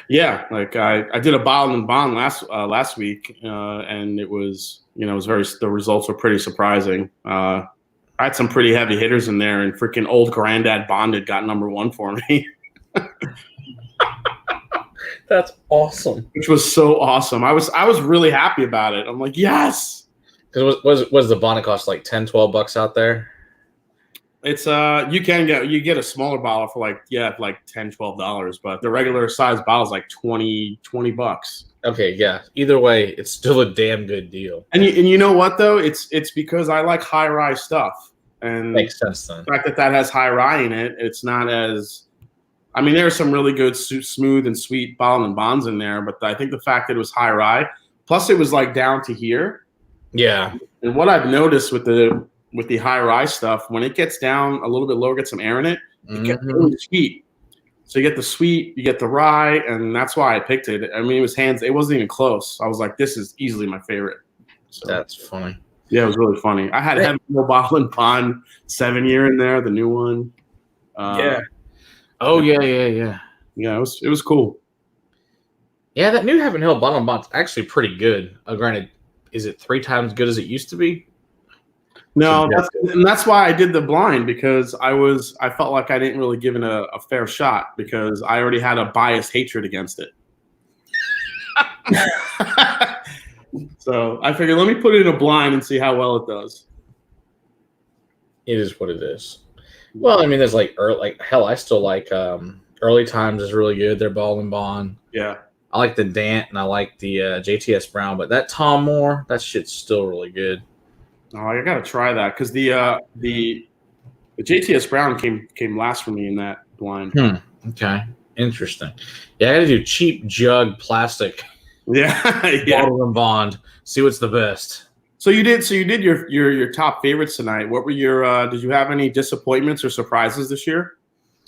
Yeah. Like I did a bottle and bond last week, and it was, the results were pretty surprising. I had some pretty heavy hitters in there, and freaking old Granddad Bonded got #1 for me. That's awesome. Which was so awesome. I was really happy about it. I'm like, yes. Was the bonnet cost like $10-12 out there? It's you get a smaller bottle for like $10-12, but the regular size bottle is like $20. Okay, yeah. Either way, it's still a damn good deal. And you know what though? It's because I like high rye stuff, and makes sense then. The fact that has high rye in it, it's not as. I mean, there are some really good smooth and sweet bottle and bonds in there, but I think the fact that it was high rye, plus it was like down to here. Yeah. And what I've noticed with the high rye stuff, when it gets down a little bit lower, get some air in it, it gets really sweet. So you get the sweet, you get the rye, and that's why I picked it. I mean, it wasn't even close. I was like, this is easily my favorite. So, that's funny. Yeah, it was really funny. I had Heaven Hill Bottle and Bond 7-year in there, the new one. Yeah. Oh yeah. Yeah, it was cool. Yeah, that new Heaven Hill Bottle and Bond's actually pretty good. Granted, is it 3 times good as it used to be? No, that's why I did the blind, because I felt like I didn't really give it a fair shot because I already had a biased hatred against it. So I figured, let me put it in a blind and see how well it does. It is what it is. Well, I mean, there's I still like Early Times is really good. They're Ball and Bond. Yeah. I like the Dant and I like the JTS Brown, but that Tom Moore, that shit's still really good. Oh, I gotta try that because the JTS Brown came last for me in that blind. Okay, interesting. Yeah, I got to do cheap jug plastic Yeah, yeah. bottle and bond. See what's the best. So you did your top favorites tonight. What were your? Did you have any disappointments or surprises this year,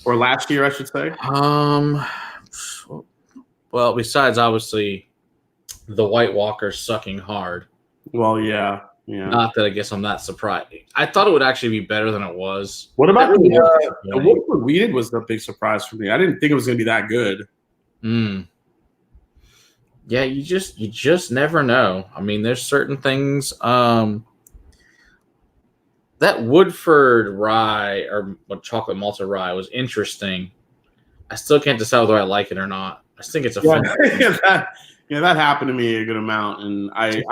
or last year, I should say? Well, besides obviously the White Walker sucking hard. Well, yeah. Not that I guess I'm not surprised. I thought it would actually be better than it was. What about That really the was disappointing. Woodford Weeded was the big surprise for me. I didn't think it was going to be that good. Yeah, you just never know. I mean, there's certain things. That Woodford rye or chocolate malted rye was interesting. I still can't decide whether I like it or not. I just think it's a fun. That happened to me a good amount, and I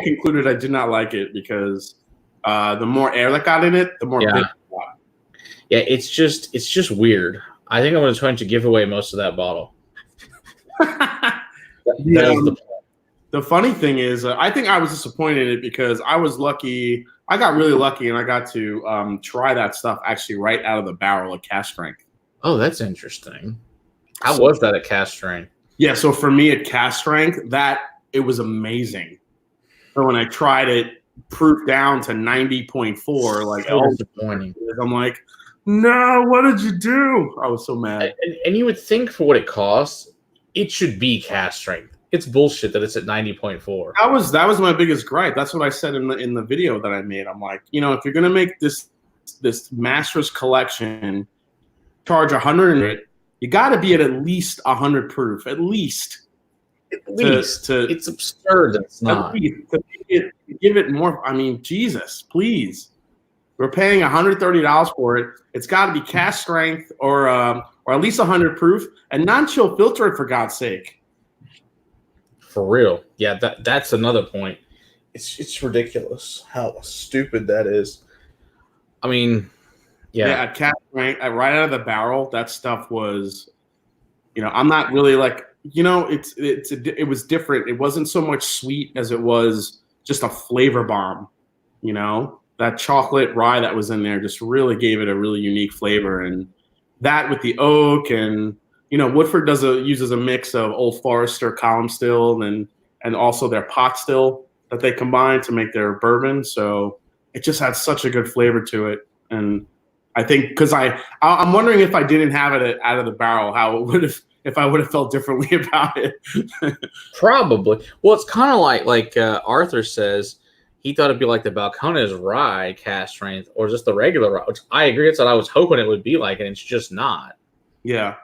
concluded I did not like it because the more air that got in it, the more bitter it got. Yeah, it's just weird. I think I'm going to try to give away most of that bottle. The funny thing is, I think I was disappointed in it because I was lucky. I got really lucky, and I got to try that stuff actually right out of the barrel at Cask Strength. Oh, that's interesting. How was that at Cask Strength? Yeah, so for me at Cask Strength, it was amazing. So when I tried it, proof down to 90.4, like disappointing. I'm like, no, what did you do? I was so mad. And you would think for what it costs, it should be Cask Strength. It's bullshit that it's at 90.4. That was my biggest gripe. That's what I said in the video that I made. I'm like, if you're gonna make this Master's Collection charge 100, you got to be at least 100 proof, at least. It's absurd that it's not. To give it more. I mean, Jesus, please. We're paying $130 for it. It's got to be Cask Strength or at least 100 proof and non-chill filter it, for God's sake. For real. Yeah, that's another point. It's ridiculous how stupid that is. I mean, yeah, at Cask Strength, right out of the barrel, that stuff was, I'm not really like, it was different. It wasn't so much sweet as it was just a flavor bomb. That chocolate rye that was in there just really gave it a really unique flavor, and that with the oak and Woodford uses a mix of Old Forester column still and also their pot still that they combine to make their bourbon. So it just had such a good flavor to it, and I think because I'm wondering if I didn't have it out of the barrel, how it would have, if I would have felt differently about it. Probably. Well, it's kind of like Arthur says, he thought it'd be like the Balcones rye Cask Strength or just the regular rye, which I agree. It's what I was hoping it would be like, and it's just not. Yeah.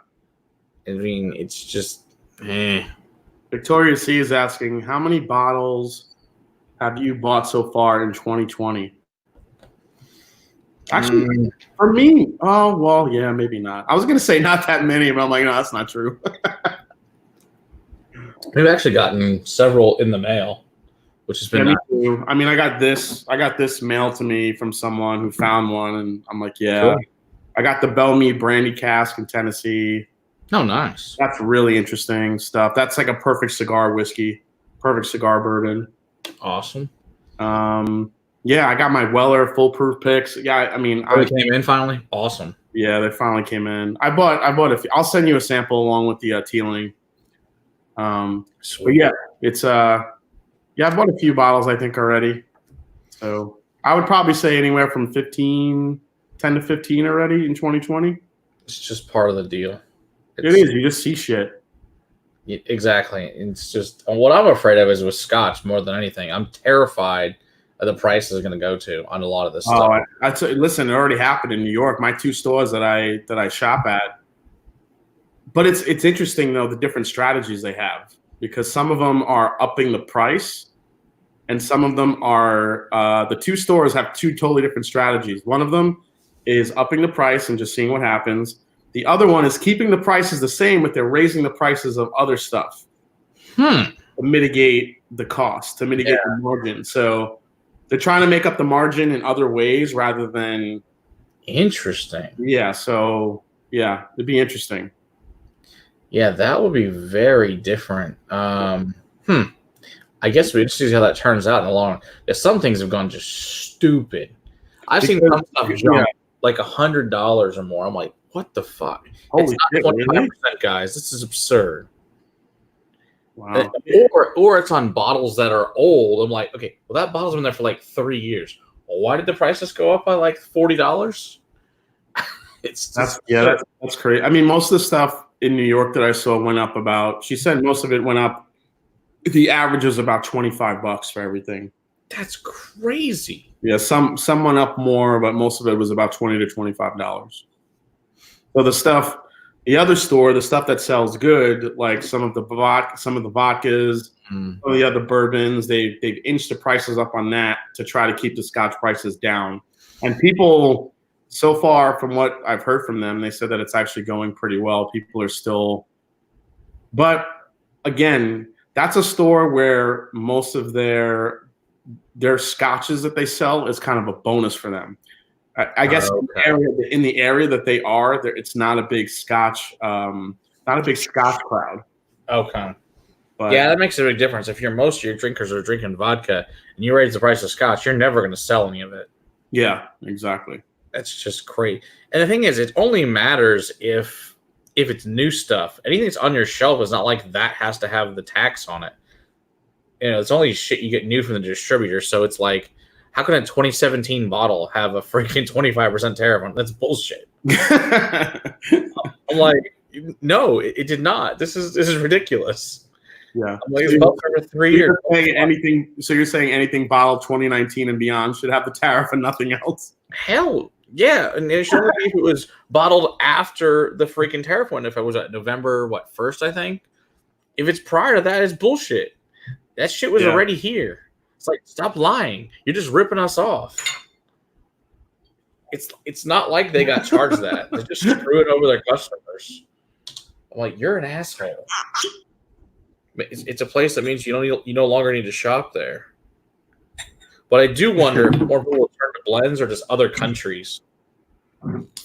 I mean, it's just, Victoria C is asking, how many bottles have you bought so far in 2020? Actually, for me, oh, well, yeah, maybe not. I was going to say not that many, but I'm like, no, that's not true. We've actually gotten several in the mail, which has been me too. I mean, I got this mailed to me from someone who found one, and I'm like, yeah. Cool. I got the Bellmead Brandy Cask in Tennessee. Oh, nice. That's really interesting stuff. That's like a perfect cigar whiskey, perfect cigar bourbon. Awesome. Yeah, I got my Weller foolproof picks. Yeah, I mean, they came in finally. Awesome. Yeah, they finally came in. I bought a few. I'll send you a sample along with the Teeling. But yeah, it's I bought a few bottles I think already. So I would probably say anywhere from 10 to 15 already in 2020. It's just part of the deal. It is. You just see shit. Exactly. It's just what I'm afraid of is with Scotch more than anything. I'm terrified of the prices are going to go to on a lot of this stuff. Listen, it already happened in New York. My 2 stores that I shop at. But it's interesting though the different strategies they have, because some of them are upping the price, and some of them are the 2 stores have 2 totally different strategies. One of them is upping the price and just seeing what happens. The other one is keeping the prices the same, but they're raising the prices of other stuff to mitigate the cost, to mitigate the margin. So they're trying to make up the margin in other ways rather than. Interesting. Yeah. So yeah, it'd be interesting. Yeah, that would be very different. I guess we just see how that turns out in the long run. Yeah, some things have gone just stupid. I've seen some stuff jump like $100 or more. I'm like, what the fuck? Holy It's shit, not really? 25%, guys. This is absurd. Wow. Or it's on bottles that are old. I'm like, okay, well that bottle's been there for like 3 years. Well, why did the prices go up by like $40? It's just That's crazy. I mean, most of the stuff in New York that I saw went up about. She said most of it went up. The average is about $25 for everything. that's crazy. Yeah, some went up more, but most of it was about $20 to $25. So the other store, the stuff that sells good, like some of the vodkas, some of the other bourbons, they've inched the prices up on that to try to keep the Scotch prices down. And people, so far from what I've heard from them, they said that it's actually going pretty well. People are still, but again, that's a store where most of their scotches that they sell is kind of a bonus for them. I guess in the area that they are, it's not a big Scotch, crowd. Okay. But Yeah, that makes a big difference. If most of your drinkers are drinking vodka and you raise the price of Scotch, you're never going to sell any of it. yeah, exactly. That's just crazy. And the thing is, it only matters if it's new stuff. Anything that's on your shelf is not like that has to have the tax on it. It's only shit you get new from the distributor. So it's like, how can a 2017 bottle have a freaking 25% tariff on it? That's bullshit. I'm like, no, it did not. This is ridiculous. Yeah. I'm like, it's about for 3 years. You're saying anything bottled 2019 and beyond should have the tariff and nothing else? Hell yeah. And it should only be if it was bottled after the freaking tariff went. If it was at November, 1st, I think. If it's prior to that, it's bullshit. That shit was already here. It's like, stop lying. You're just ripping us off. It's not like they got charged that. They're just screwing over their customers. I'm like, you're an asshole. It's a place that means you no longer need to shop there. But I do wonder if more people will turn to blends or just other countries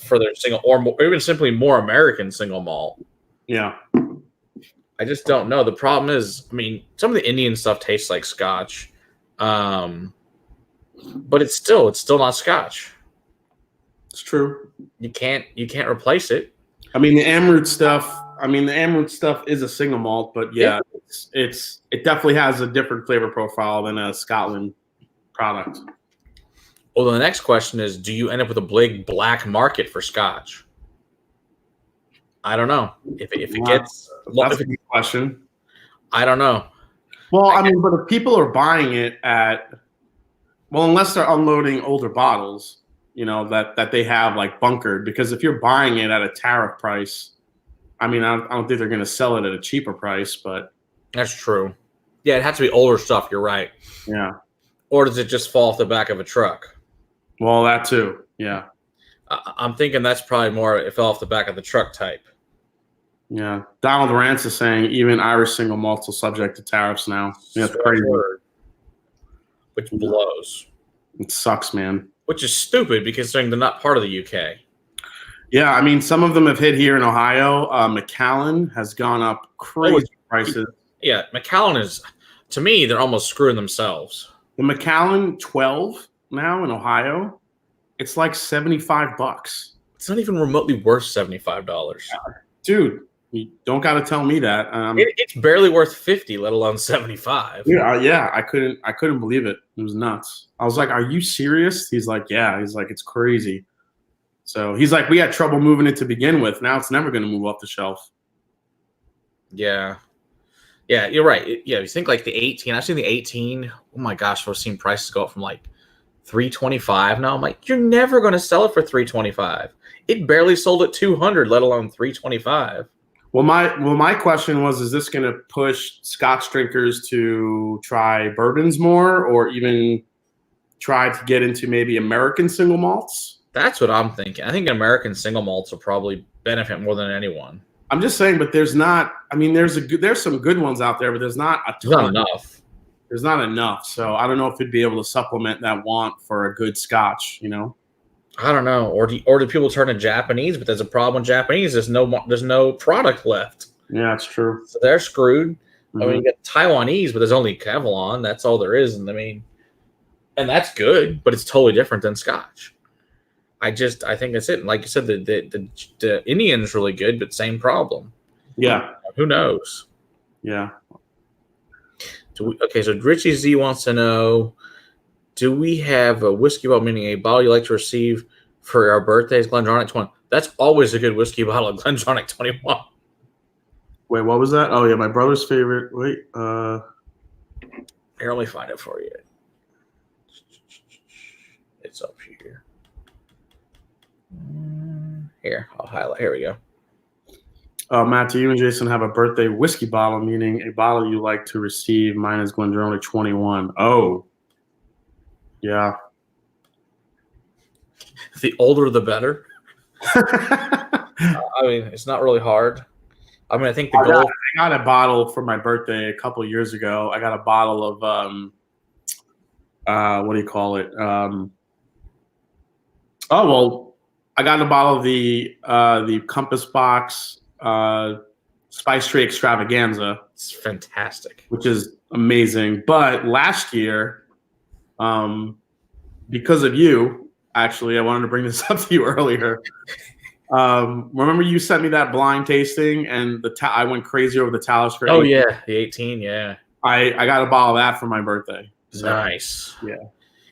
for their single, or even simply more American single malt. Yeah. I just don't know. The problem is, I mean, some of the Indian stuff tastes like Scotch, but it's still not Scotch. It's true. You can't replace it. I mean, the Amrut stuff is a single malt, but yeah, it definitely has a different flavor profile than a Scotland product. Well, the next question is, do you end up with a big black market for Scotch? I don't know. If it gets... That's a good question. I don't know. Well, I mean, but if people are buying it unless they're unloading older bottles, that they have like bunkered, because if you're buying it at a tariff price, I mean, I don't think they're going to sell it at a cheaper price, but... That's true. Yeah, it has to be older stuff. You're right. Yeah. Or does it just fall off the back of a truck? Well, that too. Yeah. I'm thinking that's probably more it fell off the back of the truck type. Yeah. Donald Rance is saying even Irish single malts are subject to tariffs now. Yeah, that's crazy. Which blows. It sucks, man. Which is stupid because they're not part of the UK. Yeah, I mean, some of them have hit here in Ohio. Macallan has gone up crazy prices. Yeah, Macallan is, to me, they're almost screwing themselves. The Macallan 12 now in Ohio, it's like $75. It's not even remotely worth $75. Dude, you don't got to tell me that. It's barely worth $50, let alone $75. Yeah, I couldn't believe it. It was nuts. I was like, "Are you serious?" He's like, "Yeah." He's like, "It's crazy." So he's like, "We had trouble moving it to begin with. Now it's never going to move off the shelf." Yeah. Yeah, you're right. Yeah, you think like the 18. I've seen the 18. Oh my gosh, I've seen prices go up from like $325 now. I'm like, you're never going to sell it for $325. It barely sold at $200, let alone $325. Well, my question was, is this going to push Scotch drinkers to try bourbons more, or even try to get into maybe American single malts? That's what I'm thinking. I think American single malts will probably benefit more than anyone. I'm just saying, but there's not. I mean, there's some good ones out there, but there's not a ton. Not enough. There's not enough. So I don't know if it'd be able to supplement that want for a good Scotch. I don't know. Or do people turn to Japanese? But there's a problem with Japanese. There's no product left. Yeah, it's true. So they're screwed. I mean, Mhm. you got Taiwanese, but there's only Kevlon. That's all there is. And I mean, and that's good, but it's totally different than Scotch. I think that's it. And like you said, the Indian's really good, but same problem. Yeah, Who knows? yeah. Okay, so Richie Z wants to know: do we have a whiskey bottle, meaning a bottle you like to receive for our birthdays? GlenDronach 21. That's always a good whiskey bottle, GlenDronach 21. Wait, what was that? Oh yeah, my brother's favorite. Wait, Here, let me find it for you. It's up here. Here, I'll highlight. Here we go. Matt, do you and Jason have a birthday whiskey bottle, meaning a bottle you like to receive? Mine is GlenDronach 21. Oh, yeah. The older, the better. I mean, it's not really hard. I mean, I think the goal. I got a bottle for my birthday a couple of years ago. I got a bottle of what do you call it? I got a bottle of the Compass Box Spice Tree Extravaganza. It's fantastic. Which is amazing. But last year, because of you, actually, I wanted to bring this up to you earlier. Remember you sent me that blind tasting, and I went crazy over the Talisker. Oh yeah, the 18. Yeah, I got a bottle of that for my birthday. So, nice. Yeah,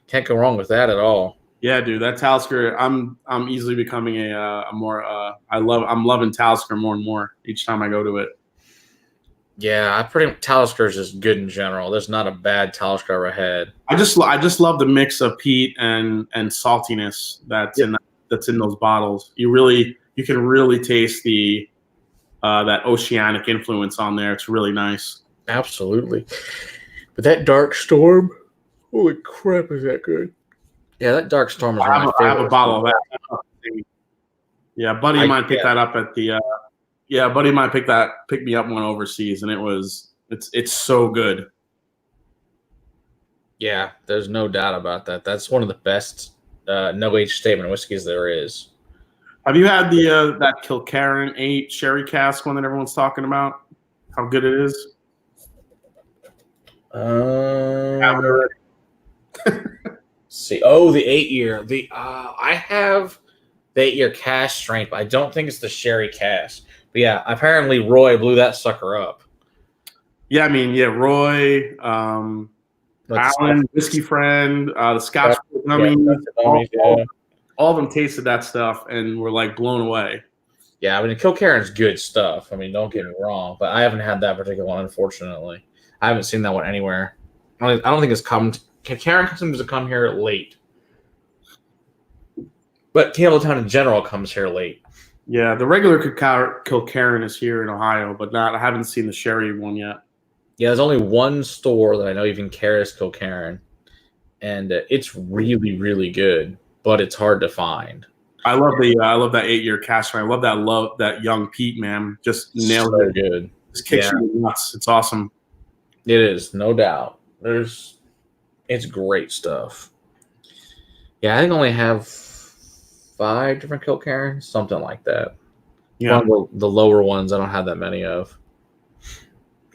can't go wrong with that at all. Yeah, dude, that Talisker. I'm easily becoming a more. I'm loving Talisker more and more each time I go to it. Yeah, Talisker is just good in general. There's not a bad Talisker I've ever had. I just love the mix of peat and saltiness that's in those bottles. You can really taste the that oceanic influence on there. It's really nice. Absolutely. But that Dark Storm, holy crap, is that good? Yeah, that Dark Storm is one of my favorites. I have a bottle of that. Yeah, buddy might pick that up at the. Buddy might pick me up one overseas, and it's so good. Yeah, there's no doubt about that. That's one of the best no age statement whiskeys there is. Have you had the that Kilkerran 8 sherry cask one that everyone's talking about? How good it is? See, the 8-year. I have the 8-year cask strength, but I don't think it's the sherry cask. But yeah, apparently Roy blew that sucker up. Yeah, I mean, Roy, Alan, Whiskey Friend, the Scotch gummies, all of them tasted that stuff and were like blown away. Yeah, I mean, Kilkerran's good stuff. I mean, don't get me wrong, but I haven't had that particular one, unfortunately. I haven't seen that one anywhere. I don't think it's come. Kilkerran seems to come here late, but Campbelltown in general comes here late. Yeah, the regular Kilkerran is here in Ohio, but I haven't seen the sherry one yet. Yeah, there's only one store that I know even carries Kilkerran, and it's really, really good, but it's hard to find. I love that 8-year cask. I love that young Pete, man. Just nailed it. Good. Just kicks you in the nuts. It's awesome. It is, no doubt. It's great stuff. Yeah, I think I only have 5 different Kilkerrans, something like that. Yeah. One of the lower ones I don't have that many of.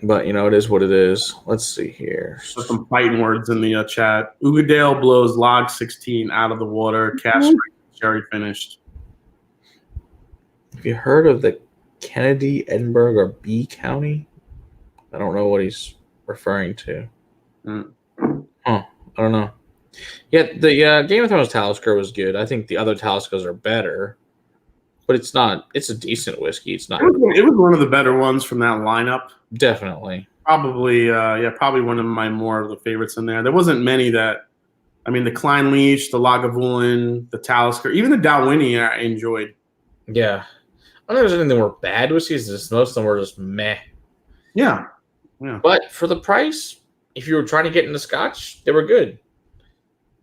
But, it is what it is. Let's see here. There's some fighting words in the chat. Ugadale blows log 16 out of the water. Cask sherry finished. Have you heard of the Kennedy, Edinburgh, or B County? I don't know what he's referring to. I don't know. Yeah, the Game of Thrones Talisker was good. I think the other Taliskers are better, but it's not. It's a decent whiskey. It's not. It was one of the better ones from that lineup. Definitely. Probably one of my more of the favorites in there. There wasn't many that. I mean, the Clynelish, the Lagavulin, the Talisker, even the Dalwhinnie I enjoyed. Yeah. I don't think there's anything that were bad whiskeys. Most of them were just meh. Yeah. But for the price, if you were trying to get into Scotch, they were good.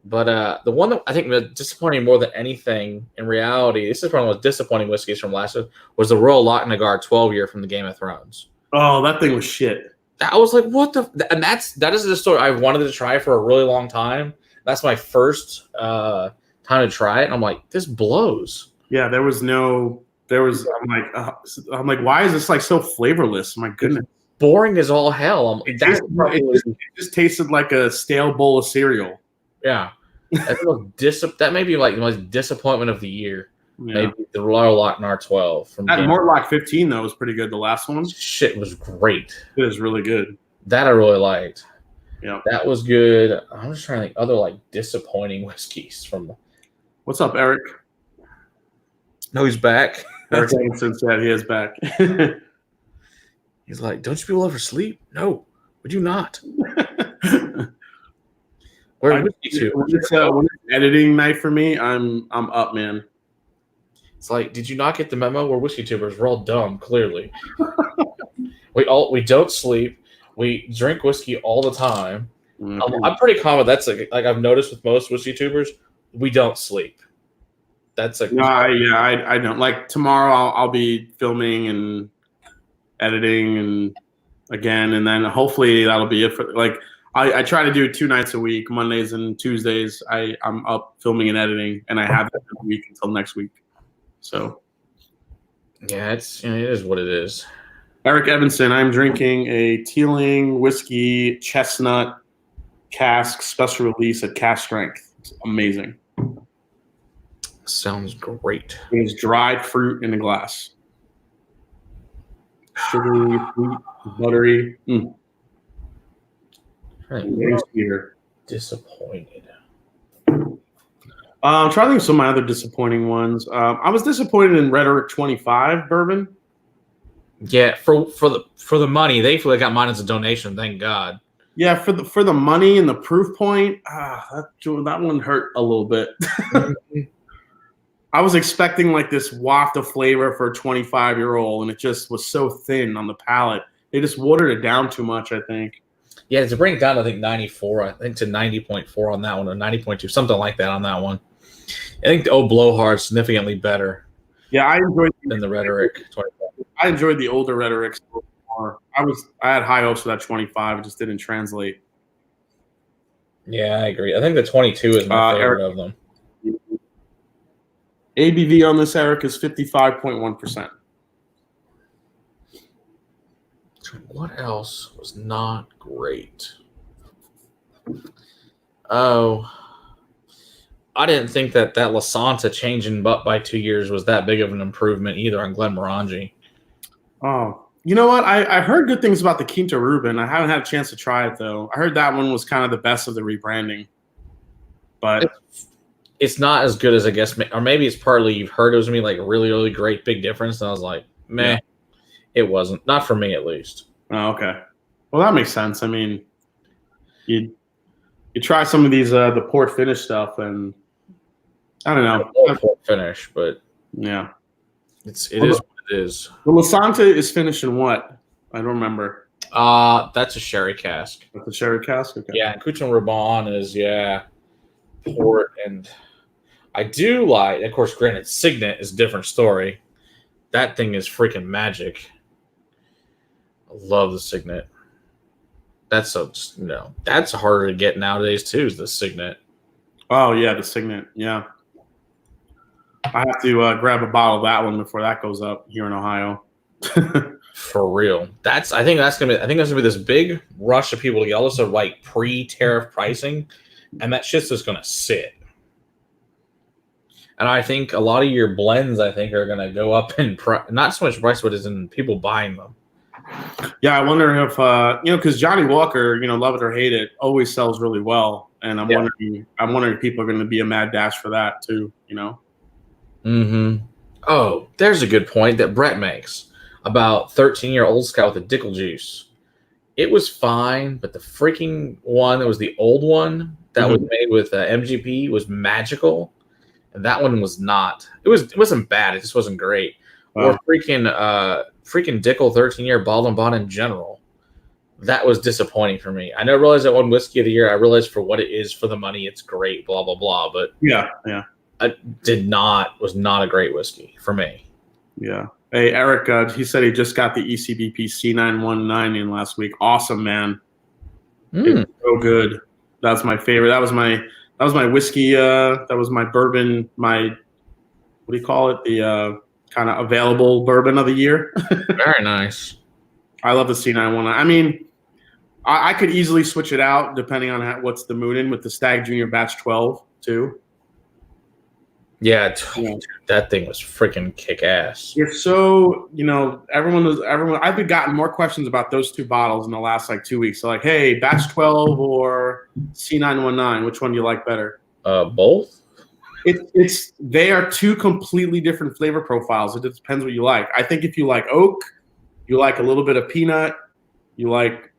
But the one that I think was disappointing more than anything in reality, this is one of the most disappointing whiskeys from last year, was the Royal Lochnagar 12-year from the Game of Thrones. Oh, that thing was shit. I was like, what the? And that is the story I wanted to try for a really long time. That's my first time to try it. And I'm like, this blows. Yeah, there was no I'm like, why is this like so flavorless? My goodness. Boring as all hell. It just tasted like a stale bowl of cereal. Yeah. That may be like the most disappointment of the year. Yeah. Maybe the Royal Lochnar 12 from that Mortlock 15 though was pretty good. The last one, shit was great. It was really good. That I really liked. Yeah, that was good. I'm just trying to think other like disappointing whiskeys from. What's up, Eric? No, he's back. Eric Evanson said he is back. He's like, don't you people ever sleep? No, would you not? Where whiskey too? When it's editing night for me, I'm up, man. It's like, did you not get the memo? We're whiskey tubers. We're all dumb, clearly. we don't sleep. We drink whiskey all the time. Mm-hmm. I'm pretty common. That's like I've noticed with most whiskey tubers, we don't sleep. That's like I don't. Like tomorrow, I'll be filming and editing and again, and then hopefully that'll be it for like. I try to do it 2 nights a week, Mondays and Tuesdays. I'm up filming and editing, and I have it every week until next week. So, yeah, it is what it is. Eric Evanson, I'm drinking a Teeling whiskey chestnut cask special release at cask strength. It's amazing. Sounds great. It's dried fruit in a glass. Sugary, sweet, buttery. Disappointed. I'm trying to think of some of my other disappointing ones. I was disappointed in Rhetoric 25 bourbon. Yeah, for the money, they feel like got mine as a donation. Thank God. Yeah, for the money and the proof point, that one hurt a little bit. I was expecting like this waft of flavor for a 25-year-old, and it just was so thin on the palate. They just watered it down too much, I think. Yeah, to bring it down to, I think, 94, I think to 90.4 on that one, or 90.2, something like that on that one. I think the Old Blowhard's significantly better. Yeah, I enjoyed than the Rhetoric 25. I enjoyed the older Rhetorics more. I had high hopes for that 25. It just didn't translate. Yeah, I agree. I think the 22 is my favorite of them. ABV on this, Eric, is 55.1%. What else was not great? Oh, I didn't think that La Santa changing by 2 years was that big of an improvement either on Glenmorangie. Oh, you know what? I heard good things about the Quinta Rubin. I haven't had a chance to try it, though. I heard that one was kind of the best of the rebranding. But it's not as good as I guess, or maybe it's partly you've heard it was going to be like a really, really great big difference. And I was like, meh. Yeah. It wasn't. Not for me, at least. Oh, okay. Well, that makes sense. I mean, you try some of these the port finish stuff, and I don't know. Port finish, but yeah, it is what it is. The La Santa is finished in what? I don't remember. That's a sherry cask. That's a sherry cask. Okay. Yeah, and Cuchin Raban is port, and I do like. Of course, granted, Signet is a different story. That thing is freaking magic. I love the Signet. That's that's harder to get nowadays too. Is the Signet? Oh yeah, the Signet. Yeah, I have to grab a bottle of that one before that goes up here in Ohio. For real. I think that's gonna be this big rush of people to get all this like pre-tariff pricing, and that shit's just gonna sit. And I think a lot of your blends, are going to go up in not so much price, but as in people buying them. Yeah, I wonder if because Johnny Walker, love it or hate it, always sells really well, and I'm wondering if people are going to be a mad dash for that too. Mm-hmm. Oh, there's a good point that Brett makes about 13-year-old Scout with the Dickel juice. It was fine, but the freaking one that was the old one that was made with MGP was magical. And that one was not. It wasn't bad. It just wasn't great. Wow. Or freaking Dickel 13-year bottled and bond in general. That was disappointing for me. I realized that one whiskey of the year. I realized for what it is for the money, it's great. Blah blah blah. But yeah, was not a great whiskey for me. Yeah. Hey Eric, he said he just got the ECBP C919 in last week. Awesome, man. It's so good. That's my favorite. That was my whiskey. That was my bourbon. My, what do you call it? The kind of available bourbon of the year. Very nice. I love the C919. I mean, I could easily switch it out depending on what's the mood in with the Stag Junior Batch 12 too. Yeah, that thing was freaking kick ass. You're so, everyone. I've gotten more questions about those two bottles in the last like 2 weeks. So like, hey, Batch 12 or C919, which one do you like better? Both. They are two completely different flavor profiles. It depends what you like. I think if you like oak, you like a little bit of peanut, you like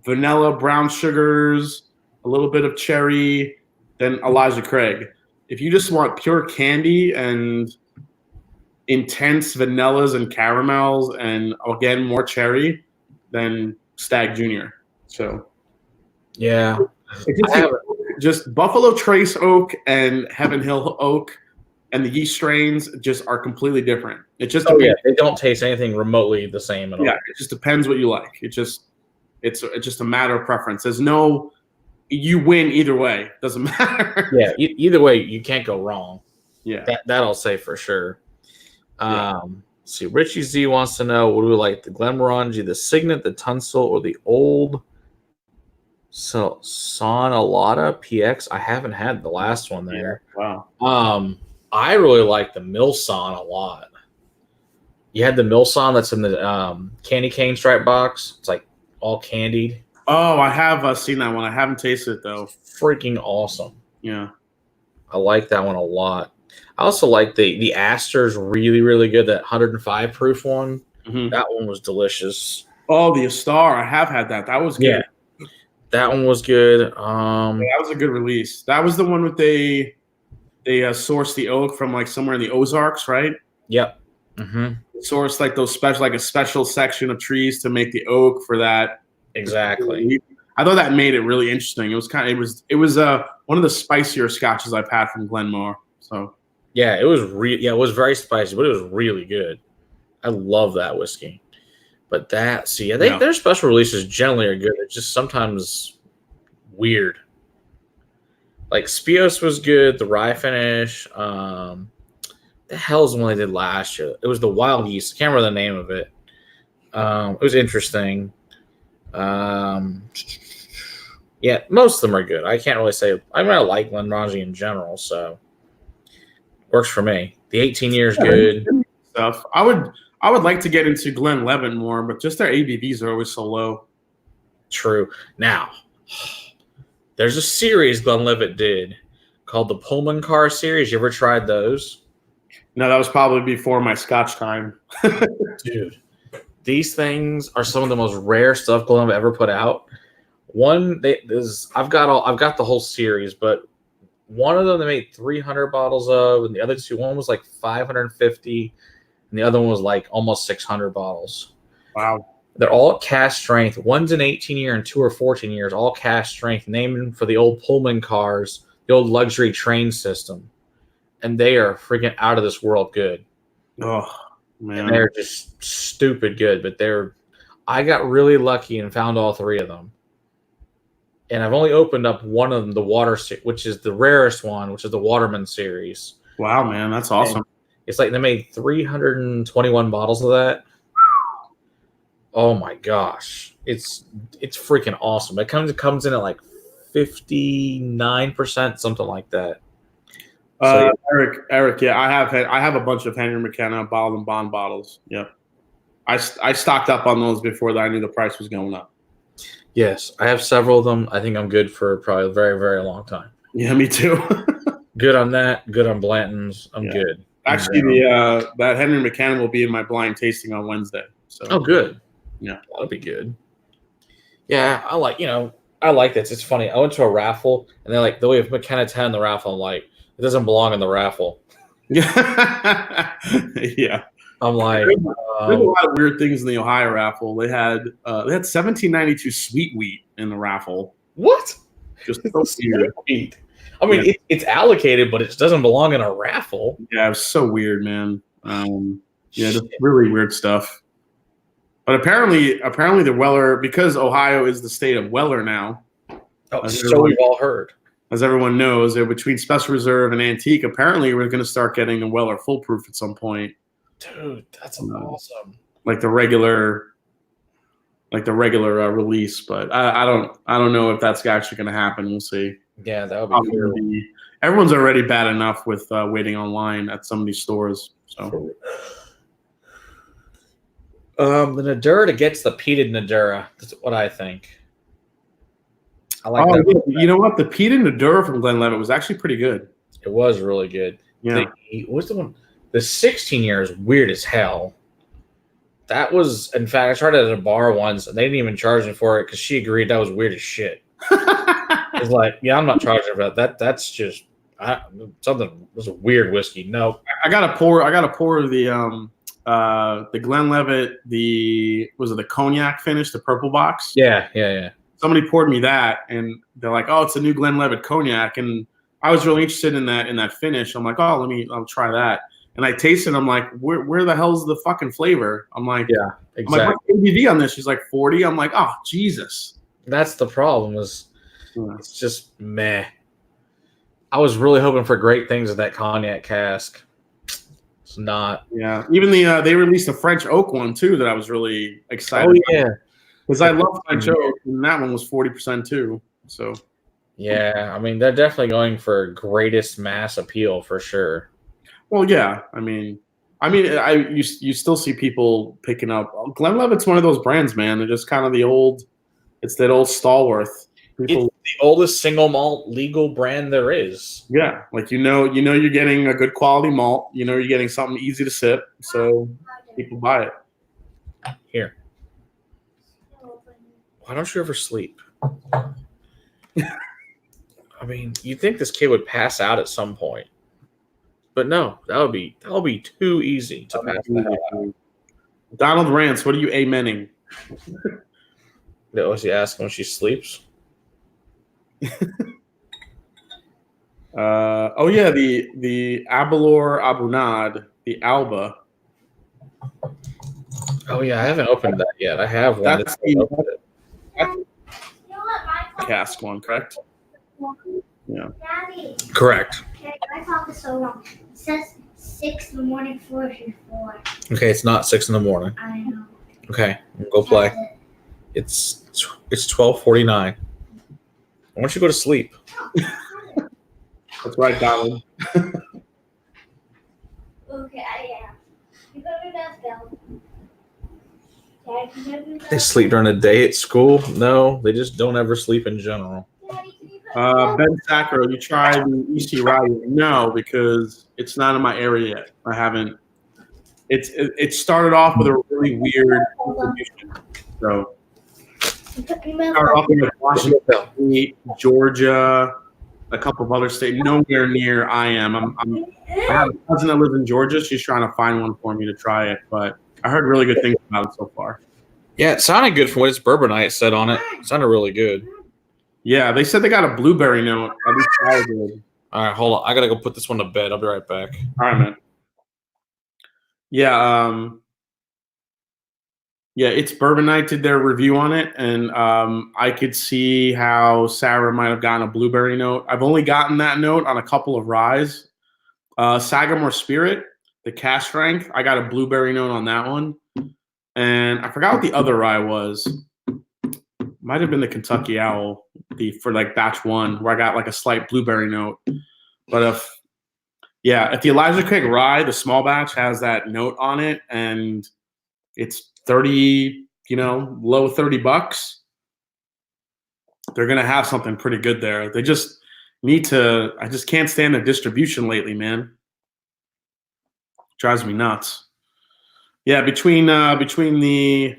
vanilla, brown sugars, a little bit of cherry, then Elijah Craig. If you just want pure candy and intense vanillas and caramels and, again, more cherry, then Stag Junior. So, yeah. Just Buffalo Trace Oak and Heaven Hill Oak and the yeast strains just are completely different. It just they don't taste anything remotely the same at all. Yeah, it just depends what you like. It's just a matter of preference. There's no you win either way. Doesn't matter. Yeah, either way, you can't go wrong. Yeah, that I'll say for sure. See, Richie Z wants to know, what do we like, the Glenmorangie, the Signet, the Tunsil, or the old Sonalata PX? I haven't had the last one there. Yeah. Wow. I really like the Milson a lot. You had the Milson that's in the candy cane stripe box. It's like all candied. Oh, I have seen that one. I haven't tasted it though. Freaking awesome. Yeah, I like that one a lot. I also like the Astor's really, really good. That 105 proof one. Mm-hmm. That one was delicious. Oh, the Astar. I have had that. That was good. Yeah. That one was good. That was a good release. That was the one with they sourced the oak from like somewhere in the Ozarks, right? Yep. Mm-hmm. Sourced like a special section of trees to make the oak for that. Exactly. I thought that made it really interesting. It was one of the spicier scotches I've had from Glenmore. So yeah, it was it was very spicy, but it was really good. I love that whiskey. But their special releases generally are good. It's just sometimes weird. Like Spios was good, the rye finish. The hell's the one they did last year? It was the Wild Yeast. I can't remember the name of it. It was interesting. Yeah, most of them are good. I can't really say. I like Glenmorangie in general, so works for me. The 18 years good stuff. I would like to get into Glenlivet more, but just their ABVs are always so low. True. Now, there's a series Glenlivet did called the Pullman Car series. You ever tried those? No, that was probably before my Scotch time. Dude, these things are some of the most rare stuff Glenlivet ever put out. I've got the whole series, but one of them they made 300 bottles of, and the other two, one was like 550, and the other one was like almost 600 bottles. Wow. They're all cast strength. One's an 18 year and two are 14 years, all cast strength, named for the old Pullman cars, the old luxury train system. And they are freaking out of this world good. Oh, man. And they're just stupid good, but I got really lucky and found all three of them. And I've only opened up one of them, the Water, which is the rarest one, which is the Waterman series. Wow, man, that's awesome. And it's like they made 321 bottles of that. Oh my gosh, it's freaking awesome. It comes in at like 59%, something like that. So, Eric, yeah, I have a bunch of Henry McKenna bottled and bond bottles. Yep, I stocked up on those before I knew the price was going up. Yes, I have several of them. I think I'm good for probably a very, very long time. Yeah, me too. Good on that. Good on Blanton's. I'm good. Actually, that Henry McKenna will be in my blind tasting on Wednesday. So. Oh, good. Yeah, that'll be good. Yeah, I like this. It's funny. I went to a raffle, and they're like, we have McKenna 10 in the raffle. I'm like, it doesn't belong in the raffle. Yeah. I'm like, there's a lot of weird things in the Ohio raffle. They had 1792 sweet wheat in the raffle. What? Just so weird. Wheat. I mean, it's allocated, but it doesn't belong in a raffle. Yeah, it was so weird, man. Just really weird stuff. But apparently the Weller, because Ohio is the state of Weller now. Oh, so we've all heard. As everyone knows, between Special Reserve and Antique, apparently we're going to start getting the Weller Foolproof at some point. Dude, that's awesome. like the regular release. But I don't know if that's actually going to happen. We'll see. Yeah, that would Probably be gonna cool. be- everyone's already bad enough with waiting online at some of these stores. So The Nadura gets the peated Nadura. That's what I think. I like oh, that. yeah, you know what? The Pete and Nadura from Glenlivet was actually pretty good. It was really good. Yeah. What's the one? The 16 year is weird as hell. That was, in fact, I tried it at a bar once, and they didn't even charge me for it because she agreed that was weird as shit. It's like, yeah, I'm not charging for that. That's just something. It was a weird whiskey. No, I got to pour the Glenlivet, the cognac finish, the purple box. yeah. Somebody poured me that, and they're like, "Oh, it's a new Glenlivet cognac," and I was really interested in that finish. I'm like, "Oh, I'll try that." And I tasted it. I'm like, where the hell's the fucking flavor? I'm like, Yeah, exactly. I'm like, what's ABV on this? She's like 40. I'm like, oh, Jesus. That's the problem. It's Yeah. just meh. I was really hoping for great things with that cognac cask. It's not. Yeah. Even they released a French oak one too that I was really excited. Oh yeah. Because I love French oak, and that one was 40% too. So Yeah, I mean they're definitely going for greatest mass appeal for sure. well, yeah. You still see people picking up Glenlivet's one of those brands, man. They're just kind of it's that old stalwart. People, It's the oldest single malt legal brand there is. yeah, like you're getting a good quality malt. You know you're getting something easy to sip, so people buy it. Here, why don't you ever sleep? I mean, you'd think this kid would pass out at some point, but no, that would be too easy to pass that out. Donald Rance, what are you amening? Was he asking when she sleeps? Oh yeah, the Abelor Abunad, the Alba. Oh yeah, I haven't opened that yet. I have one. That's That's the You know what my cask one, correct? Yeah. Daddy, correct. okay, my clock is so wrong. It says 6 in the morning, 4:04. Okay, it's not 6 a.m. I know. Okay, go play. That's it. It's 12:49. Why don't you go to sleep? That's right, Donald. Okay, I am. You go to bed, Bill. Dad, can you go to bed? They sleep during the day at school? No, they just don't ever sleep in general. Daddy, can you go to bed? Ben Sacro, you tried the EC Rye? No, because it's not in my area yet. I haven't. It started off with a really weird distribution. So You put me it started off in with Washington State, Georgia, a couple of other states. Nowhere near I am. I have a cousin that lives in Georgia. She's trying to find one for me to try it, but I heard really good things about it so far. Yeah, it sounded good from what its bourbonite said on it. It sounded really good. Yeah, they said they got a blueberry note. At least I did. All right, hold on. I gotta go put this one to bed. I'll be right back. All right, man. Yeah, it's Bourbon Night did their review on it, and I could see how Sarah might have gotten a blueberry note. I've only gotten that note on a couple of ryes. Sagamore Spirit, the cask strength, I got a blueberry note on that one. And I forgot what the other rye was. Might have been the Kentucky Owl, for like batch one, where I got like a slight blueberry note. But if the Elijah Craig rye, the small batch, has that note on it, and it's 30, low $30, they're gonna have something pretty good there. They just need to. I just can't stand the distribution lately, man. Drives me nuts. Yeah, between the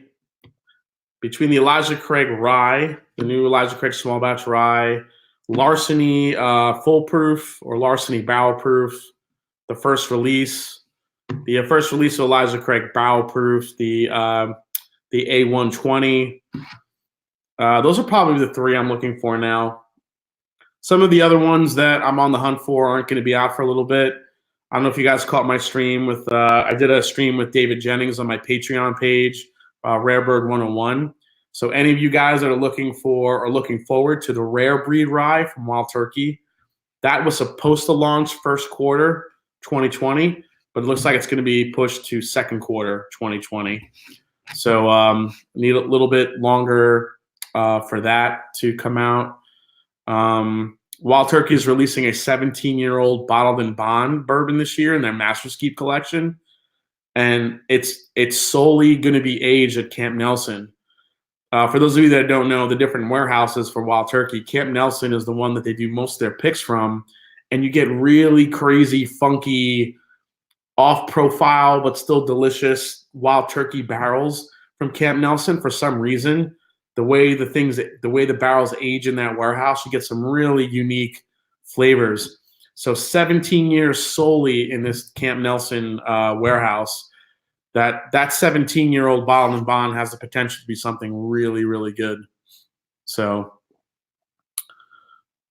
Elijah Craig rye, the new Elijah Craig small batch rye, Larceny full proof or Larceny barrel proof, the first release of Elijah Craig barrel proof, the A120. Those are probably the three I'm looking for now. Some of the other ones that I'm on the hunt for aren't going to be out for a little bit. I don't know if you guys caught my stream with I did a stream with David Jennings on my Patreon page, Rare Bird 101. So any of you guys that are looking forward to the Rare Breed rye from Wild Turkey, that was supposed to launch first quarter 2020. but it looks like it's going to be pushed to second quarter 2020. So need a little bit longer for that to come out. Wild Turkey is releasing a 17-year-old bottled in bond bourbon this year in their Master's Keep collection, and it's solely going to be aged at Camp Nelson. For those of you that don't know the different warehouses for Wild Turkey, Camp Nelson is the one that they do most of their picks from, and you get really crazy, funky, off-profile but still delicious Wild Turkey barrels from Camp Nelson. For some reason, the way the barrels age in that warehouse, you get some really unique flavors. So 17 years solely in this Camp Nelson warehouse. That 17-year-old bottle and bond has the potential to be something really, really good. So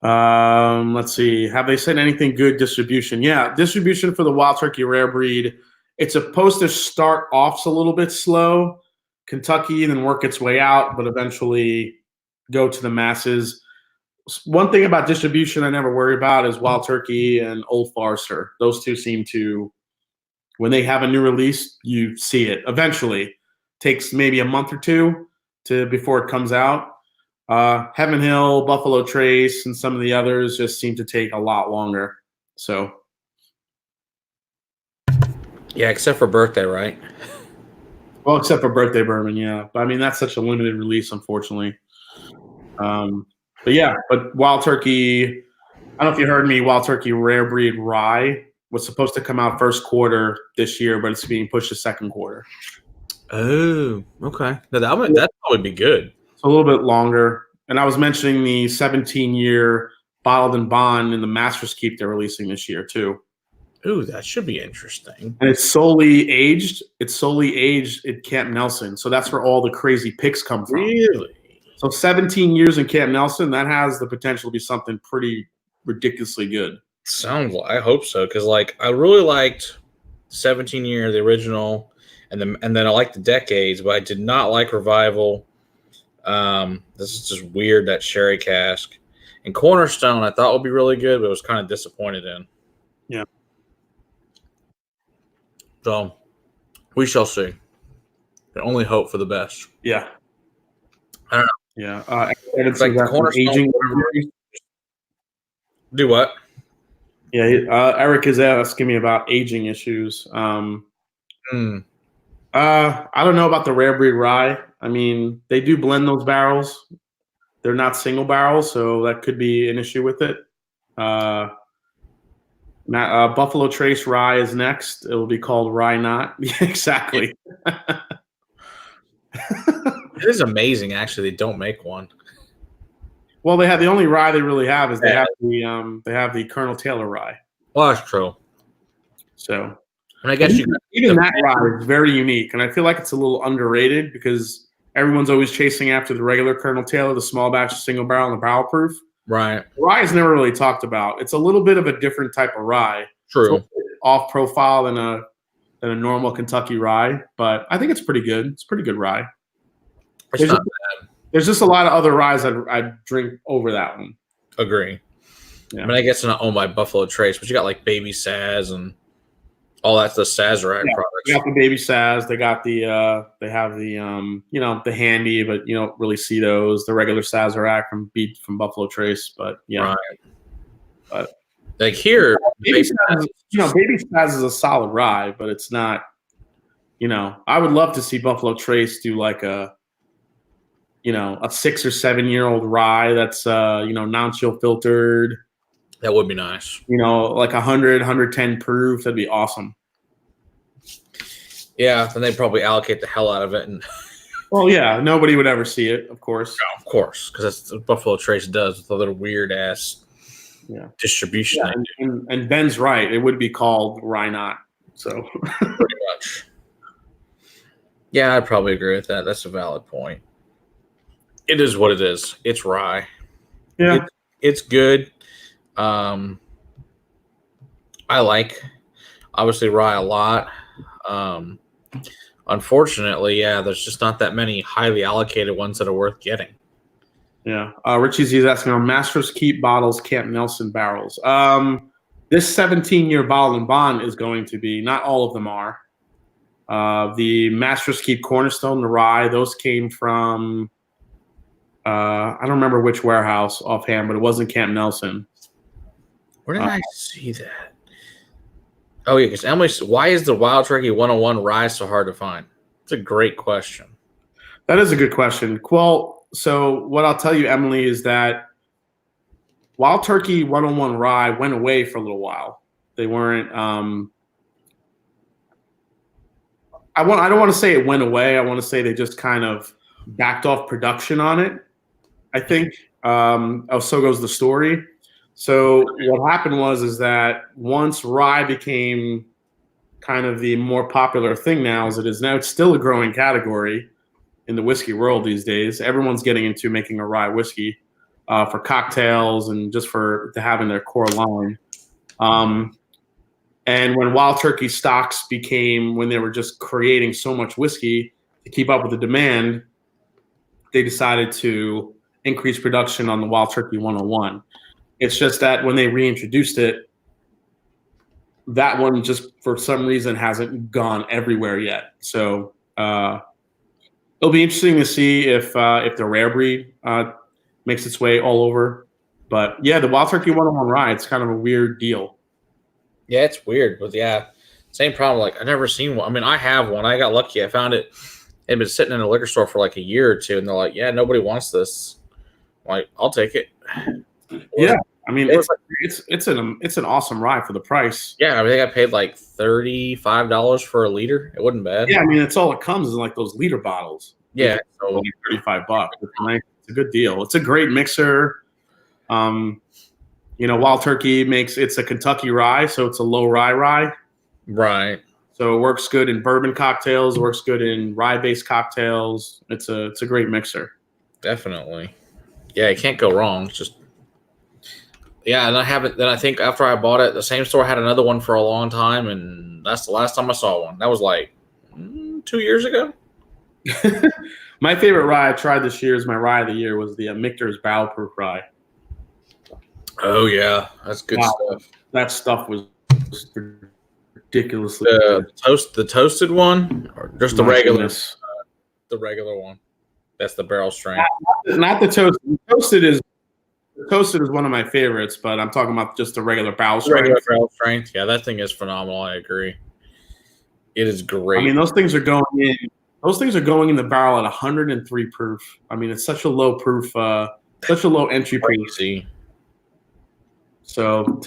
let's see. Have they said anything good distribution? Yeah, distribution for the Wild Turkey Rare Breed. It's supposed to start off a little bit slow, Kentucky, and then work its way out, but eventually go to the masses. One thing about distribution I never worry about is Wild Turkey and Old Forester. Those two seem to, when they have a new release, you see it. Eventually, takes maybe a month or two before it comes out. Heaven Hill, Buffalo Trace, and some of the others just seem to take a lot longer. So, Yeah, except for birthday, right? well, except for Birthday Bourbon, yeah. But I mean, that's such a limited release, unfortunately. But Wild Turkey, I don't know if you heard me, Wild Turkey Rare Breed Rye was supposed to come out first quarter this year, but it's being pushed to second quarter. Oh, okay. Now, that'd probably be good. It's a little bit longer. And I was mentioning the 17-year bottled in bond in the Master's Keep they're releasing this year, too. Ooh, that should be interesting. And it's solely aged. It's solely aged at Camp Nelson. So that's where all the crazy picks come from. Really? So 17 years in Camp Nelson, that has the potential to be something pretty ridiculously good. I hope so, because I really liked 17 Year, the original, and then I liked the Decades, but I did not like Revival. This is just weird, that sherry cask. And Cornerstone I thought would be really good, but I was kind of disappointed in. Yeah. So we shall see. Can only hope for the best. Yeah. I don't know. Yeah. It's like the Cornerstone. aging. Do what? Yeah. Eric is asking me about aging issues. I don't know about the Rare Breed Rye. I mean, they do blend those barrels. They're not single barrels, so that could be an issue with it. Buffalo Trace Rye is next. It will be called Rye Not. Yeah, exactly. It is amazing, actually. They don't make one. Well, they have the only rye they really have is they have the Colonel Taylor rye. Well, that's true. So, and I guess even that rye is very unique, and I feel like it's a little underrated because everyone's always chasing after the regular Colonel Taylor, the small batch, single barrel, and the barrel proof. Right. Rye is never really talked about. It's a little bit of a different type of rye. True. Off profile than a normal Kentucky rye, but I think it's pretty good. It's pretty good rye. It's not bad. There's just a lot of other ryes I'd drink over that one. Agree. Yeah. I mean, I guess it's not owned by Buffalo Trace, but you got like Baby Saz and all that's the Sazerac products. They got the Baby Saz. They got the they have the the Handy, but you don't really see those. The regular Sazerac from Buffalo Trace, but yeah. Right. But like here, Baby Saz is a solid rye, but it's not. I would love to see Buffalo Trace do like a 6 or 7 year old rye that's non-chill filtered. That would be nice. Like 100, 110 proof. That'd be awesome. Yeah, then they'd probably allocate the hell out of it. And well, yeah, nobody would ever see it, of course. No, of course, because that's what Buffalo Trace does with a little weird ass distribution. Yeah, and Ben's right. It would be called Rye Not. So pretty much. Yeah, I'd probably agree with that. That's a valid point. It is what it is. It's rye. Yeah, it's good. I like obviously rye a lot. Unfortunately, there's just not that many highly allocated ones that are worth getting. Yeah. Richie Z is asking on Master's Keep bottles, Camp Nelson barrels. This 17-year bottle and bond is going to be, not all of them are. The Master's Keep Cornerstone, the rye, those came from, I don't remember which warehouse offhand, but it wasn't Camp Nelson. Where did I see that? Oh, yeah, because Emily, why is the Wild Turkey 101 rye so hard to find? It's a great question. That is a good question. Well, so what I'll tell you, Emily, is that Wild Turkey 101 rye went away for a little while. They weren't. I don't want to say it went away. I want to say they just kind of backed off production on it. I think. So goes the story. So what happened is that once rye became kind of the more popular thing now as it is now, it's still a growing category in the whiskey world these days. Everyone's getting into making a rye whiskey for cocktails and just to have in their core line. And when Wild Turkey stocks when they were just creating so much whiskey to keep up with the demand, they decided to increase production on the Wild Turkey 101. It's just that when they reintroduced it, that one just for some reason hasn't gone everywhere yet. So it'll be interesting to see if the rare breed makes its way all over. But yeah, the Wild Turkey 101 rye, it's kind of a weird deal. Yeah, it's weird, but yeah, same problem. Like, I've never seen one. I mean, I have one. I got lucky. I found it. It'd been sitting in a liquor store for like a year or two, and they're like, "Yeah, nobody wants this." I'm like, I'll take it. Yeah, I mean, it's an awesome rye for the price. Yeah, I think I paid like $35 for a liter. It wasn't bad. Yeah, I mean, it's all it comes is like those liter bottles. Yeah, so only $35. It's nice. It's a good deal. It's a great mixer. Wild Turkey it's a Kentucky rye, so it's a low rye. Right. So it works good in bourbon cocktails. It works good in rye-based cocktails. It's a great mixer. Definitely. Yeah, you can't go wrong. It's just, yeah, and I haven't. Then I think after I bought it, the same store had another one for a long time, and that's the last time I saw one. That was like 2 years ago. My favorite rye I tried this year, my rye of the year, was the Michter's Barrel Proof Rye. Oh yeah, that's good stuff. That stuff was ridiculously the toasted one, or just the regular, the regular one. That's the barrel strength. Not the toasted. The toasted is one of my favorites, but I'm talking about just the regular barrel strength. Regular barrel strength. Yeah, that thing is phenomenal. I agree. It is great. I mean, those things are going in. Those things are going in the barrel at 103 proof. I mean, it's such a low proof, such a low entry proof. So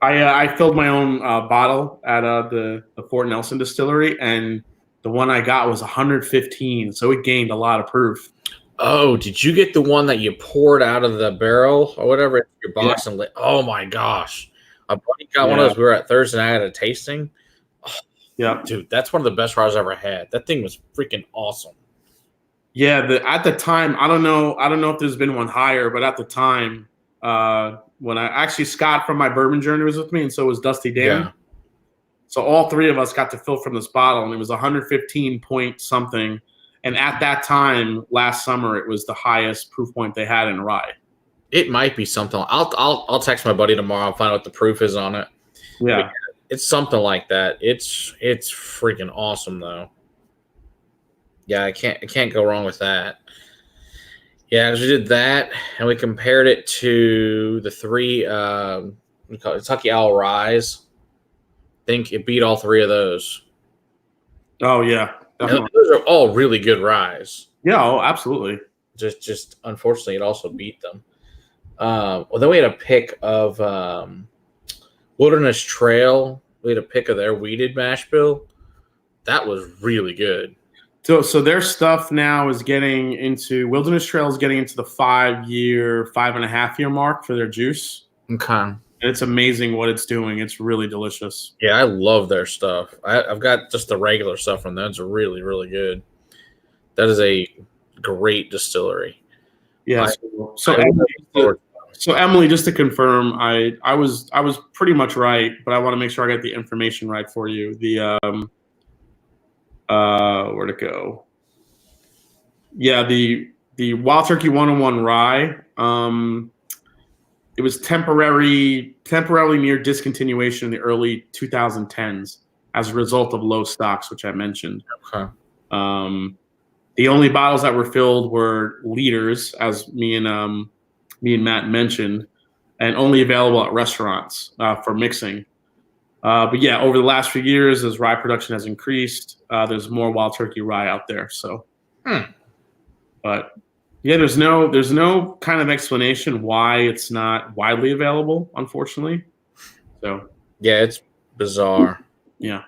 I filled my own bottle at the Fort Nelson distillery, and the one I got was 115. So it gained a lot of proof. Oh, did you get the one that you poured out of the barrel or whatever in your box and lit? Oh my gosh. A buddy got one of those. We were at Thursday night at a tasting. Oh, yeah. Dude, that's one of the best ryes I ever had. That thing was freaking awesome. Yeah, at the time, I don't know if there's been one higher, but at the time, when Scott from my bourbon journey was with me, and so was Dusty Dan. Yeah. So all three of us got to fill from this bottle, and it was 115 point something. And at that time, last summer, it was the highest proof point they had in rye. It might be something. I'll text my buddy tomorrow and find out what the proof is on it. Yeah, but it's something like that. It's freaking awesome though. Yeah, I can't go wrong with that. Yeah, we did that, and we compared it to the three we call it Kentucky Owl Ryes. I think it beat all three of those. Oh yeah, definitely. Those are all really good ryes. Yeah, oh, absolutely. Just unfortunately, it also beat them. Well, then we had a pick of Wilderness Trail. We had a pick of their weeded mash bill. That was really good. So their stuff now is getting into Wilderness Trail is getting into the 5.5 year mark for their juice. Okay. And it's amazing what it's doing. It's really delicious. Yeah, I love their stuff. I've got just the regular stuff from them. It's really, really good. That is a great distillery. Yeah. So Emily, just to confirm, I was pretty much right, but I want to make sure I get the information right for you. The where'd it go? Yeah, the Wild Turkey 101 rye. it was temporarily near discontinuation in the early 2010s as a result of low stocks, which I mentioned. Okay. The only bottles that were filled were liters, as me and Matt mentioned, and only available at restaurants for mixing. But yeah, over the last few years, as rye production has increased, there's more Wild Turkey rye out there. So, but yeah, there's no kind of explanation why it's not widely available, unfortunately. So Yeah, it's bizarre. yeah,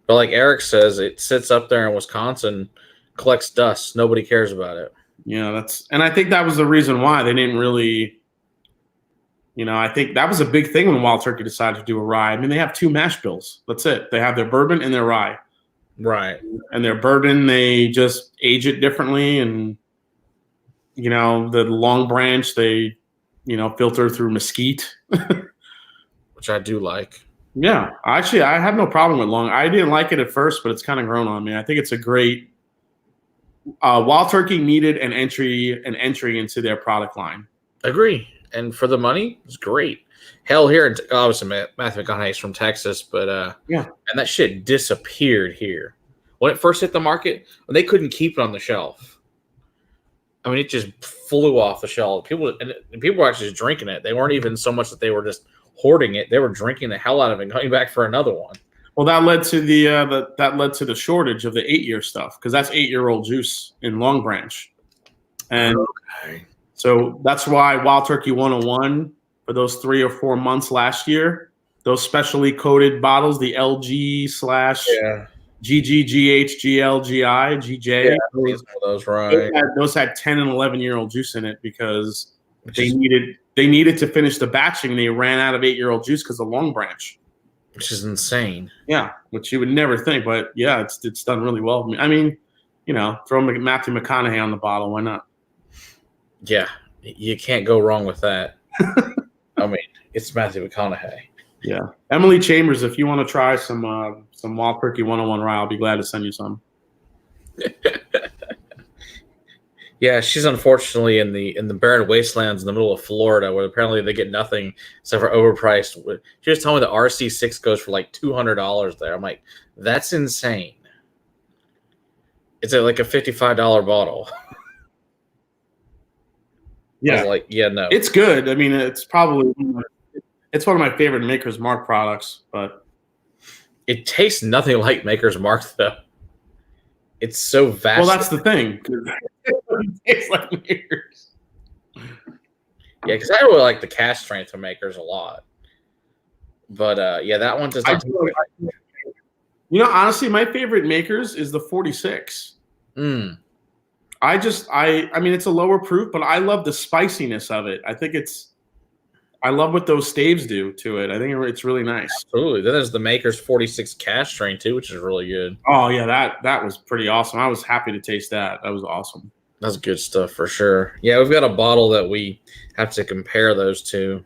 But like Eric says, it sits up there in Wisconsin, collects dust. Nobody cares about it. yeah, and I think that was the reason why they didn't really. I think that was a big thing when Wild Turkey decided to do a rye. I mean, they have 2 mash bills. That's it. They have their bourbon and their rye. Right. And their bourbon, they just age it differently. And, the Long Branch, they, filter through mesquite. Which I do like. Yeah. Actually, I have no problem with Long. I didn't like it at first, but it's kind of grown on me. I think it's a great Wild Turkey needed an entry into their product line. Agree. And for the money, it's great. Hell, here, obviously, Matthew McConaughey's from Texas, but yeah, and that shit disappeared here when it first hit the market. They couldn't keep it on the shelf. I mean, it just flew off the shelf. People were actually just drinking it. They weren't even so much that they were just hoarding it; they were drinking the hell out of it, and coming back for another one. Well, that led to the shortage of the 8-year stuff because that's 8-year-old juice in Long Branch, and. Okay. So that's why Wild Turkey 101 for those 3 or 4 months last year, those specially coated bottles, the LG / GG, GH, GL, GJ, those right. Those had 10 and 11-year-old juice in it because they needed to finish the batching and they ran out of 8-year-old juice because of Long Branch. Which is insane. Yeah, which you would never think, but yeah, it's done really well. I mean, throw Matthew McConaughey on the bottle, why not? Yeah, you can't go wrong with that. I mean, it's Matthew McConaughey. Yeah. Emily Chambers, if you want to try some Wild Turkey 101 rye, I'll be glad to send you some. Yeah, she's unfortunately in the barren wastelands in the middle of Florida where apparently they get nothing except for overpriced. She just told me the RC6 goes for like $200 there. I'm like, that's insane. It's like a $55 bottle. Yeah, I was like, yeah, no, it's good. I mean, it's probably one of my favorite Maker's Mark products, but it tastes nothing like Maker's Mark though. It's so vast. Well, that's the thing. It tastes like Maker's. Yeah, because I really like the cast strength of Maker's a lot, but yeah, that one does not. Honestly, my favorite Maker's is the 46. I mean, it's a lower proof, but I love the spiciness of it. I love what those staves do to it. I think it's really nice. Absolutely. Then there's the Maker's 46 cash strain too, which is really good. Oh yeah, that was pretty awesome. I was happy to taste that. That was awesome. That's good stuff for sure. Yeah, we've got a bottle that we have to compare those to.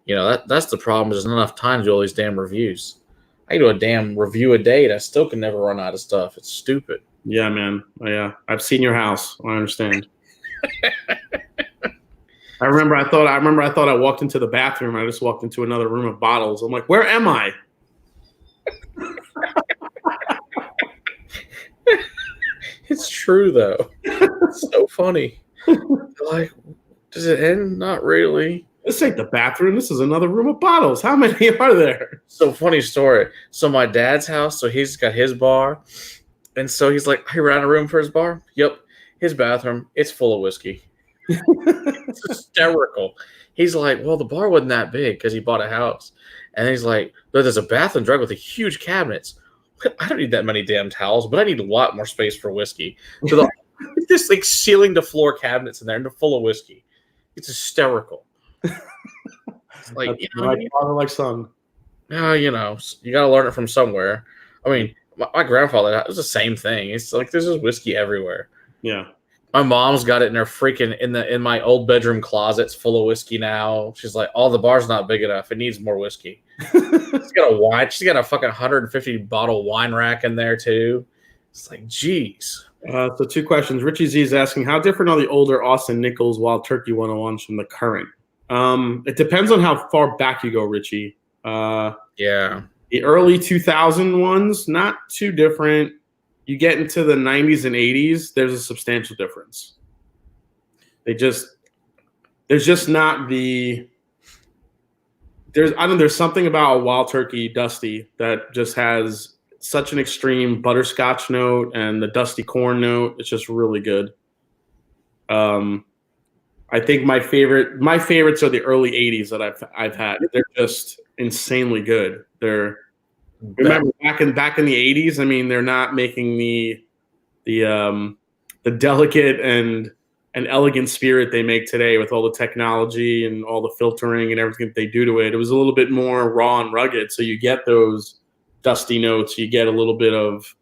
That's the problem. There's not enough time to do all these damn reviews. I do a damn review a day and I still can never run out of stuff. It's stupid. Yeah, man. Yeah, I've seen your house. I understand. I remember I thought I walked into the bathroom. I just walked into another room of bottles. I'm like, where am I? It's true though. It's so funny. Like, does it end? Not really. This ain't the bathroom. This is another room of bottles. How many are there? So funny story. So my dad's house. So he's got his bar. And so he's like, he ran a room for his bar. Yep. His bathroom, it's full of whiskey. It's hysterical. He's like, well, the bar wasn't that big because he bought a house. And he's like, there's a bathroom drug with a huge cabinets. I don't need that many damn towels, but I need a lot more space for whiskey. So just like ceiling to floor cabinets in there and they're full of whiskey. It's hysterical. It's like, father like son. You got to learn it from somewhere. I mean, my grandfather, it was the same thing. It's like there's just whiskey everywhere. Yeah. My mom's got it in her freaking in my old bedroom closets full of whiskey now. She's like, oh, the bar's not big enough. It needs more whiskey. She's got a fucking 150 bottle wine rack in there too. It's like, geez. So 2 questions. Richie Z is asking, how different are the older Austin Nichols Wild Turkey 101s from the current? It depends on how far back you go, Richie. Yeah. The early 2000 ones, not too different. You get into the 90s and 80s, there's a substantial difference. There's just not the there's something about a Wild Turkey Dusty that just has such an extreme butterscotch note and the dusty corn note. It's just really good. I think my favorites are the early 80s that I've had. They're just insanely good. Remember back in the 80s, I mean, they're not making the delicate and elegant spirit they make today with all the technology and all the filtering and everything that they do to it. It was a little bit more raw and rugged, so you get those dusty notes. You get a little bit of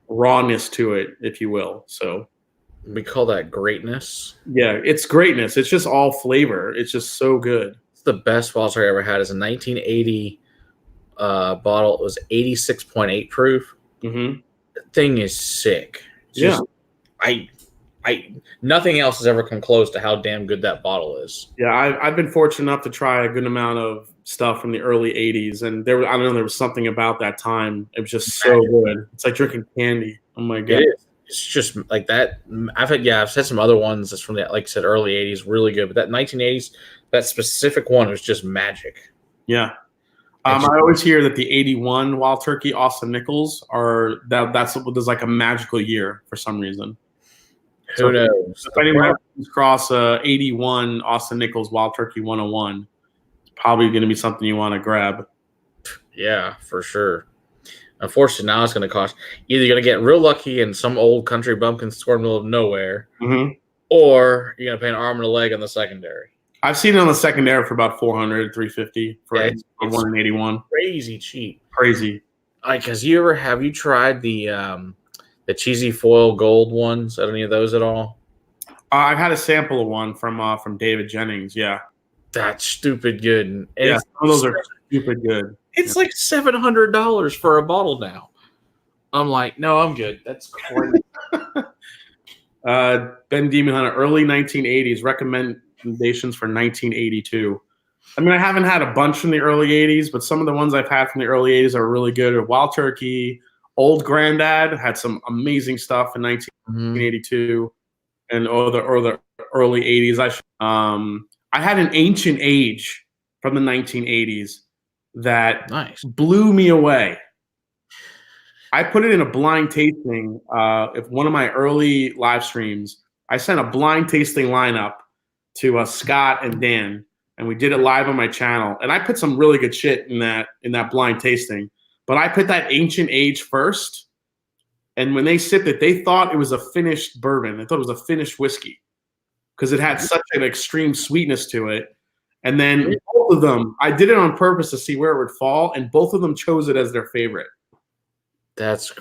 rawness to it, if you will. So we call that greatness. Yeah, it's greatness. It's just all flavor. It's just so good. It's the best Wild Turkey I ever had. Is a 1980 bottle. It was 86.8 proof. Mm-hmm. The thing is sick. Yeah. Nothing else has ever come close to how damn good that bottle is. Yeah, I've been fortunate enough to try a good amount of stuff from the early 80s, and there was something about that time. It was just so good. It's like drinking candy. Oh my god. It is. It's just like that. I've had some other ones that's from the, like I said, early 80s, really good. But that 1980s, that specific one was just magic. Yeah. I always hear that the 81 Wild Turkey Austin Nichols that's like a magical year for some reason. Who knows? If anyone comes across 81 Austin Nichols Wild Turkey 101, it's probably going to be something you want to grab. Yeah, for sure. Unfortunately, now it's going to cost either you're going to get real lucky in some old country bumpkin store in the middle of nowhere, mm-hmm. or you're going to pay an arm and a leg on the secondary. I've seen it on the secondary for about $400, $350 for it's 181. Crazy cheap. Crazy. Like, have you tried the cheesy foil gold ones? At any of those at all? I've had a sample of one from David Jennings. Yeah, that's stupid good. And yeah, some of those are stupid good. It's like $700 for a bottle now. I'm like, no, I'm good. That's crazy. Ben Demon Hunter, early 1980s recommendations for 1982. I mean, I haven't had a bunch from the early 80s, but some of the ones I've had from the early 80s are really good. Wild Turkey, Old Grandad had some amazing stuff in 1982, and the early 80s. I had an Ancient Age from the 1980s that blew me away. I put it in a blind tasting. If one of my early live streams, I sent a blind tasting lineup to Scott and Dan, and we did it live on my channel. And I put some really good shit in that blind tasting. But I put that Ancient Age first, and when they sipped it, they thought it was a finished bourbon. They thought it was a finished whiskey because it had such an extreme sweetness to it. And then both of them, I did it on purpose to see where it would fall, and both of them chose it as their favorite. It was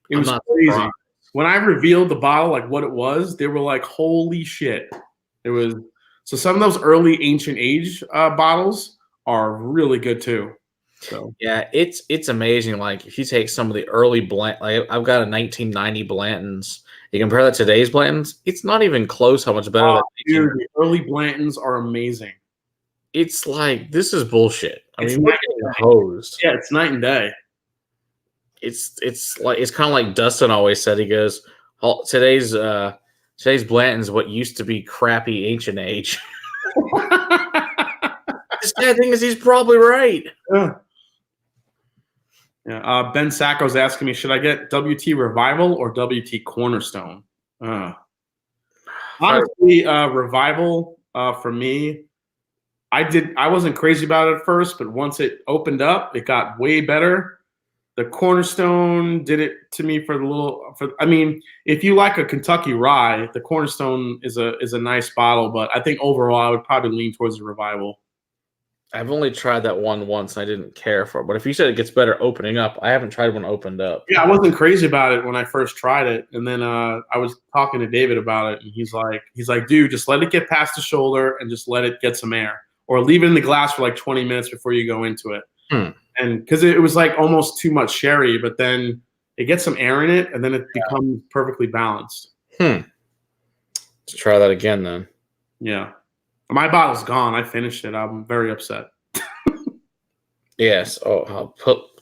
crazy. Surprised. When I revealed the bottle, like what it was, they were like, "Holy shit!" It was. So some of those early Ancient Age bottles are really good too. So yeah, it's amazing. Like if you take some of the early Blanton, like I've got a 1990 Blanton's. You compare that to today's Blanton's, it's not even close how much better. Dude, the early Blantons are amazing. It's like this is bullshit. We're getting hosed. Yeah, it's night and day. It's kind of like Dustin always said. He goes, today's Blanton's what used to be crappy Ancient Age. The sad thing is he's probably right. Yeah. Ben Sacco's asking me, should I get WT Revival or WT Cornerstone? Honestly, Revival for me, I wasn't crazy about it at first, but once it opened up, it got way better. The Cornerstone did it to me I mean, if you like a Kentucky rye, the Cornerstone is a nice bottle, but I think overall I would probably lean towards the Revival. I've only tried that one once and I didn't care for it. But if you said it gets better opening up, I haven't tried one opened up. Yeah, I wasn't crazy about it when I first tried it. And then I was talking to David about it, and he's like, dude, just let it get past the shoulder and just let it get some air. Or leave it in the glass for like 20 minutes before you go into it. And because it was like almost too much sherry, but then it gets some air in it, and then it becomes perfectly balanced. Let's try that again then. Yeah. My bottle's gone. I finished it. I'm very upset. Yes. Oh,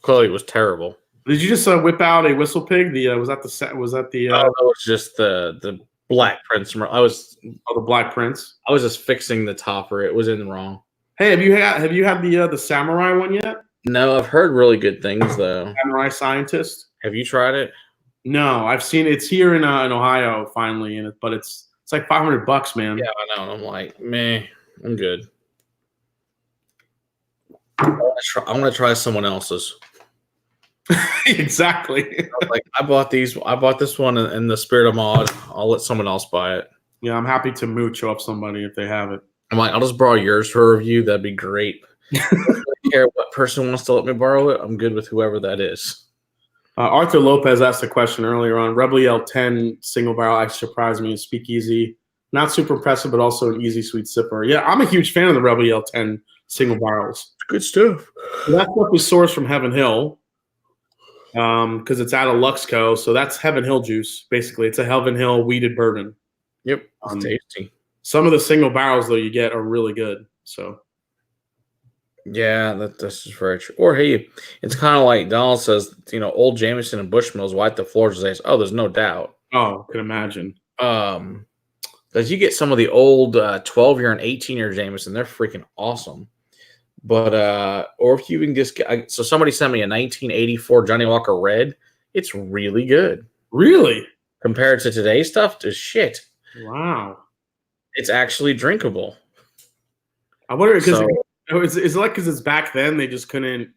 clearly it was terrible. Did you just whip out a Whistle Pig? The was that the set? Was that the Oh, that was just the Black Prince. the Black Prince? I was just fixing the topper. It was in the wrong. Hey, have you had the Samurai one yet? No, I've heard really good things though. Samurai Scientist? Have you tried it? No, I've seen it's here in Ohio finally, but it's like $500, man. Yeah, I know. I'm like, meh, I'm good. I'm gonna try someone else's. Exactly. Like I bought this one in the spirit of mod. I'll let someone else buy it. Yeah, I'm happy to mooch off somebody if they have it. I'm like, I'll just borrow yours for a review. That'd be great. I don't care what person wants to let me borrow it. I'm good with whoever that is. Arthur Lopez asked a question earlier on Rebel Yell 10 single barrel. Actually surprised me. Speakeasy, not super impressive, but also an easy sweet sipper. Yeah, I'm a huge fan of the Rebel Yell 10 single barrels. Good stuff. That stuff is sourced from Heaven Hill because it's out of Luxco. So that's Heaven Hill juice. Basically, it's a Heaven Hill weeded bourbon. Yep, it's tasty. Some of the single barrels though you get are really good. So. Yeah, that's just very true. Or hey, it's kind of like Donald says, Old Jameson and Bushmills wipe the floors and says, "Oh, there's no doubt." Oh, can imagine. Because you get some of the old 12-year and 18-year Jameson, they're freaking awesome. But or if you can just get, so somebody sent me a 1984 Johnny Walker Red. It's really good. Really? Compared to today's stuff, to shit. Wow. It's actually drinkable. I wonder because. Is it like because it's back then they just couldn't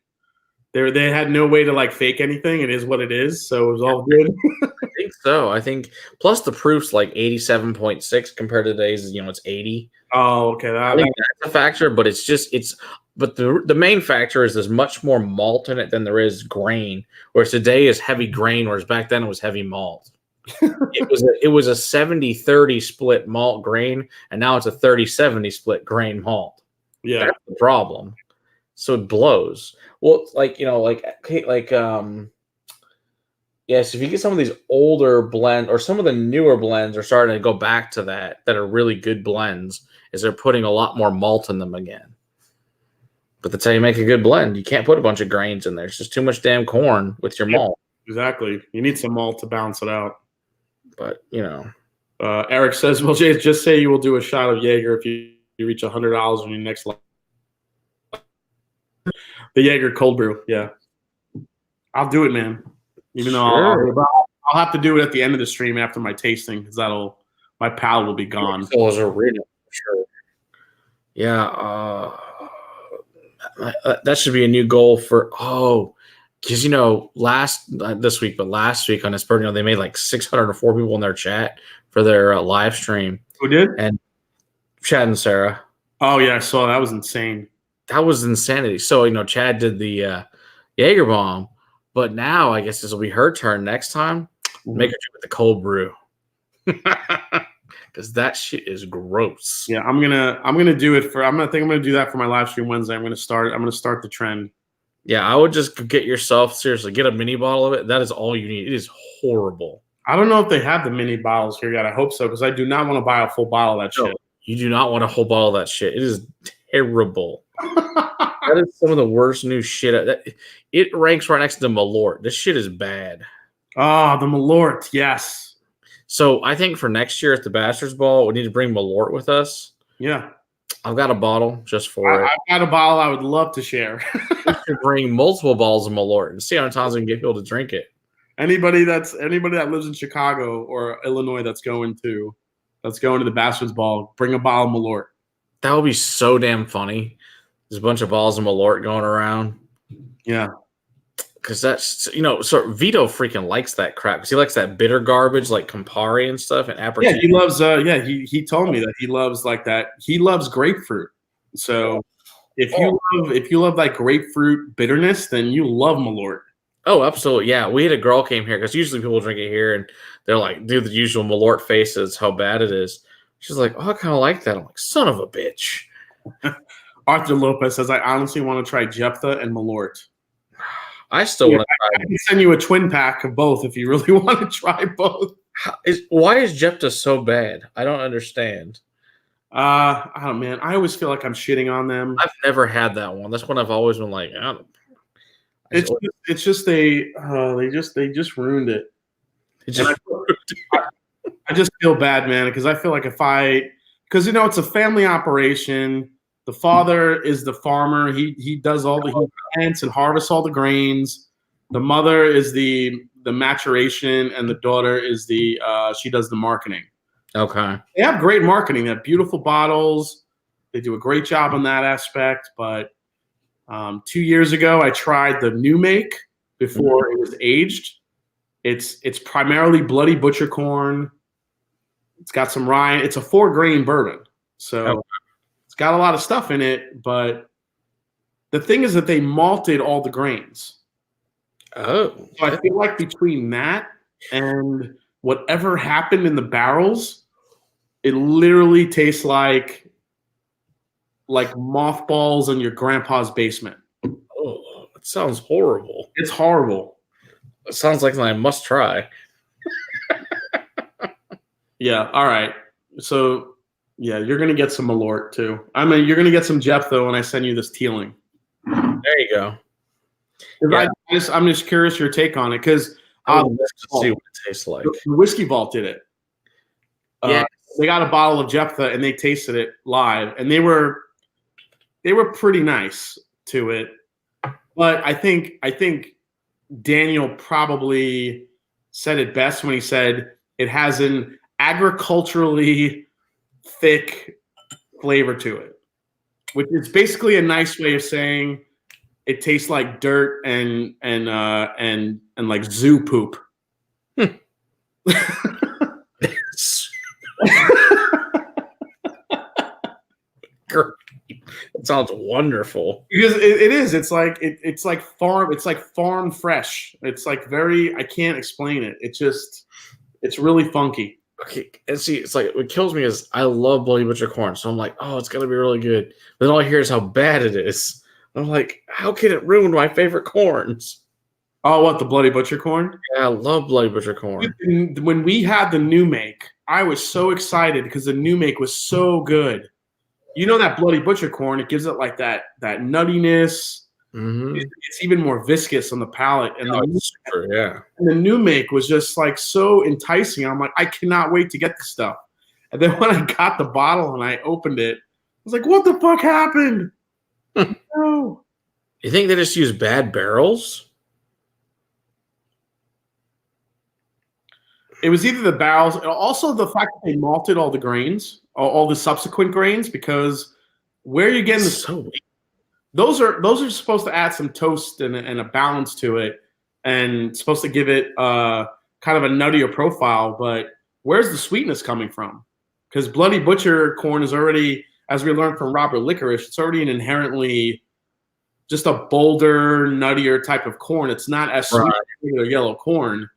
they had no way to like fake anything. It is what it is, so it was all good. I think so. I think plus the proof's like 87.6 compared to today's, it's 80. Oh, okay. I think that's a factor, but but the main factor is there's much more malt in it than there is grain. Whereas today is heavy grain, whereas back then it was heavy malt. it was a 70-30 split malt grain, and now it's a 30-70 split grain malt. Yeah, that's the problem. So it blows. Well, yes, if you get some of these older blends or some of the newer blends are starting to go back to that are really good blends, is they're putting a lot more malt in them again. But that's how you make a good blend. You can't put a bunch of grains in there. It's just too much damn corn with your malt. Exactly. You need some malt to balance it out. But, Eric says, well, Jay, just say you will do a shot of Jaeger if you reach $100 on your next life. The Jaeger cold brew, yeah. I'll do it, man. Even though I'll have to do it at the end of the stream after my tasting because my palate will be gone. Those are really sure. Yeah, that should be a new goal for because last week on his birthday, they made like 604 people in their chat for their live stream. Who did? And Chad and Sarah. Oh yeah, I saw that. Was insane. That was insanity. So Chad did the Jaeger bomb, but now I guess this will be her turn next time. Make her do it with the cold brew, because that shit is gross. Yeah, I'm gonna do it for. I'm gonna do that for my live stream Wednesday. I'm gonna start the trend. Yeah, I would just get a mini bottle of it. That is all you need. It is horrible. I don't know if they have the mini bottles here yet. I hope so because I do not want to buy a full bottle of that shit. You do not want a whole bottle of that shit. It is terrible. That is some of the worst new shit. It ranks right next to the Malort. This shit is bad. Oh, the Malort, yes. So I think for next year at the Bastards Ball, we need to bring Malort with us. Yeah. I've got a bottle just for it. I've got a bottle I would love to share. We should bring multiple bottles of Malort and see how many times we can get people to drink it. Anybody that lives in Chicago or Illinois that's going to the Bastards Ball, bring a bottle of Malort. That would be so damn funny. There's a bunch of bottles of Malort going around. Yeah. Because that's, so Vito freaking likes that crap. Because he likes that bitter garbage like Campari and stuff and aperitif. Yeah, he loves, he told me that he loves like that. He loves grapefruit. So if you love that grapefruit bitterness, then you love Malort. Oh, absolutely. Yeah. We had a girl came here because usually people drink it here and they're like, do the usual Malort faces, how bad it is. She's like, oh, I kind of like that. I'm like, son of a bitch. Arthur Lopez says, I honestly want to try Jephthah and Malort. I still want to try. I can send you a twin pack of both if you really want to try both. Why is Jephthah so bad? I don't understand. I don't man. I always feel like I'm shitting on them. I've never had that one. That's one I've always been like, It's just they just ruined it. I just feel bad, man, because I feel like because it's a family operation. The father is the farmer. He does he plants and harvests all the grains. The mother is the maturation, and the daughter is she does the marketing. Okay. They have great marketing. They have beautiful bottles. They do a great job on that aspect. But 2 years ago, I tried the new make before it was aged. It's primarily Bloody Butcher corn. It's got some rye. It's a 4-grain bourbon, so it's got a lot of stuff in it. But the thing is that they malted all the grains. Oh, So I feel like between that and whatever happened in the barrels, it literally tastes like mothballs in your grandpa's basement. oh, it sounds horrible. It's horrible. It sounds like something I must try. Yeah. All right. So yeah, you're gonna get some Malort too. I mean, you're gonna get some Jephthah when I send you this Teeling. There you go. Yeah. I'm just curious your take on it because I would love to see what it tastes like. the Whiskey Vault did it. Yeah. They got a bottle of Jephthah and they tasted it live, and they were pretty nice to it. But I think Daniel probably said it best when he said it has an agriculturally thick flavor to it, which is basically a nice way of saying it tastes like dirt and like zoo poop. Great. It sounds wonderful. Because it is. It's like farm. It's like farm fresh. It's like very. I can't explain it. It's really funky. Okay, and see, it's like what kills me is I love Bloody Butcher corn, so I'm like, oh, it's gonna be really good. But then all I hear is how bad it is. I'm like, how can it ruin my favorite corns? Oh, what, the Bloody Butcher corn? Yeah, I love Bloody Butcher corn. When we had the new make, I was so excited because the new make was so good. You know that Bloody Butcher corn, it gives it like that nuttiness. Mm-hmm. It's even more viscous on the palate. And the new make was just like so enticing. I'm like, I cannot wait to get this stuff. And then when I got the bottle and I opened it, I was like, what the fuck happened? No. You think they just use bad barrels? It was either the barrels, and also the fact that they malted all the grains, all the subsequent grains, because where you're getting those are supposed to add some toast and a balance to it, and supposed to give it kind of a nuttier profile. But where's the sweetness coming from? Because Bloody Butcher corn is already, as we learned from Robert Licorice, it's already an inherently just a bolder, nuttier type of corn. It's not as sweet as regular yellow corn.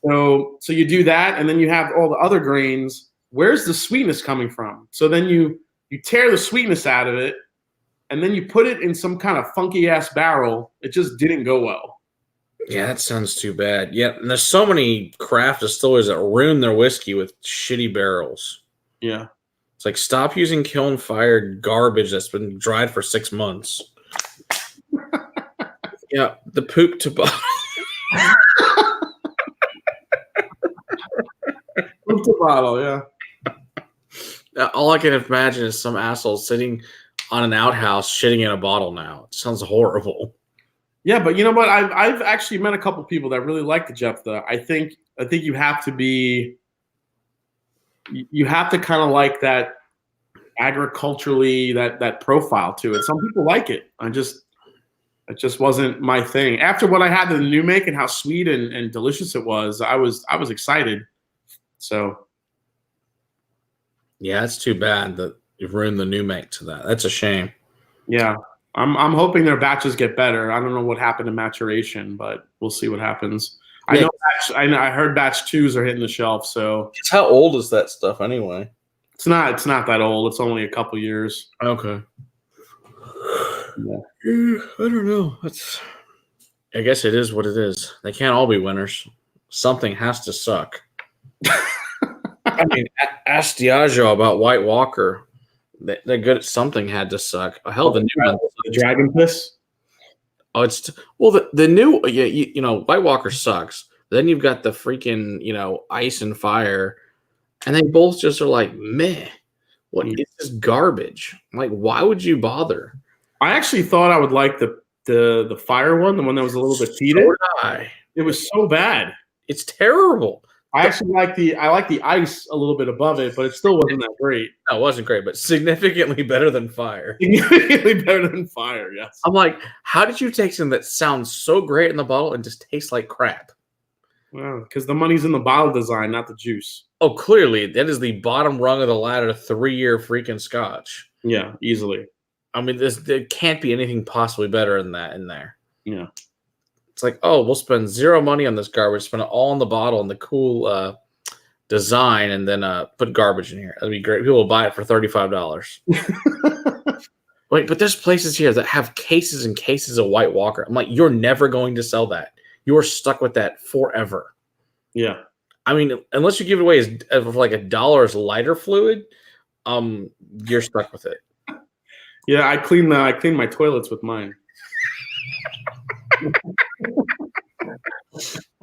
So you do that, and then you have all the other grains. Where's the sweetness coming from? So then you tear the sweetness out of it, and then you put it in some kind of funky ass barrel. It just didn't go well. Yeah, that sounds too bad. Yeah, and there's so many craft distillers that ruin their whiskey with shitty barrels. Yeah. It's like, stop using kiln-fired garbage that's been dried for 6 months. Yeah, the poop to bottle. Poop to bottle, yeah. All I can imagine is some asshole sitting on an outhouse shitting in a bottle now. It sounds horrible. Yeah, but you know what? I've actually met a couple people that really like the Jephthah. I think you have to be. You have to kind of like that agriculturally that profile to it. Some people like it. It just wasn't my thing. After what I had in the new make and how sweet and delicious it was, I was excited. So yeah, it's too bad that you've ruined the new make to that. That's a shame. Yeah, I'm hoping their batches get better. I don't know what happened to maturation, but we'll see what happens. Yeah. I heard batch 2s are hitting the shelf. So how old is that stuff anyway? It's not that old. It's only a couple years. Okay. Yeah. I don't know. I guess it is what it is. They can't all be winners. Something has to suck. I mean, ask Diageo about White Walker. They're good at something. Had to suck. Oh, hell, the new one. The Dragon Piss. Oh, it's well the new White Walker sucks. Then you've got the freaking Ice and Fire, and they both just are like meh. What is this garbage? Like, why would you bother? I actually thought I would like the fire one, the one that was a little bit heated. So did I. It was so bad. It's terrible. I actually like the ice a little bit above it, but it still wasn't that great. No, it wasn't great, but significantly better than Fire. Significantly better than Fire, yes. I'm like, how did you take something that sounds so great in the bottle and just tastes like crap? Well, because the money's in the bottle design, not the juice. Oh, clearly, that is the bottom rung of the ladder, 3-year freaking Scotch. Yeah, easily. I mean, there can't be anything possibly better than that in there. Yeah. It's like, oh, we'll spend zero money on this garbage, spend it all in the bottle and the cool design, and then put garbage in here. That'd be great. People will buy it for $35. Wait, but there's places here that have cases and cases of White Walker. I'm like, you're never going to sell that. You're stuck with that forever. Yeah. I mean, unless you give it away as like $1 as lighter fluid, you're stuck with it. Yeah, I clean my toilets with mine.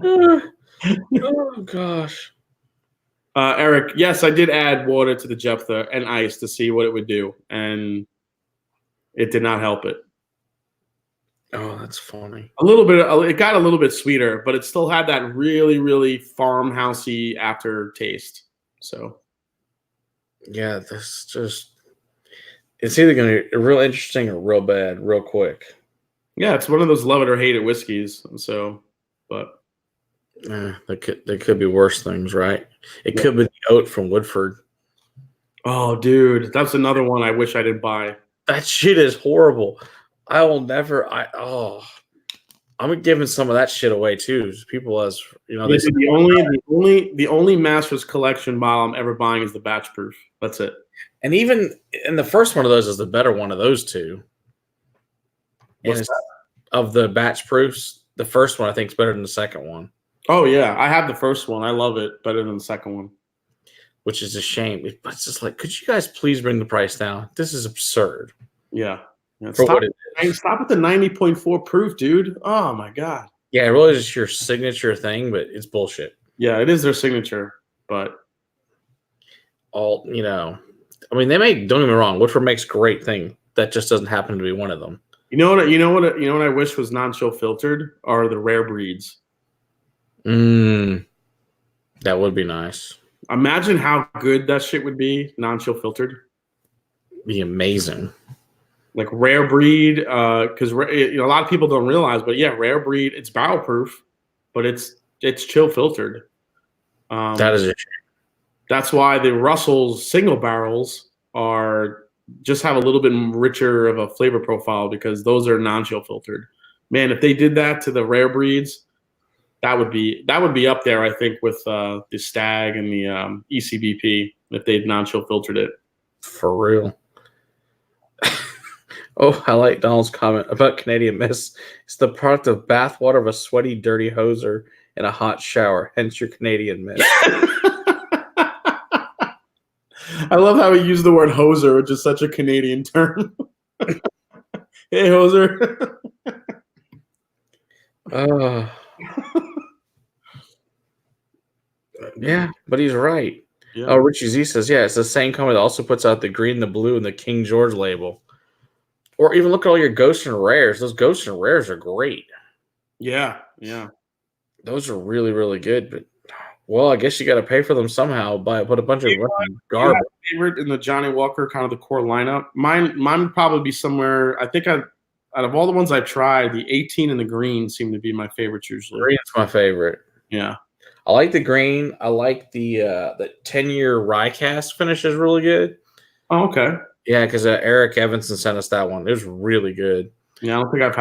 Oh gosh. Eric, yes, I did add water to the Jephthah and ice to see what it would do, and it did not help it. Oh, that's funny. A little bit. It got a little bit sweeter, but it still had that really, really farmhousey aftertaste. So, yeah, this just—it's either going to be real interesting or real bad, real quick. Yeah, it's one of those love it or hate it whiskeys. So, but there could be worse things, right? It could be the oat from Woodford. Oh, dude, that's another one I wish I didn't buy. That shit is horrible. I will never. I'm giving some of that shit away too. People, as you know, the only Masters Collection bottle I'm ever buying is the batch proof. That's it. And even in the first one of those is the better one of those two. Of the batch proofs, the first one I think is better than the second one. Oh yeah, I have the first one. I love it better than the second one. Which is a shame. But it's just like, could you guys please bring the price down? This is absurd. Yeah. Stop at the 90.4 proof, dude. Oh my god. Yeah, it really is just your signature thing, but it's bullshit. Yeah, it is their signature, but I mean, they make. Don't get me wrong, Woodford makes great thing. That just doesn't happen to be one of them. You know what I wish was non-chill filtered are the rare breeds. That would be nice. Imagine how good that shit would be non-chill filtered. Be amazing. Like rare breed, because a lot of people don't realize, but yeah, rare breed. It's barrel proof, but it's chill filtered. That is a shame. That's why the Russell's single barrels just have a little bit richer of a flavor profile because those are non-chill filtered. Man, if they did that to the rare breeds, that would be up there, I think, with the Stag and the ECBP if they'd non-chill filtered it. For real. Oh, I like Donald's comment about Canadian Mist. It's the product of bathwater of a sweaty, dirty hoser in a hot shower, hence your Canadian Mist. I love how he used the word hoser, which is such a Canadian term. Hey, hoser. Yeah, but he's right. Yeah. Oh, Richie Z says, yeah, it's the same company that also puts out the green, the blue, and the King George label. Or even look at all your Ghosts and Rares. Those Ghosts and Rares are great. Yeah. Those are really, really good. But, well, I guess you got to pay for them somehow. Put a bunch of garbage. Favorite in the Johnny Walker, kind of the core lineup. Mine would probably be somewhere. I think out of all the ones I've tried, the 18 and the green seem to be my favorites usually. Green's my favorite. Yeah. I like the green. I like the 10-year rye cast finish is really good. Oh, okay. Yeah, because Eric Evanson sent us that one. It was really good. Yeah, I don't think I've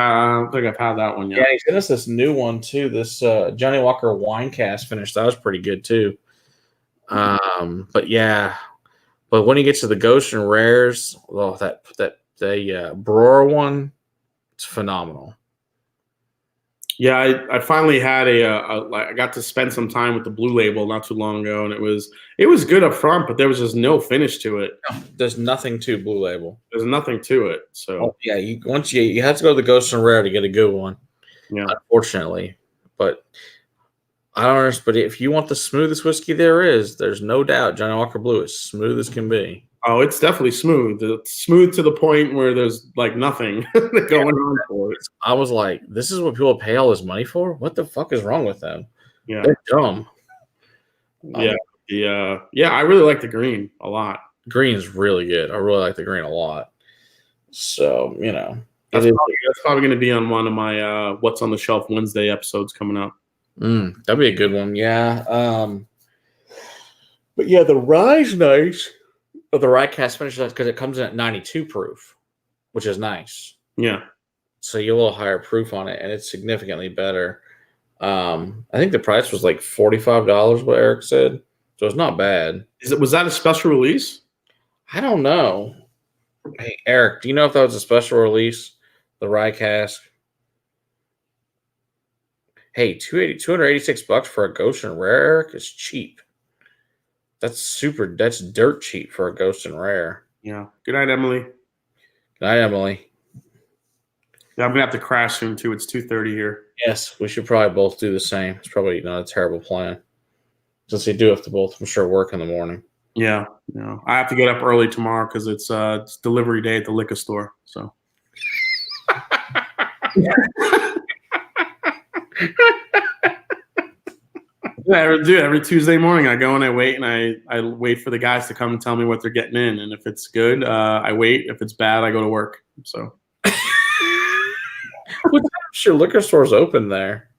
had that one yet. Yeah, he sent us this new one too. This Johnny Walker wine cast finish. That was pretty good too. But when he gets to the Ghost and Rares, well, the Brora one, it's phenomenal. Yeah, I finally had I got to spend some time with the Blue Label not too long ago, and it was good up front, but there was just no finish to it. There's nothing to Blue Label. There's nothing to it. So Oh, yeah, you have to go to the Ghost and Rare to get a good one. yeah, Unfortunately, but I don't understand. But if you want the smoothest whiskey there is, there's no doubt Johnny Walker Blue is smooth as can be. oh, it's definitely smooth. It's smooth to the point where there's like nothing going on for it. I was like, this is what people pay all this money for? What the fuck is wrong with them? Yeah, They're dumb. yeah. I really like the green a lot. Green is really good. I really like the green a lot. So, That's probably going to be on one of my What's on the Shelf Wednesday episodes coming up. That'd be a good one. Yeah. But yeah, the rye's nice. But the rye cast finish because it comes in at 92 proof, which is nice. Yeah. So you're a little higher proof on it, and it's significantly better. I think the price was like $45, what Eric said. So it's not bad. Was that a special release? I don't know. Hey, Eric, do you know if that was a special release? The rye cask? Hey, $286 for a Ghost and Rare, Eric, is cheap. That's dirt cheap for a Ghost and Rare. Yeah. Good night, Emily. Good night, Emily. Yeah, I'm gonna have to crash soon too. It's 2:30 here. Yes, we should probably both do the same. It's probably not a terrible plan. Since they do have to both, I'm sure, work in the morning. Yeah. I have to get up early tomorrow because it's delivery day at the liquor store. So yeah, every Tuesday morning I go and I wait and I wait for the guys to come and tell me what they're getting in. And if it's good, I wait. If it's bad, I go to work. So What time is your liquor stores open there?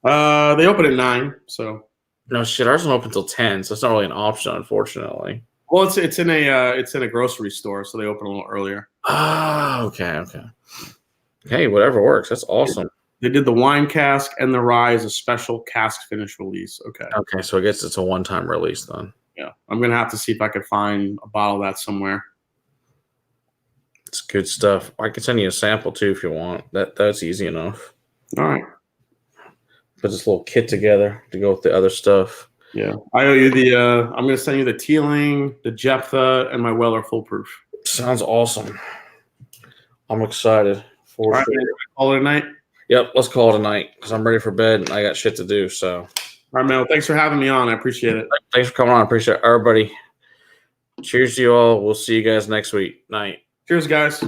they open at 9. So No shit, ours don't open until 10, so it's not really an option, unfortunately. well, it's in a grocery store, so they open a little earlier. Oh, okay. Hey, whatever works. That's awesome. They did the wine cask and the rye as a special cask finish release. Okay, so I guess it's a one-time release then. Yeah, I'm gonna have to see if I could find a bottle of that somewhere. It's good stuff. I can send you a sample too if you want. That's easy enough. All right. Put this little kit together to go with the other stuff. Yeah, I owe you the. I'm gonna send you the Teeling, the Jephthah, and my Weller Full Proof. Sounds awesome. I'm excited for All right, sure. man, call it a night. Yep, let's call it a night because I'm ready for bed and I got shit to do. So, All right, man. Well, thanks for having me on. I appreciate it. thanks for coming on. I appreciate it. Everybody. Cheers to you all. We'll see you guys next week. Night. Cheers, guys.